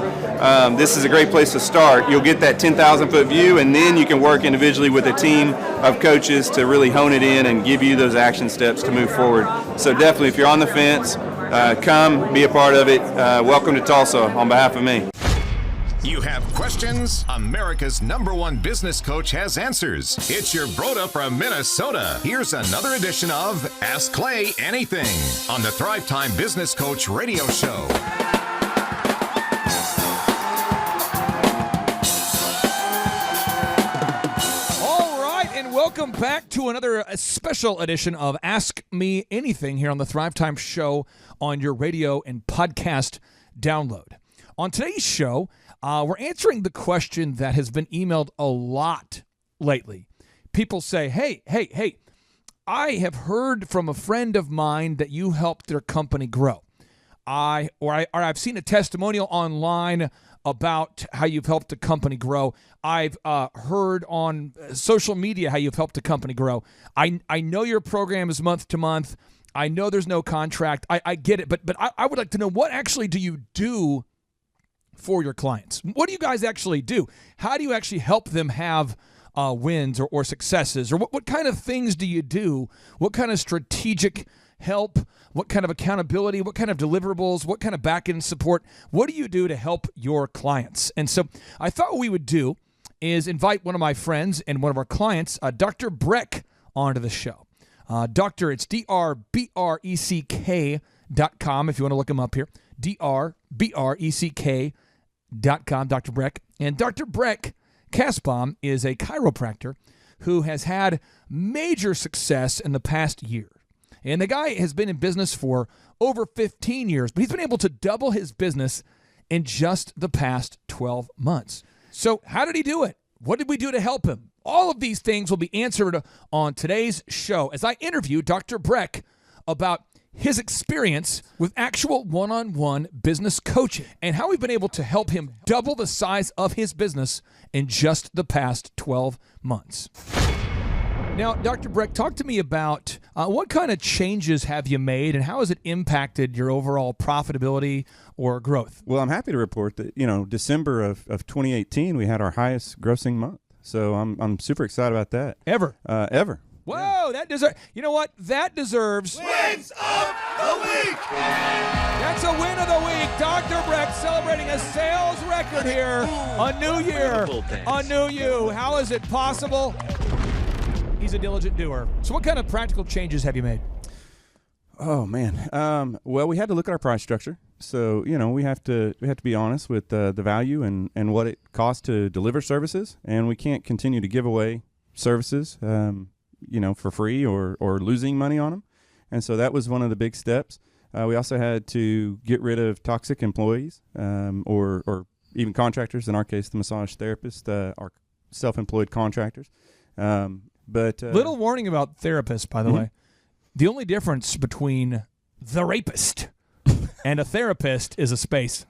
this is a great place to start. You'll get that 10,000 foot view, and then you can work individually with a team of coaches to really hone it in and give you those action steps to move forward. So definitely, if you're on the fence, come be a part of it. Welcome to Tulsa on behalf of me. You have questions? America's #1 business coach has answers. It's your Broda from Minnesota. Here's another edition of Ask Clay Anything on the Thrivetime Business Coach Radio Show. Welcome back to another special edition of Ask Me Anything here on the Thrivetime Show on your radio and podcast download. On today's show, we're answering the question that has been emailed a lot lately. People say, hey, I have heard from a friend of mine that you helped their company grow. I've seen a testimonial online about how you've helped a company grow. I've heard on social media how you've helped a company grow. I know your program is month to month. I know there's no contract. I get it, but I would like to know, what actually do you do for your clients? What do you guys actually do? How do you actually help them have wins or successes? Or what kind of things do you do? What kind of strategic help? What kind of accountability? What kind of deliverables? What kind of back-end support? What do you do to help your clients? And so I thought what we would do is invite one of my friends and one of our clients, Dr. Breck, onto the show. It's DRBRECK.com if you want to look him up here. DRBRECK.com, Dr. Breck. And Dr. Breck Kasbaum is a chiropractor who has had major success in the past year. And the guy has been in business for over 15 years, but he's been able to double his business in just the past 12 months. So how did he do it? What did we do to help him? All of these things will be answered on today's show as I interview Dr. Breck about his experience with actual one-on-one business coaching and how we've been able to help him double the size of his business in just the past 12 months. Now, Dr. Breck, talk to me about what kind of changes have you made and how has it impacted your overall profitability or growth? Well, I'm happy to report that, December of 2018, we had our highest grossing month. So I'm super excited about that. Ever? Ever. Whoa, that deserves, you know what? That deserves Wins of the Week. That's a win of the week. Dr. Breck celebrating a sales record here. A new year, a new you. How is it possible? He's a diligent doer. So what kind of practical changes have you made? Oh, man. Well, we had to look at our price structure. So, we have to be honest with the value and what it costs to deliver services. And we can't continue to give away services, for free or losing money on them. And so that was one of the big steps. We also had to get rid of toxic employees or even contractors. In our case, the massage therapists are self-employed contractors. But little warning about therapists, by the way. The only difference between the rapist and a therapist is a space.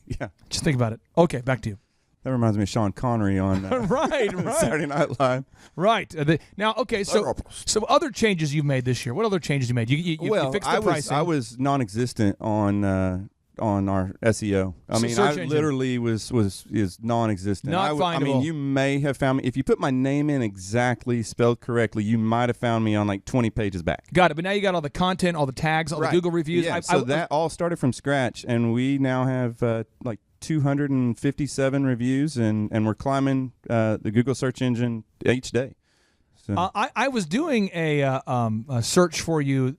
Yeah. Just think about it. Okay, back to you. That reminds me of Sean Connery on right. Saturday Night Live. Right. Now, okay, so other changes you've made this year. What other changes you made? You fixed the pricing. I was non-existent on our SEO. I mean, search I engine. literally is non-existent. Not findable. I mean, you may have found me if you put my name in exactly spelled correctly. You might have found me on like 20 pages back. Got it. But now you got all the content, all the tags, all the Google reviews. Yeah, that all started from scratch, and we now have like 257 reviews, and we're climbing the Google search engine each day. So. I was doing a search for you.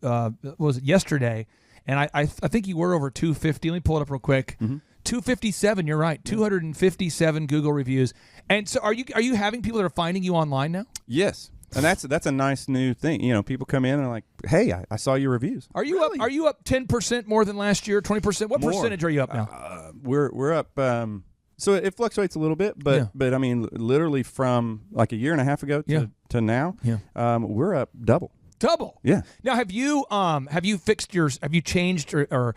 Was it yesterday? And I think you were over 250. Let me pull it up real quick. 257. You're right. 257 Google reviews. And so, are you having people that are finding you online now? Yes, and that's a nice new thing. People come in and are like, "Hey, I saw your reviews." Are you up? Are you up 10% more than last year? 20%? What percentage are you up now? We're up. So it fluctuates a little bit, but I mean, literally from like a year and a half ago to now, we're up double. Double. Yeah. Now, have you changed or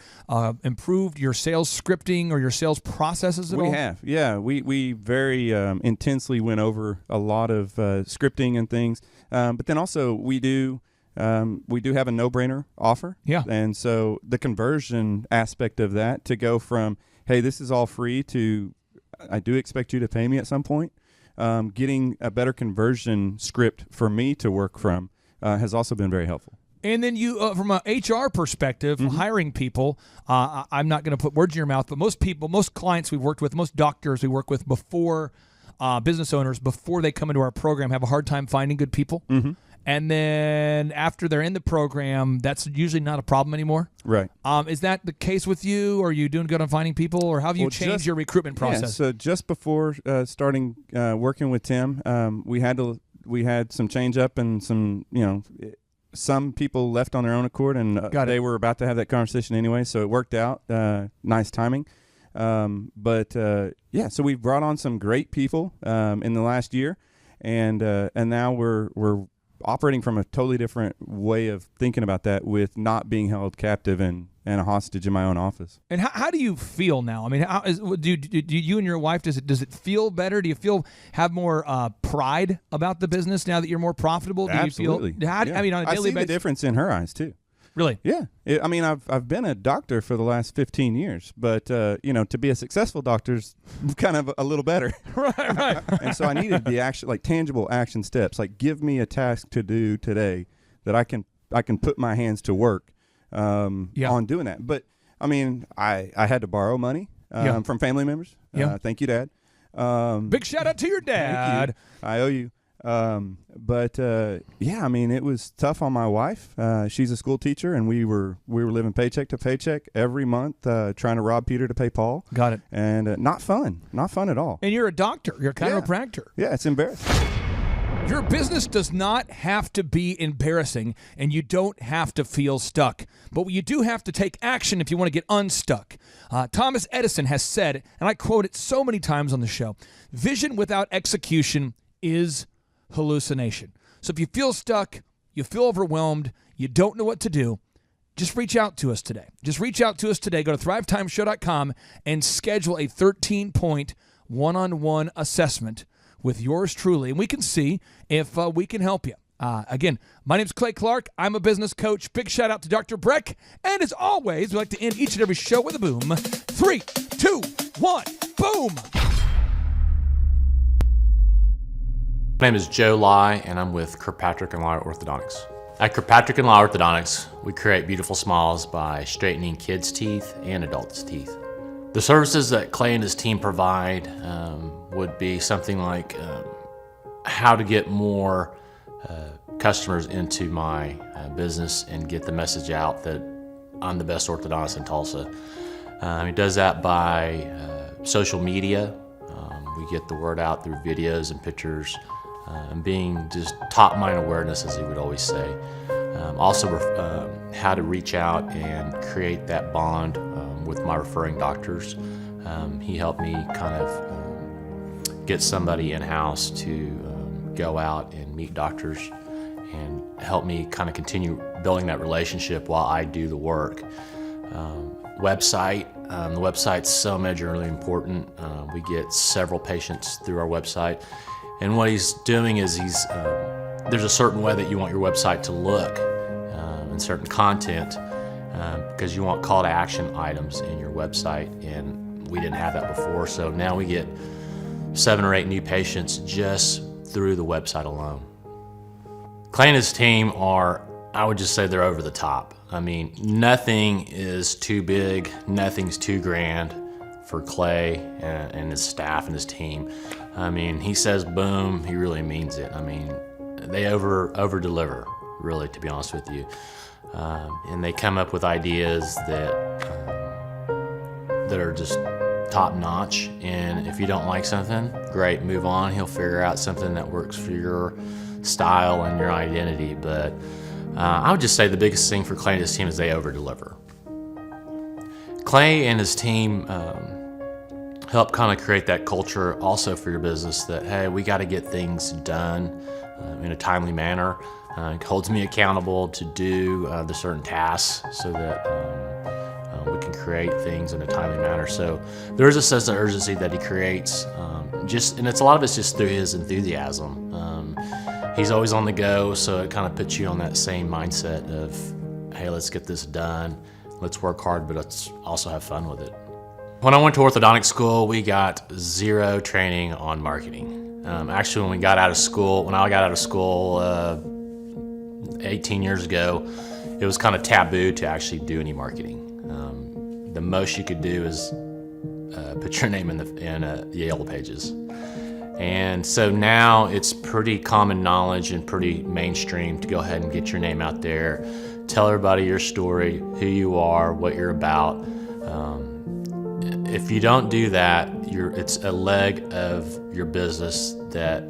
improved your sales scripting or your sales processes at all? We have. Yeah. We very intensely went over a lot of scripting and things. But then also we do have a no-brainer offer. Yeah. And so the conversion aspect of that to go from, hey, this is all free to, I do expect you to pay me at some point. Getting a better conversion script for me to work from has also been very helpful. And then you, from an HR perspective, hiring people, I'm not going to put words in your mouth, but most clients we've worked with, most doctors we work with before, business owners, before they come into our program, have a hard time finding good people. And then after they're in the program, that's usually not a problem anymore. Right. Is that the case with you? Are you doing good on finding people, or how have you changed your recruitment process? Yeah, so just before starting working with Tim, we had some change up and some, some people left on their own accord, and they were about to have that conversation anyway, so it worked out. Nice timing. So we've brought on some great people in the last year, and now we're operating from a totally different way of thinking about that, with not being held captive and a hostage in my own office. And how do you feel now? I mean, do you and your wife, does it feel better? Do you have more pride about the business now that you're more profitable? Do Absolutely. You feel? I mean, on a daily I see basis, the difference in her eyes too. Really? Yeah. I've been a doctor for the last 15 years, but to be a successful doctor is kind of a little better. right. And so I needed the action, like tangible action steps, like give me a task to do today that I can put my hands to work on doing that. But I mean, I had to borrow money from family members. Thank you, Dad. Big shout out to your dad. I owe you. It was tough on my wife. She's a school teacher, and we were living paycheck to paycheck every month, trying to rob Peter to pay Paul. Got it. And not fun at all. And you're a doctor. You're a chiropractor. Yeah, it's embarrassing. Your business does not have to be embarrassing, and you don't have to feel stuck. But you do have to take action if you want to get unstuck. Thomas Edison has said, and I quote it so many times on the show, vision without execution is hallucination. So if you feel stuck, you feel overwhelmed, you don't know what to do, just reach out to us today. Just reach out to us today. Go to thrivetimeshow.com and schedule a 13-point one-on-one assessment with yours truly, and we can see if we can help you. Again, my name's Clay Clark. I'm a business coach. Big shout out to Dr. Breck. And as always, we like to end each and every show with a boom. 3, 2, 1, boom. My name is Joe Lai, and I'm with Kirkpatrick & Lai Orthodontics. At Kirkpatrick & Lai Orthodontics, we create beautiful smiles by straightening kids' teeth and adults' teeth. The services that Clay and his team provide would be something like how to get more customers into my business and get the message out that I'm the best orthodontist in Tulsa. He does that by social media. We get the word out through videos and pictures and being just top mind awareness, as he would always say. Also how to reach out and create that bond with my referring doctors. He helped me kind of get somebody in-house to go out and meet doctors and help me kind of continue building that relationship while I do the work. Website, the website's so majorly important. We get several patients through our website, and what he's doing is there's a certain way that you want your website to look and certain content because you want call to action items in your website, and we didn't have that before, so now we get 7 or 8 new patients just through the website alone. Clay and his team are, I would just say they're over the top. I mean, nothing is too big, nothing's too grand for Clay and his staff and his team. I mean, he says boom, he really means it. I mean, they over deliver, really, to be honest with you. And they come up with ideas that are just top notch, and if you don't like something, great, move on. He'll figure out something that works for your style and your identity. But I would just say the biggest thing for Clay and his team is they over deliver. Clay and his team help kind of create that culture also for your business that, hey, we got to get things done in a timely manner. It holds me accountable to do the certain tasks so that we can create things in a timely manner. So there is a sense of urgency that he creates, and it's a lot of it's just through his enthusiasm. He's always on the go, so it kind of puts you on that same mindset of, hey, let's get this done, let's work hard, but let's also have fun with it. When I went to orthodontic school, we got 0 training on marketing. Actually, when I got out of school 18 years ago, it was kind of taboo to actually do any marketing. The most you could do is put your name in the Yellow Pages. And so now it's pretty common knowledge and pretty mainstream to go ahead and get your name out there, tell everybody your story, who you are, what you're about. If you don't do that, it's a leg of your business that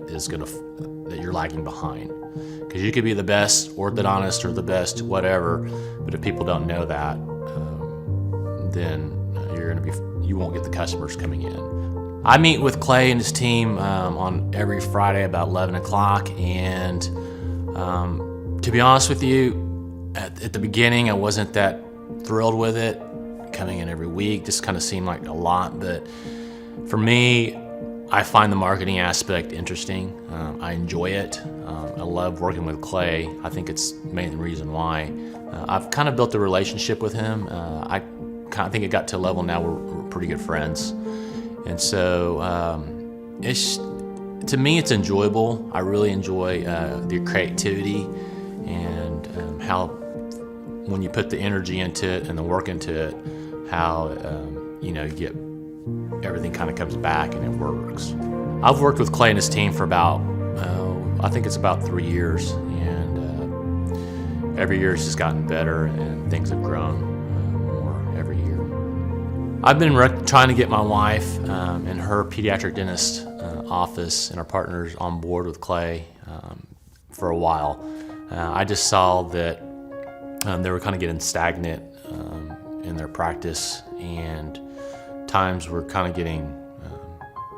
you're lagging behind. Because you could be the best orthodontist or the best whatever, but if people don't know that, then you won't get the customers coming in. I meet with Clay and his team on every Friday about 11 o'clock, and to be honest with you, at the beginning I wasn't that thrilled with it. Coming in every week just kind of seemed like a lot, but for me, I find the marketing aspect interesting. I enjoy it. I love working with Clay. I think it's mainly the reason why. I've kind of built a relationship with him. I think it got to a level now where we're pretty good friends. And so to me, it's enjoyable. I really enjoy the creativity and how when you put the energy into it and the work into it, how you get everything kind of comes back and it works. I've worked with Clay and his team for about, I think it's about 3 years, and every year it's just gotten better and things have grown more every year. I've been trying to get my wife and her pediatric dentist office and our partners on board with Clay for a while. I just saw that they were kind of getting stagnant in their practice, and times were kind of getting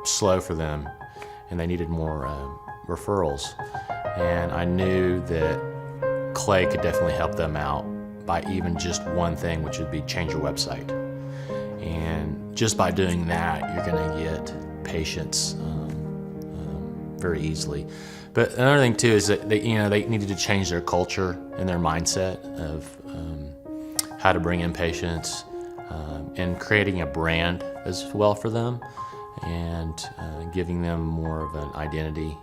slow for them, and they needed more referrals. And I knew that Clay could definitely help them out by even just one thing, which would be change your website. And just by doing that, you're going to get patients very easily. But another thing too is that they needed to change their culture and their mindset of how to bring in patients and creating a brand as well for them, and giving them more of an identity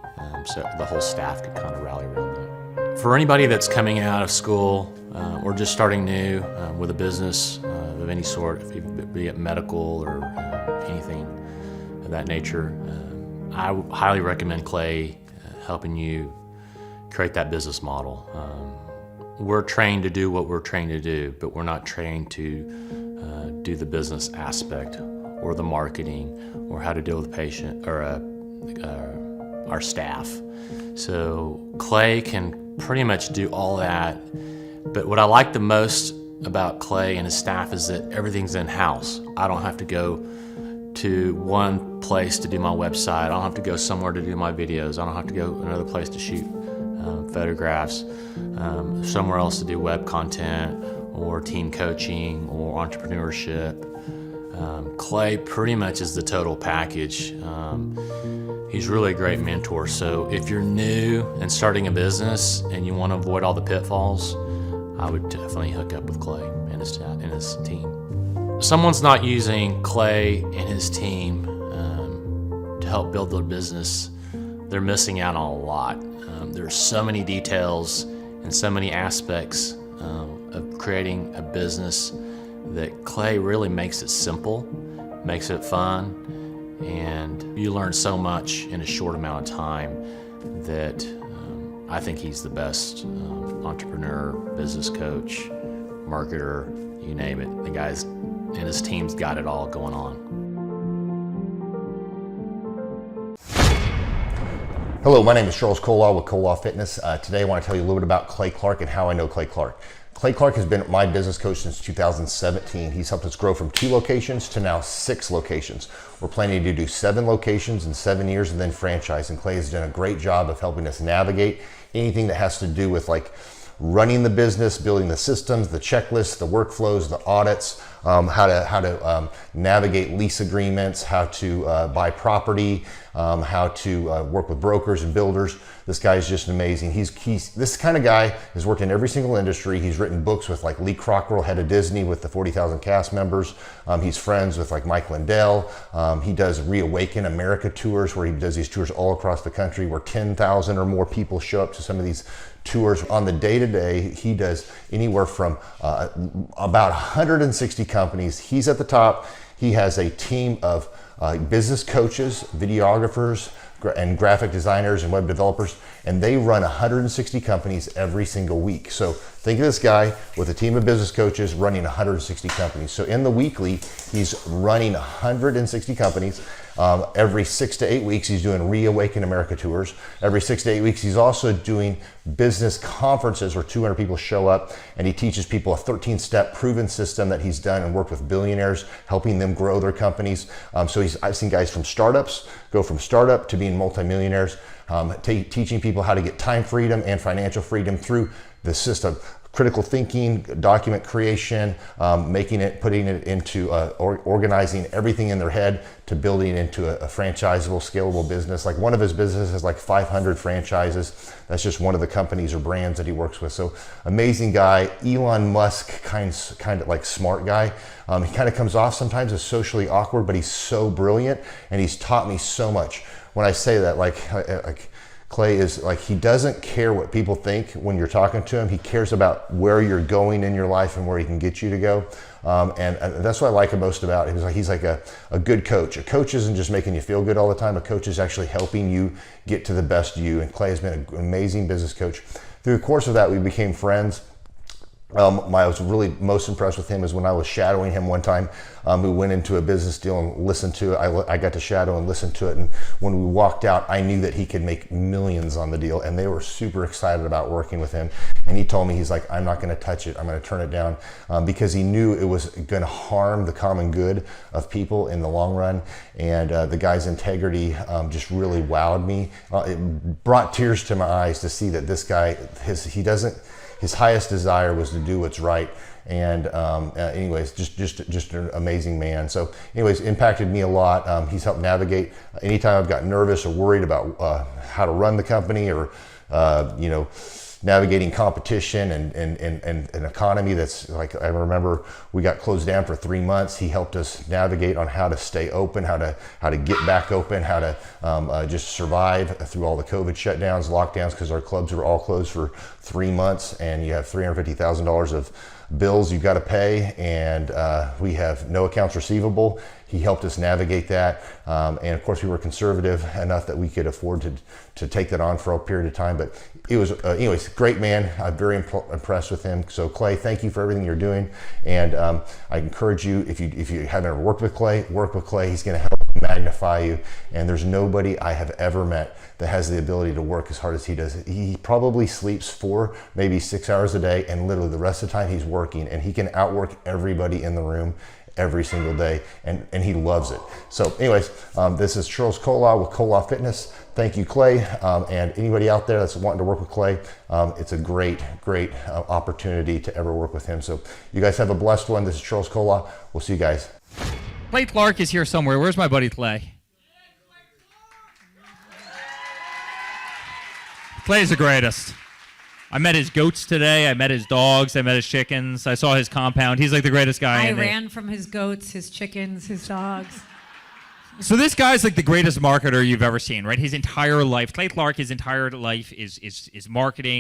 so the whole staff could kind of rally around them. For anybody that's coming out of school or just starting new with a business of any sort, be it medical or anything of that nature, I highly recommend Clay helping you create that business model. We're trained to do what we're trained to do, but we're not trained to do the business aspect or the marketing or how to deal with the patient or our staff. So Clay can pretty much do all that. But what I like the most about Clay and his staff is that everything's in-house. I don't have to go to one place to do my website. I don't have to go somewhere to do my videos. I don't have to go another place to shoot photographs, somewhere else to do web content or team coaching or entrepreneurship. Clay pretty much is the total package. He's really a great mentor. So if you're new and starting a business and you want to avoid all the pitfalls, I would definitely hook up with Clay and his team. If someone's not using Clay and his team to help build their business, they're missing out on a lot. There's so many details and so many aspects of creating a business that Clay really makes it simple, makes it fun, and you learn so much in a short amount of time that I think he's the best entrepreneur, business coach, marketer, you name it. The guy's and his team's got it all going on. Hello, my name is Charles Kolaw with Kolaw Fitness. Today I want to tell you a little bit about Clay Clark and how I know Clay Clark. Clay Clark has been my business coach since 2017. He's helped us grow from 2 locations to now 6 locations. We're planning to do 7 locations in 7 years and then franchise. And Clay has done a great job of helping us navigate anything that has to do with like running the business, building the systems, the checklists, the workflows, the audits, how to navigate lease agreements, how to buy property, how to work with brokers and builders. This guy is just amazing. He's this kind of guy has worked in every single industry. He's written books with like Lee Cockrell, head of Disney, with the 40,000 cast members. He's friends with like Mike Lindell. He does Reawaken America tours where he does these tours all across the country where 10,000 or more people show up to some of these tours. On the day-to-day, he does anywhere from about 160 companies. He's at the top. He has a team of business coaches, videographers, and graphic designers and web developers, and they run 160 companies every single week. So think of this guy with a team of business coaches running 160 companies. So in the weekly, he's running 160 companies. Every 6 to 8 weeks, he's doing Reawaken America tours. Every 6 to 8 weeks, he's also doing business conferences where 200 people show up, and he teaches people a 13-step proven system that he's done and worked with billionaires, helping them grow their companies. I've seen guys from startups go from startup to being multimillionaires, teaching people how to get time freedom and financial freedom through the system. Critical thinking, document creation, putting it into organizing everything in their head to building into a franchisable, scalable business. Like one of his businesses has like 500 franchises. That's just one of the companies or brands that he works with. So amazing guy, Elon Musk kind of like smart guy. He kind of comes off sometimes as socially awkward, but he's so brilliant and he's taught me so much. When I say that, like Clay is like, he doesn't care what people think when you're talking to him. He cares about where you're going in your life and where he can get you to go. And that's what I like most about him. He's like a good coach. A coach isn't just making you feel good all the time. A coach is actually helping you get to the best you. And Clay has been an amazing business coach. Through the course of that, we became friends. I was really most impressed with him is when I was shadowing him one time. We went into a business deal and listened to it. I got to shadow and listen to it. And when we walked out, I knew that he could make millions on the deal. And they were super excited about working with him. And he told me, he's like, I'm not going to touch it. I'm going to turn it down, because he knew it was going to harm the common good of people in the long run. And the guy's integrity just really wowed me. It brought tears to my eyes to see that this guy, his highest desire was to do what's right. And anyways, just an amazing man. So anyways, impacted me a lot. He's helped navigate anytime I've got nervous or worried about how to run the company, or navigating competition and an economy that's like, I remember we got closed down for 3 months. He helped us navigate on how to stay open, how to get back open, how to just survive through all the COVID shutdowns, lockdowns, because our clubs were all closed for 3 months, and you have $350,000 of bills you've got to pay, and we have no accounts receivable. He helped us navigate that, and of course we were conservative enough that we could afford to take that on for a period of time. But it was anyways, great man. I'm very impressed with him. So Clay, thank you for everything you're doing, and I encourage you, if you haven't ever worked with Clay, work with Clay. He's going to help magnify you, and there's nobody I have ever met that has the ability to work as hard as he does. He probably sleeps 4, maybe 6 hours a day, and literally the rest of the time he's working, and he can outwork everybody in the room every single day, and he loves it. So anyways, this is Charles Kola with Kola Fitness. Thank you, Clay, and anybody out there that's wanting to work with Clay, it's a great opportunity to ever work with him. So you guys have a blessed one. This is Charles Kola. We'll see you guys. Clay Clark is here somewhere. Where's my buddy Clay? Clay's the greatest. I met his goats today. I met his dogs. I met his chickens. I saw his compound. He's like the greatest guy. I ran from his goats, his chickens, his dogs. So this guy's like the greatest marketer you've ever seen, right? His entire life, Clay Clark, his entire life is marketing.